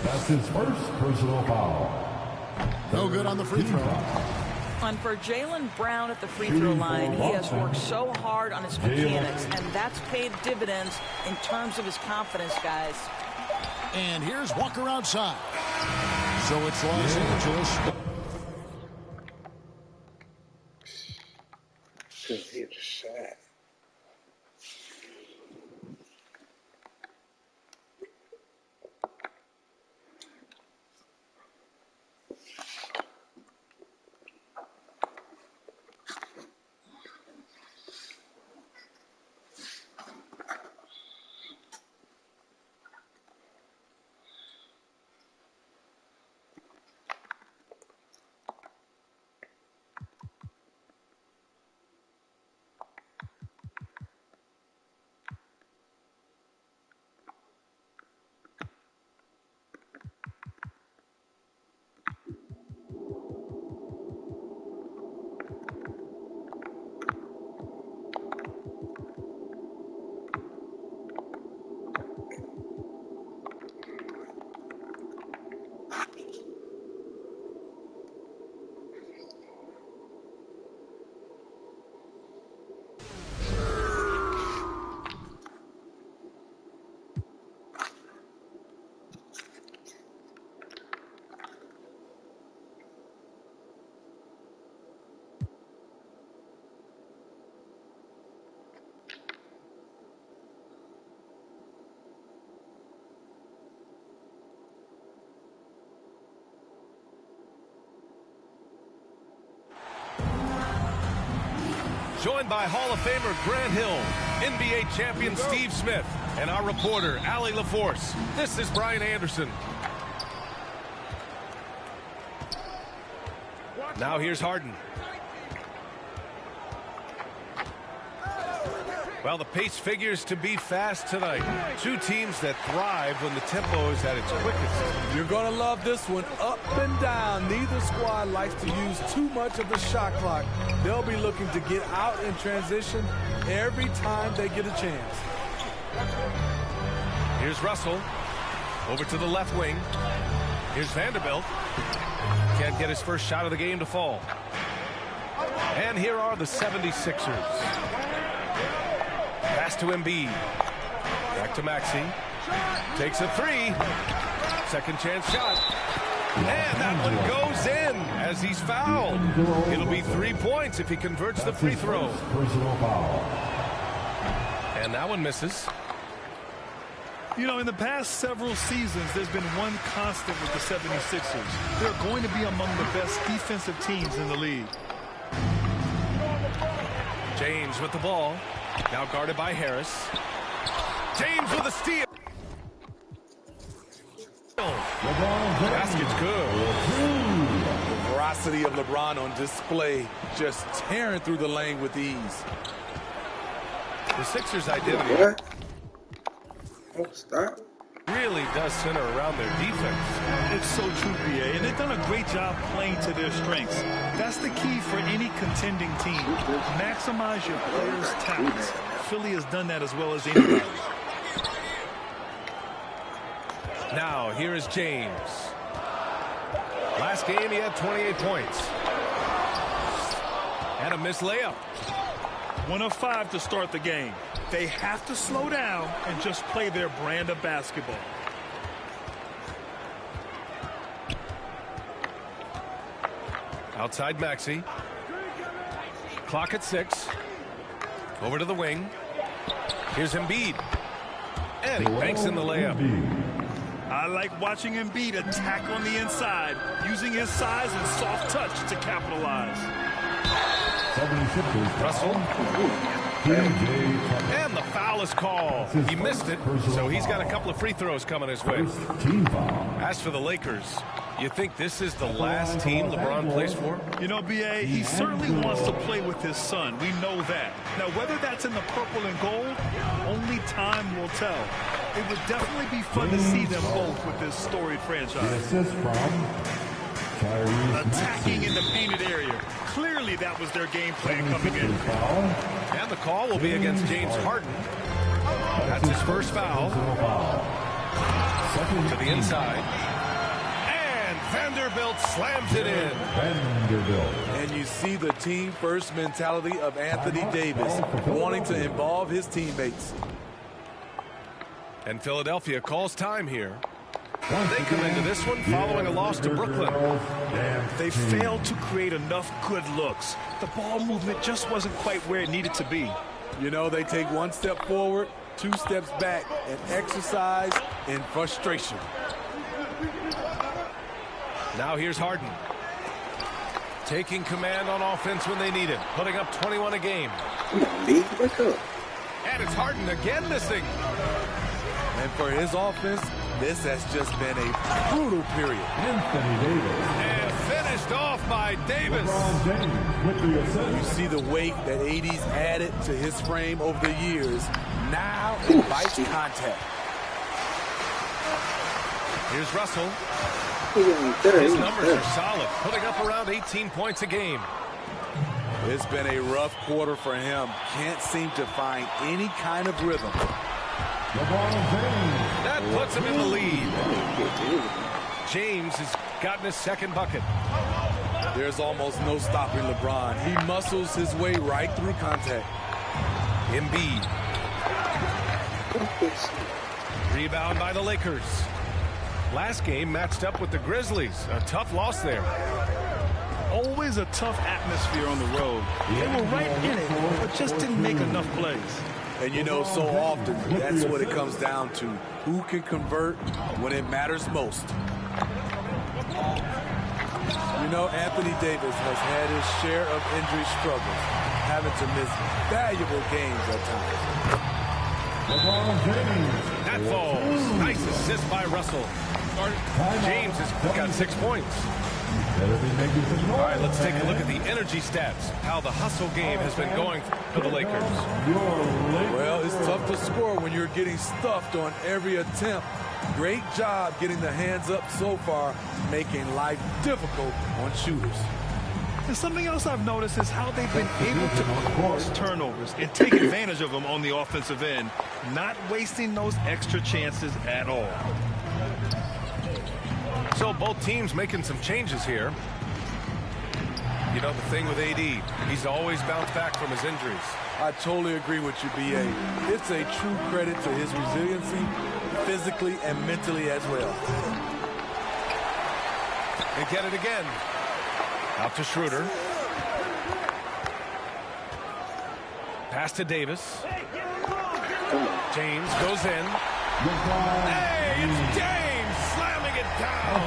Speaker 13: That's his first personal foul.
Speaker 9: No good on the free throw.
Speaker 11: And for Jaylen Brown at the free throw line, he has worked so hard on his mechanics, and that's paid dividends in terms of his confidence, guys.
Speaker 9: And here's Walker outside. So it's Los Angeles.
Speaker 1: Couldn't hit a shot.
Speaker 2: joined by Hall of Famer Grant Hill, NBA champion Steve Smith, and our reporter, Allie LaForce. This is Brian Anderson. Now here's Harden. Well, the pace figures to be fast tonight. Two teams that thrive when the tempo is at its quickest.
Speaker 7: You're going to love this one. Up and down. Neither squad likes to use too much of the shot clock. They'll be looking to get out in transition every time they get a chance.
Speaker 2: Here's Russell. Over to the left wing. Here's Vanderbilt. Can't get his first shot of the game to fall. And here are the 76ers. Pass to Embiid. Back to Maxey. Takes a three. Second chance shot. And that one goes in as he's fouled. It'll be 3 points if he converts the free throw. And that one misses.
Speaker 4: You know, in the past several seasons, there's been one constant with the 76ers. They're going to be among the best defensive teams in the league.
Speaker 2: James with the ball. Now guarded by Harris. James with a steal. Basket's good.
Speaker 7: The ferocity of LeBron on display, just tearing through the lane with ease.
Speaker 2: The Sixers' identity
Speaker 1: stop.
Speaker 2: Really does center around their defense.
Speaker 4: It's so true, BA, and they've done a great job playing to their strengths. That's the key for any contending team. Maximize your players' talents. Philly has done that as well as anybody.
Speaker 2: Now, here is James. Last game, he had 28 points. And a missed layup.
Speaker 4: 1 of 5 to start the game. They have to slow down and just play their brand of basketball.
Speaker 2: Outside Maxey. Clock at 6. Over to the wing. Here's Embiid. And he banks in the layup.
Speaker 4: I like watching Embiid attack on the inside, using his size and soft touch to capitalize.
Speaker 2: Russell. And the foul is called. He missed it, so he's got a couple of free throws coming his way. As for the Lakers, you think this is the last team LeBron plays for?
Speaker 4: You know, BA, he certainly wants to play with his son. We know that. Now, whether that's in the purple and gold, only time will tell. It would definitely be fun to see them both with this storied franchise. Attacking in the painted area. Clearly that was their game plan coming in.
Speaker 2: And the call will be against James Harden. That's his first foul. To the inside. And Vanderbilt slams it in.
Speaker 7: And you see the team first mentality of Anthony Davis, wanting to involve his teammates.
Speaker 2: And Philadelphia calls time here. They come into this one following a loss to Brooklyn.
Speaker 4: They failed to create enough good looks. The ball movement just wasn't quite where it needed to be.
Speaker 7: You know, they take 1 step forward, 2 steps back, and exercise in frustration.
Speaker 2: Now here's Harden. Taking command on offense when they need it. Putting up 21 a game. And it's Harden again missing.
Speaker 7: And for his offense, this has just been a brutal period.
Speaker 2: And finished off by Davis.
Speaker 7: You see the weight that AD's added to his frame over the years. Now it bites contact.
Speaker 2: Here's Russell. His numbers are solid, putting up around 18 points a game.
Speaker 7: It's been a rough quarter for him. Can't seem to find any kind of rhythm.
Speaker 2: That puts him in the lead. James has gotten his second bucket.
Speaker 7: There's almost no stopping LeBron. He muscles his way right through contact.
Speaker 2: Embiid. Rebound by the Lakers. Last game matched up with the Grizzlies. A tough loss there.
Speaker 4: Always a tough atmosphere on the road. They were right in it, but just didn't make enough plays.
Speaker 7: And you know, so often, that's what it comes down to. Who can convert when it matters most? You know, Anthony Davis has had his share of injury struggles. having to miss valuable games at times.
Speaker 2: That falls. Nice assist by Russell. James has got 6 points. All right, let's take a look at the energy stats. How the hustle game has been going for the Lakers.
Speaker 7: Well, it's tough to score when you're getting stuffed on every attempt. Great job getting the hands up so far, making life difficult on shooters.
Speaker 4: And something else I've noticed is how they've been able to force turnovers and take advantage of them on the offensive end, not wasting those extra chances at all.
Speaker 2: So both teams making some changes here. You know, the thing with AD, he's always bounced back from his injuries.
Speaker 7: I totally agree with you, B.A. It's a true credit to his resiliency, physically and mentally as well.
Speaker 2: They get it again. Out to Schroeder. Pass to Davis. James goes in. Hey, it's James slamming it down.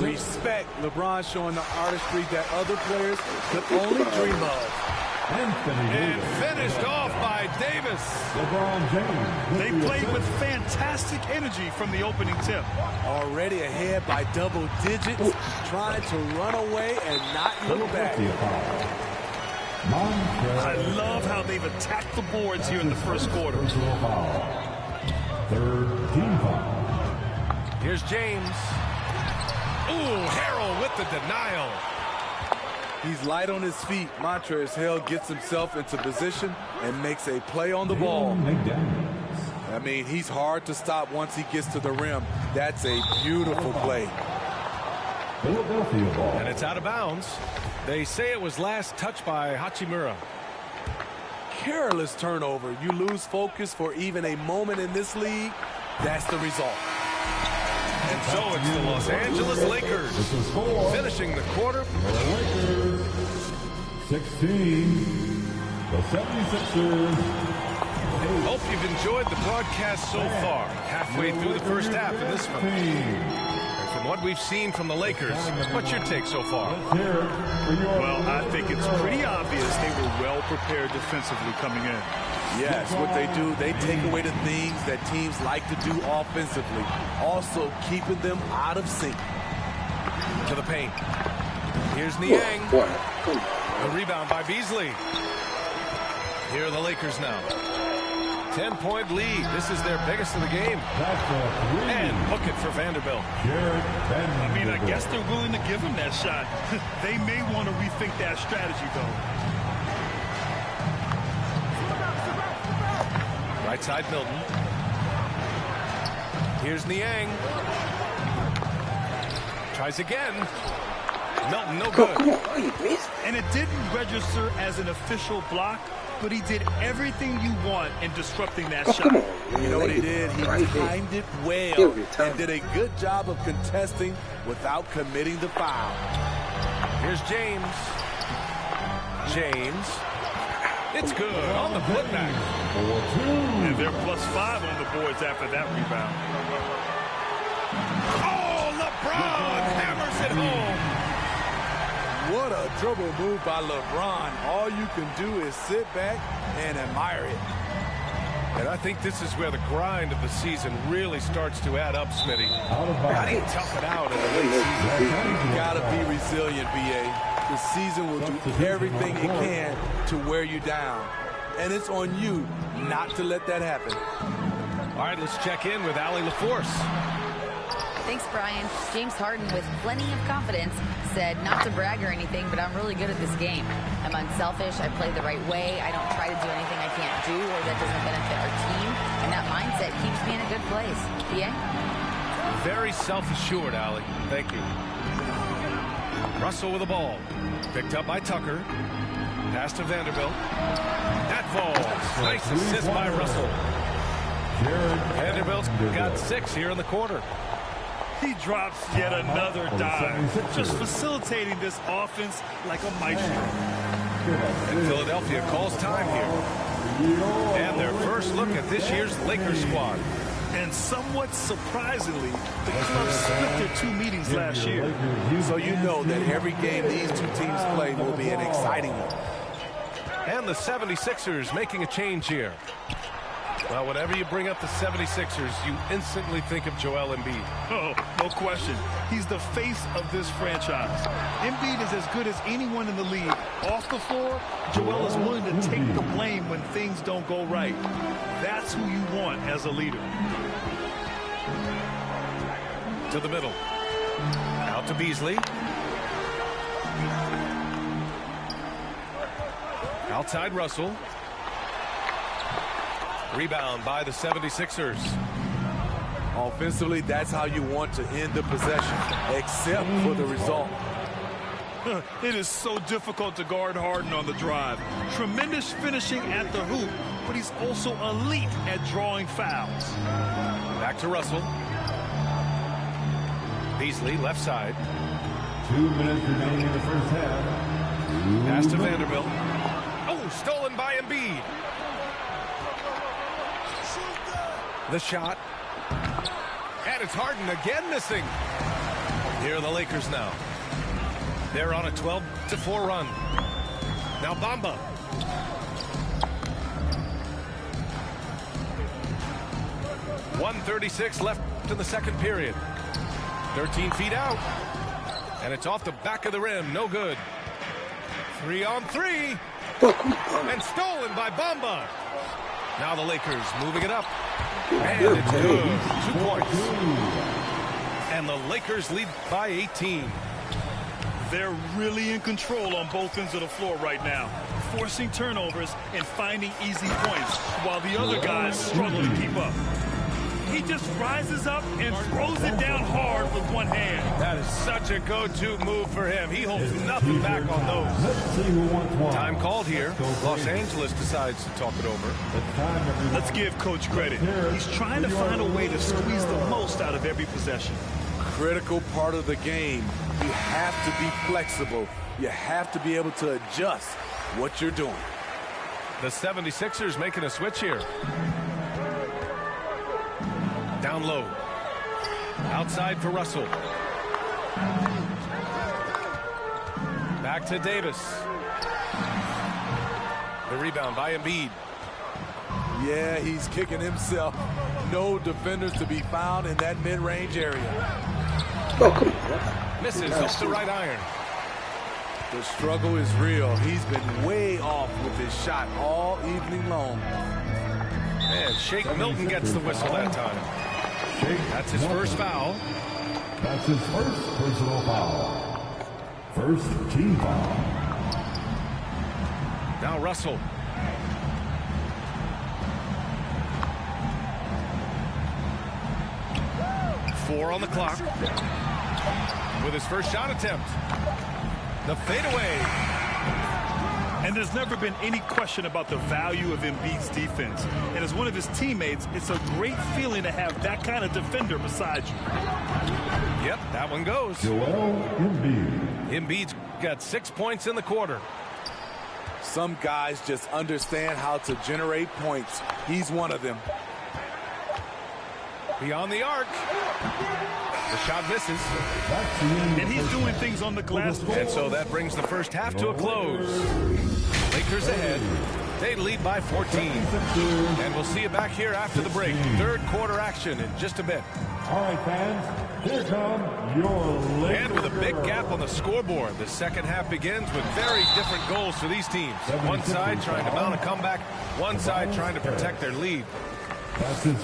Speaker 7: Respect. LeBron showing the artistry that other players could only dream of.
Speaker 2: And finished off by Davis.
Speaker 4: They played with fantastic energy from the opening tip.
Speaker 7: Already ahead by double digits, trying to run away and not look back.
Speaker 4: I love how they've attacked the boards here in the first quarter.
Speaker 13: Third team foul.
Speaker 2: Here's James. Ooh, Harrell with the denial.
Speaker 7: He's light on his feet. Montrezl Harrell gets himself into position and makes a play on the ball. I mean, he's hard to stop once he gets to the rim. That's a beautiful play.
Speaker 13: Philadelphia ball.
Speaker 2: And it's out of bounds. They say it was last touched by Hachimura.
Speaker 7: Careless turnover. You lose focus for even a moment in this league. That's the result.
Speaker 2: And so it's the Los Angeles Lakers finishing the quarter.
Speaker 13: The Lakers 16. The 76ers.
Speaker 2: Hope you've enjoyed the broadcast so far. Halfway through the first half in this one. And from what we've seen from the Lakers, what's your take so far?
Speaker 4: Well, I think it's pretty obvious they were well prepared defensively coming in.
Speaker 7: Yes, what they do, they take away the things that teams like to do offensively, also keeping them out of sync.
Speaker 2: To the paint. Here's Niang. A rebound by Beasley. Here are the Lakers now. 10-point lead. This is their biggest of the game. And hook it for Vanderbilt.
Speaker 4: I mean, I guess they're willing to give him that shot. They may want to rethink that strategy, though.
Speaker 2: Right side, Milton. Here's Niang. Tries again. Milton, no good.
Speaker 4: And it didn't register as an official block, but he did everything you want in disrupting that shot.
Speaker 7: You know what he did? He timed it well and did a good job of contesting without committing the foul.
Speaker 2: Here's James. James. It's good on the putback.
Speaker 4: And they're +5 on the boards after that rebound.
Speaker 2: Oh, LeBron hammers it home.
Speaker 7: What a dribble move by LeBron. All you can do is sit back and admire it.
Speaker 2: And I think this is where the grind of the season really starts to add up, Smitty. How do you tough it out in the late season?
Speaker 7: You gotta be resilient, BA. The season will do everything it can to wear you down. And it's on you not to let that happen.
Speaker 2: All right, let's check in with Allie LaForce.
Speaker 6: Thanks, Brian. James Harden, with plenty of confidence, said not to brag or anything, but I'm really good at this game. I'm unselfish. I play the right way. I don't try to do anything I can't do or that doesn't benefit our team. And that mindset keeps me in a good place. Yeah?
Speaker 2: Very self-assured, Allie. Thank you. Russell with the ball. Picked up by Tucker. Pass to Vanderbilt. That falls. Nice assist by Russell. Vanderbilt's got 6 here in the quarter.
Speaker 4: He drops yet another dive, just facilitating this offense like a maestro.
Speaker 2: And Philadelphia calls time here. And their first look at this year's Lakers squad.
Speaker 4: And somewhat surprisingly, the club split their 2 meetings last year.
Speaker 7: So you know that every game these two teams play will be an exciting one.
Speaker 2: And the 76ers making a change here. Well, whenever you bring up the 76ers, you instantly think of Joel Embiid.
Speaker 4: Oh, no question. He's the face of this franchise. Embiid is as good as anyone in the league. Off the floor, Joel is willing to take the blame when things don't go right. That's who you want as a leader.
Speaker 2: To the middle. Out to Beasley. Outside Russell. Rebound by the 76ers.
Speaker 7: Offensively, that's how you want to end the possession, except for the result.
Speaker 4: It is so difficult to guard Harden on the drive. Tremendous finishing at the hoop, but he's also elite at drawing fouls.
Speaker 2: Back to Russell. Beasley, left side.
Speaker 13: 2 minutes remaining in the first half.
Speaker 2: Pass to Vanderbilt. Oh, stolen by Embiid. The shot. And it's Harden again missing. Here are the Lakers now. They're on a 12-4 run. Now Bamba. .136 left in the second period. 13 feet out. And it's off the back of the rim. No good. 3 on 3. And stolen by Bamba. Now the Lakers moving it up. And it's good. 2 points. And the Lakers lead by 18.
Speaker 4: They're really in control on both ends of the floor right now, forcing turnovers and finding easy points while the other guys struggle to keep up. He just rises up and throws it down hard with one hand.
Speaker 2: That is such a go-to move for him. He holds nothing back on those. Time called here. Los Angeles decides to talk it over.
Speaker 4: Let's give Coach credit. He's trying to find a way to squeeze the most out of every possession.
Speaker 7: Critical part of the game. You have to be flexible. You have to be able to adjust what you're doing.
Speaker 2: The 76ers making a switch here. Down low. Outside for Russell. Back to Davis. The rebound by Embiid.
Speaker 7: Yeah, he's kicking himself. No defenders to be found in that mid-range area.
Speaker 1: Oh, come on.
Speaker 2: Misses off the right iron.
Speaker 7: The struggle is real. He's been way off with his shot all evening long.
Speaker 2: And Shake Milton gets the whistle that time. That's his first foul.
Speaker 13: That's his first personal foul. First team foul.
Speaker 2: Now Russell. Four on the clock. With his first shot attempt. The fadeaway.
Speaker 4: And there's never been any question about the value of Embiid's defense. And as one of his teammates, it's a great feeling to have that kind of defender beside you.
Speaker 2: Yep, that one goes.
Speaker 13: Joel Embiid.
Speaker 2: Embiid's got 6 points in the quarter.
Speaker 7: Some guys just understand how to generate points. He's one of them.
Speaker 2: Beyond the arc. The shot misses.
Speaker 4: And he's doing things on the glass.
Speaker 2: And so that brings the first half to a close. Lakers ahead. They lead by 14. And we'll see you back here after the break. Third quarter action in just a bit.
Speaker 13: All right, fans, here come your Lakers.
Speaker 2: And with a big gap on the scoreboard, the second half begins with very different goals for these teams. One side trying to mount a comeback, one side trying to protect their lead.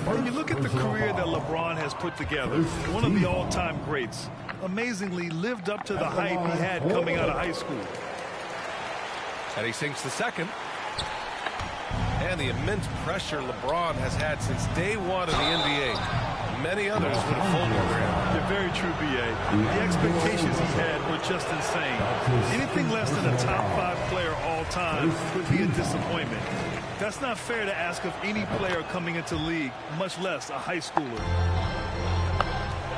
Speaker 4: When you look at the career that LeBron has put together, one of the all-time greats, amazingly lived up to the hype he had coming out of high school.
Speaker 2: And he sinks the second. And the immense pressure LeBron has had since day one of the NBA. Many others would have folded under him.
Speaker 4: You're very true, B.A. The expectations he's had were just insane. Anything less than a top 5 player all time would be a disappointment. That's not fair to ask of any player coming into league, much less a high schooler.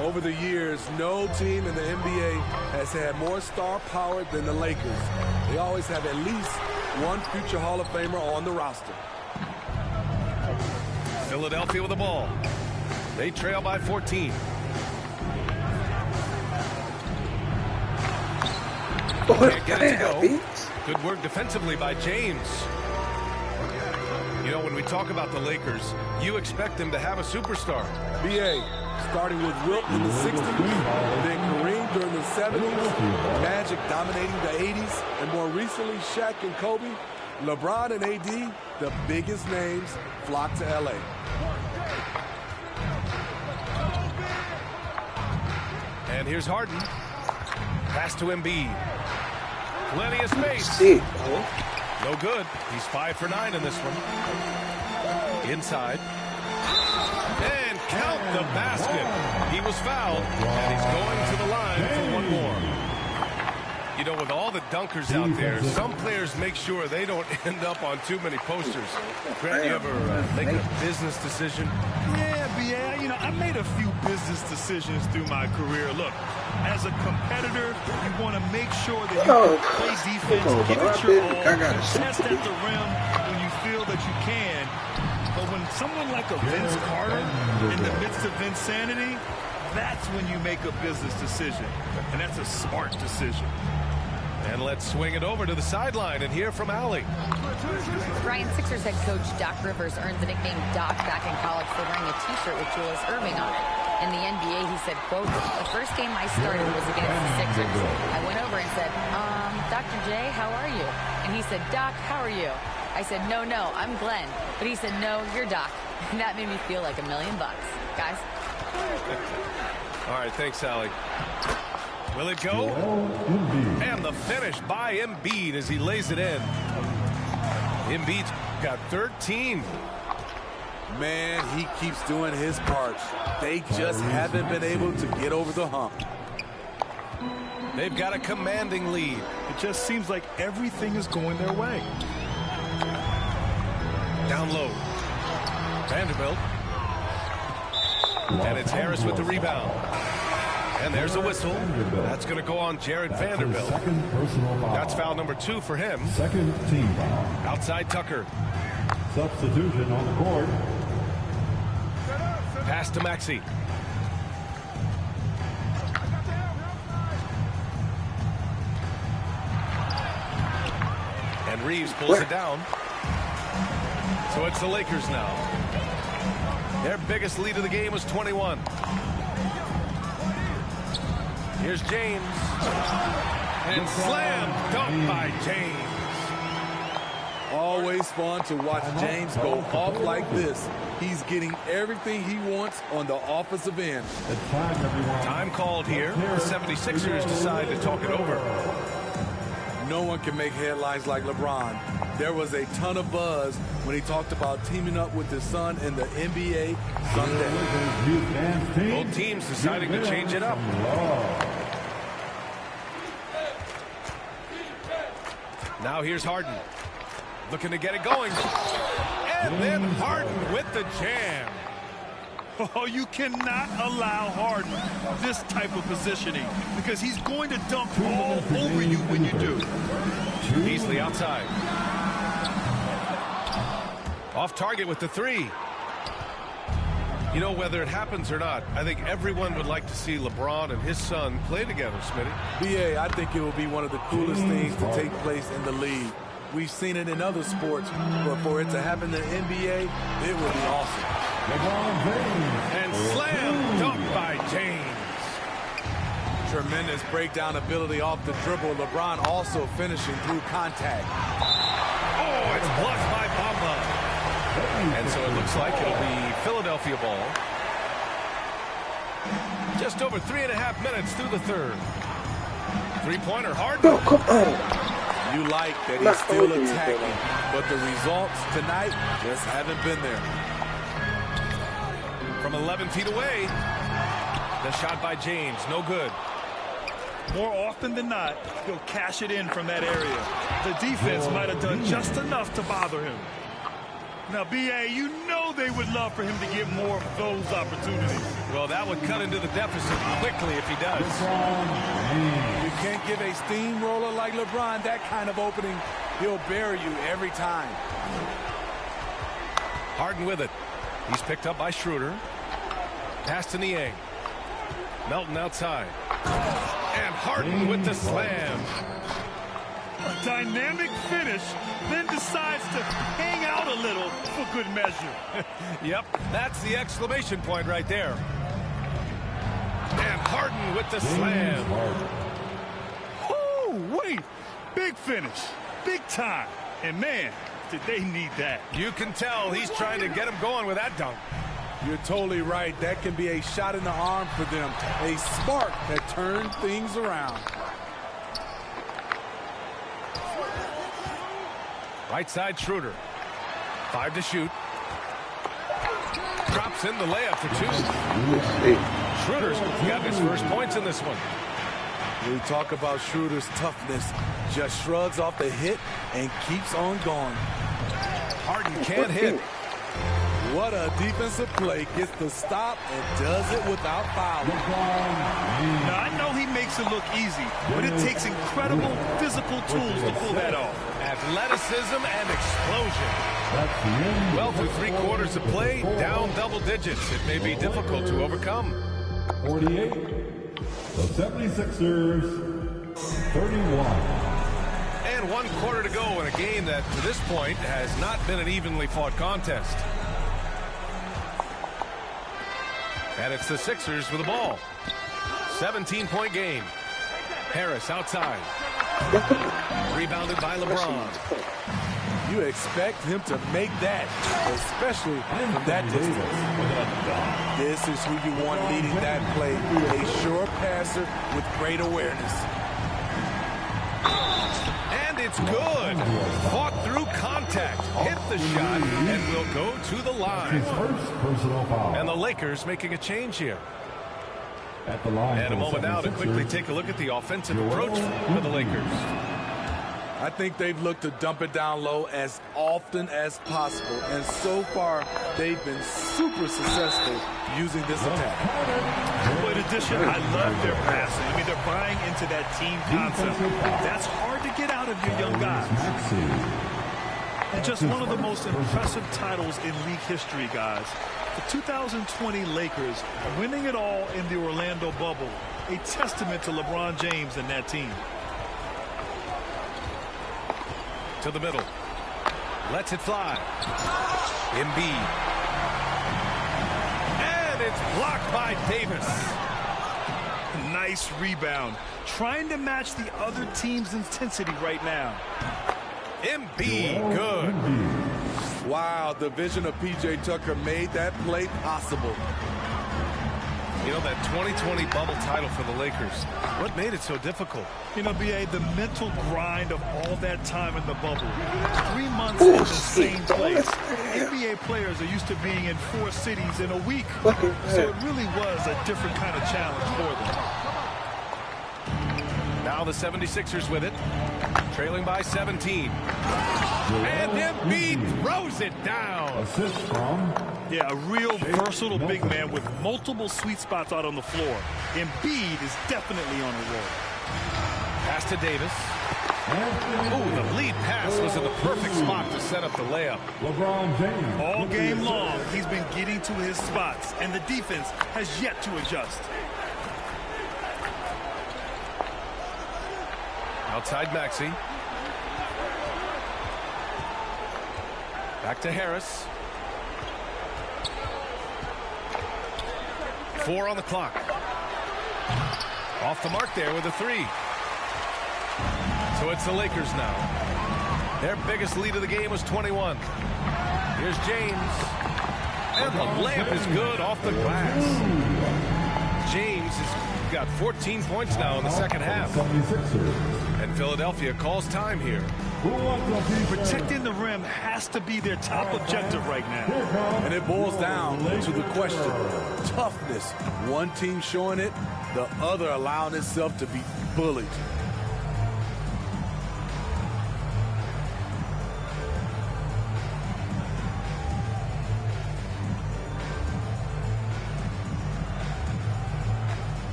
Speaker 7: Over the years, no team in the NBA has had more star power than the Lakers. They always have at least one future Hall of Famer on the roster.
Speaker 2: Philadelphia with the ball. They trail by 14. Can't get it to go. Good work defensively by James. You know, when we talk about the Lakers, you expect them to have a superstar.
Speaker 7: BA, starting with Wilt in the 60s, then Kareem during the 70s, Magic dominating the 80s, and more recently Shaq and Kobe, LeBron and AD, the biggest names, flocked to LA.
Speaker 2: And here's Harden. Pass to Embiid. Plenty of space. No good. He's 5 for 9 in this one. Inside. And count the basket. He was fouled, and he's going to the line for one more. You know, with all the dunkers out there, some players make sure they don't end up on too many posters. Grant, you ever make a business decision?
Speaker 4: Yeah, BA, you know, I made a few business decisions through my career. Look, as a competitor, you want to make sure that you can play defense, give it your all, test at the rim when you feel that you can. But when someone like a Vince Carter in the midst of insanity, that's when you make a business decision. And that's a smart decision.
Speaker 2: And let's swing it over to the sideline and hear from Allie.
Speaker 6: Brian, Sixers head coach Doc Rivers earned the nickname Doc back in college for wearing a T-shirt with Julius Erving on it. In the NBA, he said, quote, "The first game I started was against the Sixers. I went over and said, Dr. J, how are you?" And he said, "Doc, how are you?" I said, no, I'm Glenn." But he said, "No, you're Doc." And that made me feel like $1 million, guys.
Speaker 2: All right, thanks, Allie. Will it go? And the finish by Embiid as he lays it in. Embiid's got 13.
Speaker 7: Man, he keeps doing his part. They just haven't been able to get over the hump.
Speaker 2: They've got a commanding lead.
Speaker 4: It just seems like everything is going their way.
Speaker 2: Down low. Vanderbilt. And it's Harris with the rebound. And there's a whistle. That's going to go on Jared Vanderbilt. That's foul number 2 for him.
Speaker 13: Second team foul.
Speaker 2: Outside Tucker.
Speaker 13: Substitution on the court.
Speaker 2: Pass to Maxey. And Reeves pulls it down. So it's the Lakers now. Their biggest lead of the game was 21. Here's James. And slam dunk by James.
Speaker 7: Always fun to watch James go off like this. He's getting everything he wants on the offensive end.
Speaker 2: Time called here. The 76ers decide to talk it over.
Speaker 7: No one can make headlines like LeBron. There was a ton of buzz when he talked about teaming up with his son in the NBA Sunday.
Speaker 2: Both teams deciding to change it up. Now here's Harden. Looking to get it going. And then Harden with the jam.
Speaker 4: Oh, you cannot allow Harden this type of positioning because he's going to dunk all over you when you do.
Speaker 2: Beasley outside. Off target with the 3. You know, whether it happens or not, I think everyone would like to see LeBron and his son play together, Smitty.
Speaker 7: BA, I think it will be one of the coolest things to take place in the league. We've seen it in other sports, but for it to happen in the NBA, it would be awesome.
Speaker 2: And slam dunk by James.
Speaker 7: Tremendous breakdown ability off the dribble. LeBron also finishing through contact.
Speaker 2: Oh, it's blocked by Bamba. And so it looks like it'll be Philadelphia ball. Just over 3.5 minutes through the third. Three-pointer, Harden.
Speaker 1: Oh, come on.
Speaker 7: You like that he's still attacking, but the results tonight just haven't been there.
Speaker 2: From 11 feet away, the shot by James, no good.
Speaker 4: More often than not, he'll cash it in from that area. The defense might have done just enough to bother him. Now, BA, you know they would love for him to get more of those opportunities.
Speaker 2: Well, that would cut into the deficit quickly if he does.
Speaker 7: You can't give a steamroller like LeBron that kind of opening. He'll bury you every time.
Speaker 2: Harden with it. He's picked up by Schroeder. Pass to Niang. Melton outside. And Harden with the slam.
Speaker 4: dynamic finish, then decides to hang out a little for good measure.
Speaker 2: Yep, that's the exclamation point right there. And Harden with the slam.
Speaker 4: Oh, wait. Big finish. Big time. And, man, did they need that.
Speaker 2: You can tell he's trying to get him going with that dunk.
Speaker 7: You're totally right. That can be a shot in the arm for them. A spark that turns things around.
Speaker 2: Right side Schroeder. 5 to shoot. Drops in the layup for 2. Schroeder's got his first points in this one.
Speaker 7: We talk about Schroeder's toughness. Just shrugs off the hit and keeps on going.
Speaker 2: Harden can't hit.
Speaker 7: What a defensive play. Gets the stop and does it without fouling.
Speaker 4: Now, I know he makes it look easy, but it takes incredible physical tools to pull that off.
Speaker 2: Athleticism and explosion. Well, through 3 quarters of play, down double digits. It may be difficult to overcome.
Speaker 13: 48. The 76ers, 31.
Speaker 2: And 1 quarter to go in a game that, to this point, has not been an evenly fought contest. And it's the Sixers with the ball. 17-point game. Harris outside. Rebounded by LeBron.
Speaker 7: You expect him to make that, especially from that distance. This is who you want leading that play. A sure passer with great awareness.
Speaker 2: And it's good. Fought through contact. Hit the shot and will go to the line. And the Lakers making a change here. And a moment now to quickly take a look at the offensive approach for the Lakers.
Speaker 7: I think they've looked to dump it down low as often as possible. And so far, they've been super successful using this attack.
Speaker 4: But in addition, I love their passing. I mean, they're buying into that team concept. That's hard to get out of your young guys. And just one of the most impressive titles in league history, guys. The 2020 Lakers winning it all in the Orlando bubble. A testament to LeBron James and that team.
Speaker 2: To the middle. Lets it fly. Embiid. And it's blocked by Davis.
Speaker 4: Nice rebound. Trying to match the other team's intensity right now.
Speaker 2: Embiid, good.
Speaker 7: Wow, the vision of P.J. Tucker made that play possible.
Speaker 2: You know, that 2020 bubble title for the Lakers, what made it so difficult?
Speaker 4: You know, B.A., the mental grind of all that time in the bubble. 3 months in the same place. NBA players are used to being in 4 cities in a week. So it really was a different kind of challenge for them.
Speaker 2: Now the 76ers with it, trailing by 17. And Embiid throws it down.
Speaker 13: Assist from.
Speaker 4: Yeah, a real versatile big man with multiple sweet spots out on the floor. Embiid is definitely on a roll.
Speaker 2: Pass to Davis. Oh, the lead pass was in the perfect spot to set up the layup.
Speaker 13: LeBron James.
Speaker 4: All game long, he's been getting to his spots, and the defense has yet to adjust.
Speaker 2: Outside Maxey. Back to Harris. 4 on the clock. Off the mark there with a 3. So it's the Lakers now. Their biggest lead of the game was 21. Here's James. And the layup is good off the glass. James has got 14 points now in the second half. And Philadelphia calls time here.
Speaker 4: Protecting the rim has to be their top objective right now.
Speaker 7: And it boils down to the question. Toughness. One team showing it, the other allowing itself to be bullied.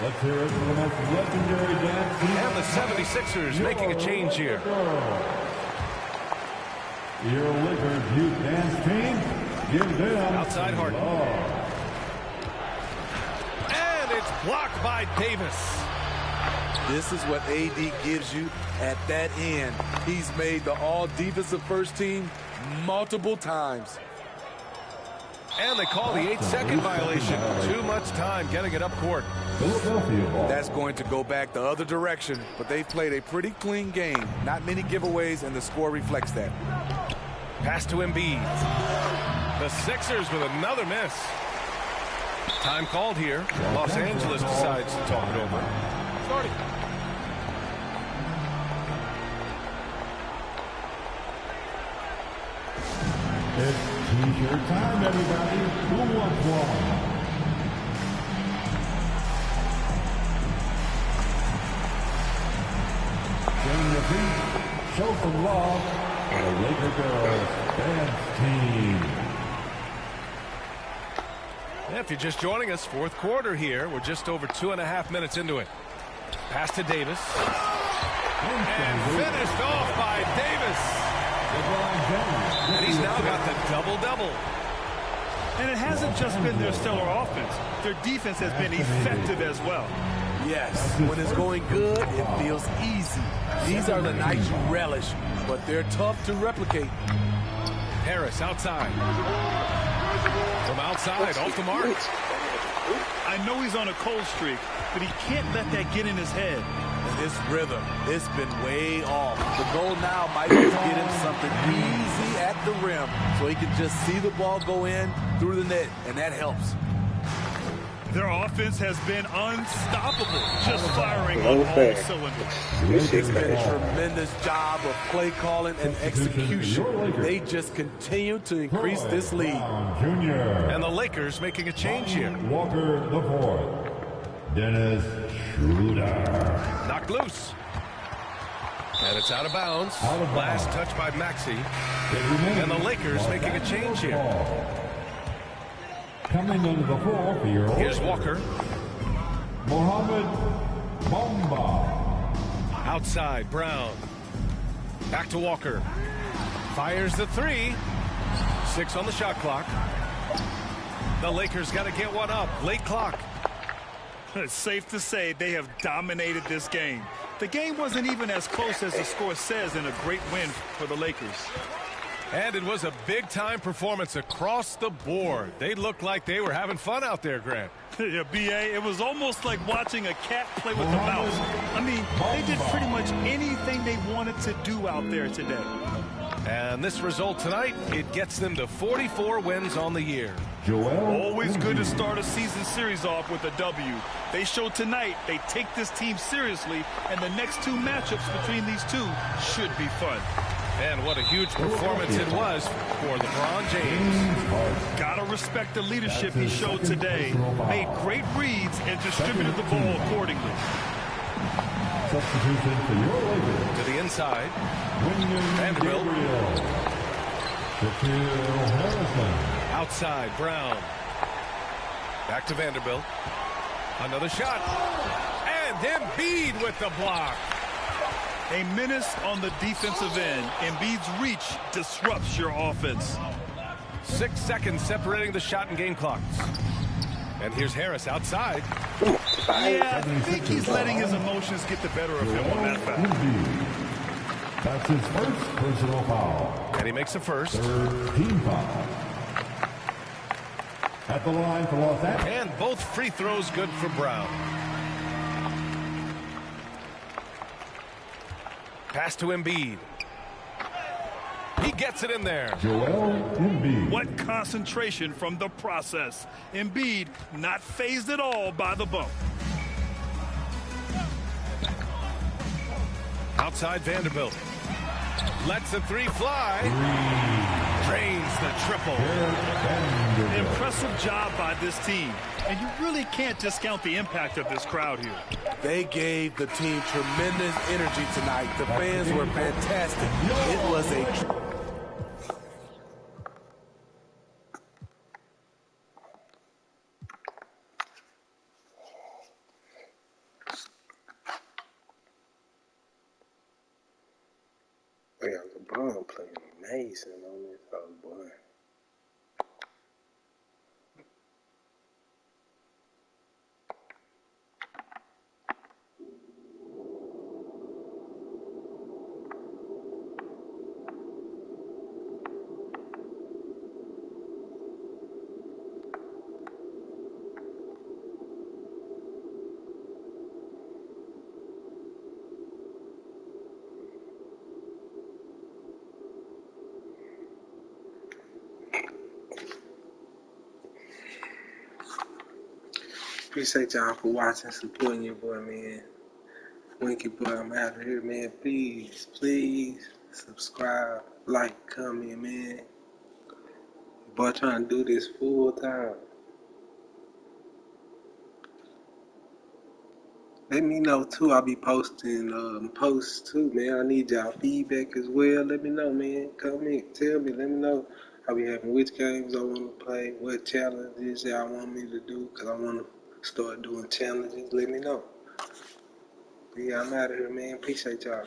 Speaker 13: Let's hear it for the most legendary dance team.
Speaker 2: And the 76ers making a change here.
Speaker 13: Your Lakers youth dance team, give them
Speaker 2: outside Harden. And it's blocked by Davis.
Speaker 7: This is what AD gives you at that end. He's made the all-defensive first team multiple times.
Speaker 2: And they call the 8-second violation. Too much time getting it up court.
Speaker 7: That's going to go back the other direction, but they've played a pretty clean game. Not many giveaways, and the score reflects that.
Speaker 2: Pass to Embiid. The Sixers with another miss. Time called here. Los Angeles decides to talk it over. Starting.
Speaker 13: It's t-shirt time, everybody. Who wants one? Bring your feet, show some love, the Laker girls dance team.
Speaker 2: If you're just joining us, fourth quarter here. We're just over 2.5 minutes into it. Pass to Davis. And finished off by Davis. And he's now got the double-double.
Speaker 4: And it hasn't just been their stellar offense. Their defense has been effective as well.
Speaker 7: Yes, when it's going good, it feels easy. These are the nights you relish, but they're tough to replicate.
Speaker 2: Harris outside. From outside, off the mark.
Speaker 4: I know he's on a cold streak, but he can't let that get in his head.
Speaker 7: And his rhythm, it's been way off. The goal now might just get him something easy at the rim so he can just see the ball go in through the net, and that helps.
Speaker 4: Their offense has been unstoppable, just firing on all cylinders.
Speaker 7: It's been a tremendous job of play calling and execution. They just continue to increase this lead.
Speaker 2: And the Lakers making a change here.
Speaker 13: Walker the fourth. Dennis Schroeder.
Speaker 2: Knocked loose. And it's out of bounds. Last touch by Maxey. And the Lakers making a change here.
Speaker 13: Coming into the floor for your
Speaker 2: Here's Walker.
Speaker 13: Mohamed Bamba.
Speaker 2: Outside, Brown. Back to Walker. Fires the three. 6 on the shot clock. The Lakers got to get one up. Late clock.
Speaker 4: It's safe to say they have dominated this game. The game wasn't even as close as the score says in a great win for the Lakers.
Speaker 2: And it was a big-time performance across the board. They looked like they were having fun out there, Grant.
Speaker 4: Yeah, B.A., it was almost like watching a cat play with a mouse. I mean, they did pretty much anything they wanted to do out there today.
Speaker 2: And this result tonight, it gets them to 44 wins on the year.
Speaker 4: Always good to start a season series off with a W. They showed tonight they take this team seriously, and the next 2 matchups between these two should be fun.
Speaker 2: And what a huge performance it was for LeBron James.
Speaker 4: Gotta respect the leadership he showed today. Made great reads and distributed the ball accordingly.
Speaker 13: Substitution for your Lakers.
Speaker 2: To the inside.
Speaker 13: Vanderbilt.
Speaker 2: Outside, Brown. Back to Vanderbilt. Another shot. And Embiid with the block.
Speaker 4: A menace on the defensive end. Embiid's reach disrupts your offense.
Speaker 2: 6 seconds separating the shot and game clocks. And here's Harris outside.
Speaker 4: Yeah, I think he's letting his emotions get the better of him on that foul.
Speaker 13: That's his first personal foul.
Speaker 2: And he makes the first.
Speaker 13: Third team foul. At the line for Los Angeles.
Speaker 2: And both free throws good for Brown. Pass to Embiid. He gets it in there.
Speaker 13: Joel Embiid.
Speaker 4: What concentration from the process. Embiid not fazed at all by the bump.
Speaker 2: Outside Vanderbilt. Lets the three fly. Drains the triple.
Speaker 4: Impressive job by this team. And you really can't discount the impact of this crowd here.
Speaker 7: They gave the team tremendous energy tonight. The fans were fantastic. It was a...
Speaker 1: LeBron playing amazing on this whole boy. Appreciate y'all for watching, supporting your boy, man. Winky boy, I'm out of here, man. Please subscribe, like, comment, man. Boy, trying to do this full time. Let me know too. I'll be posting posts too, man. I need y'all feedback as well. Let me know, man. Comment, tell me. Let me know. I'll be having which games I want to play, what challenges y'all want me to do, because I want to start doing challenges. Let me know. But yeah, I'm out of here, man. Appreciate y'all.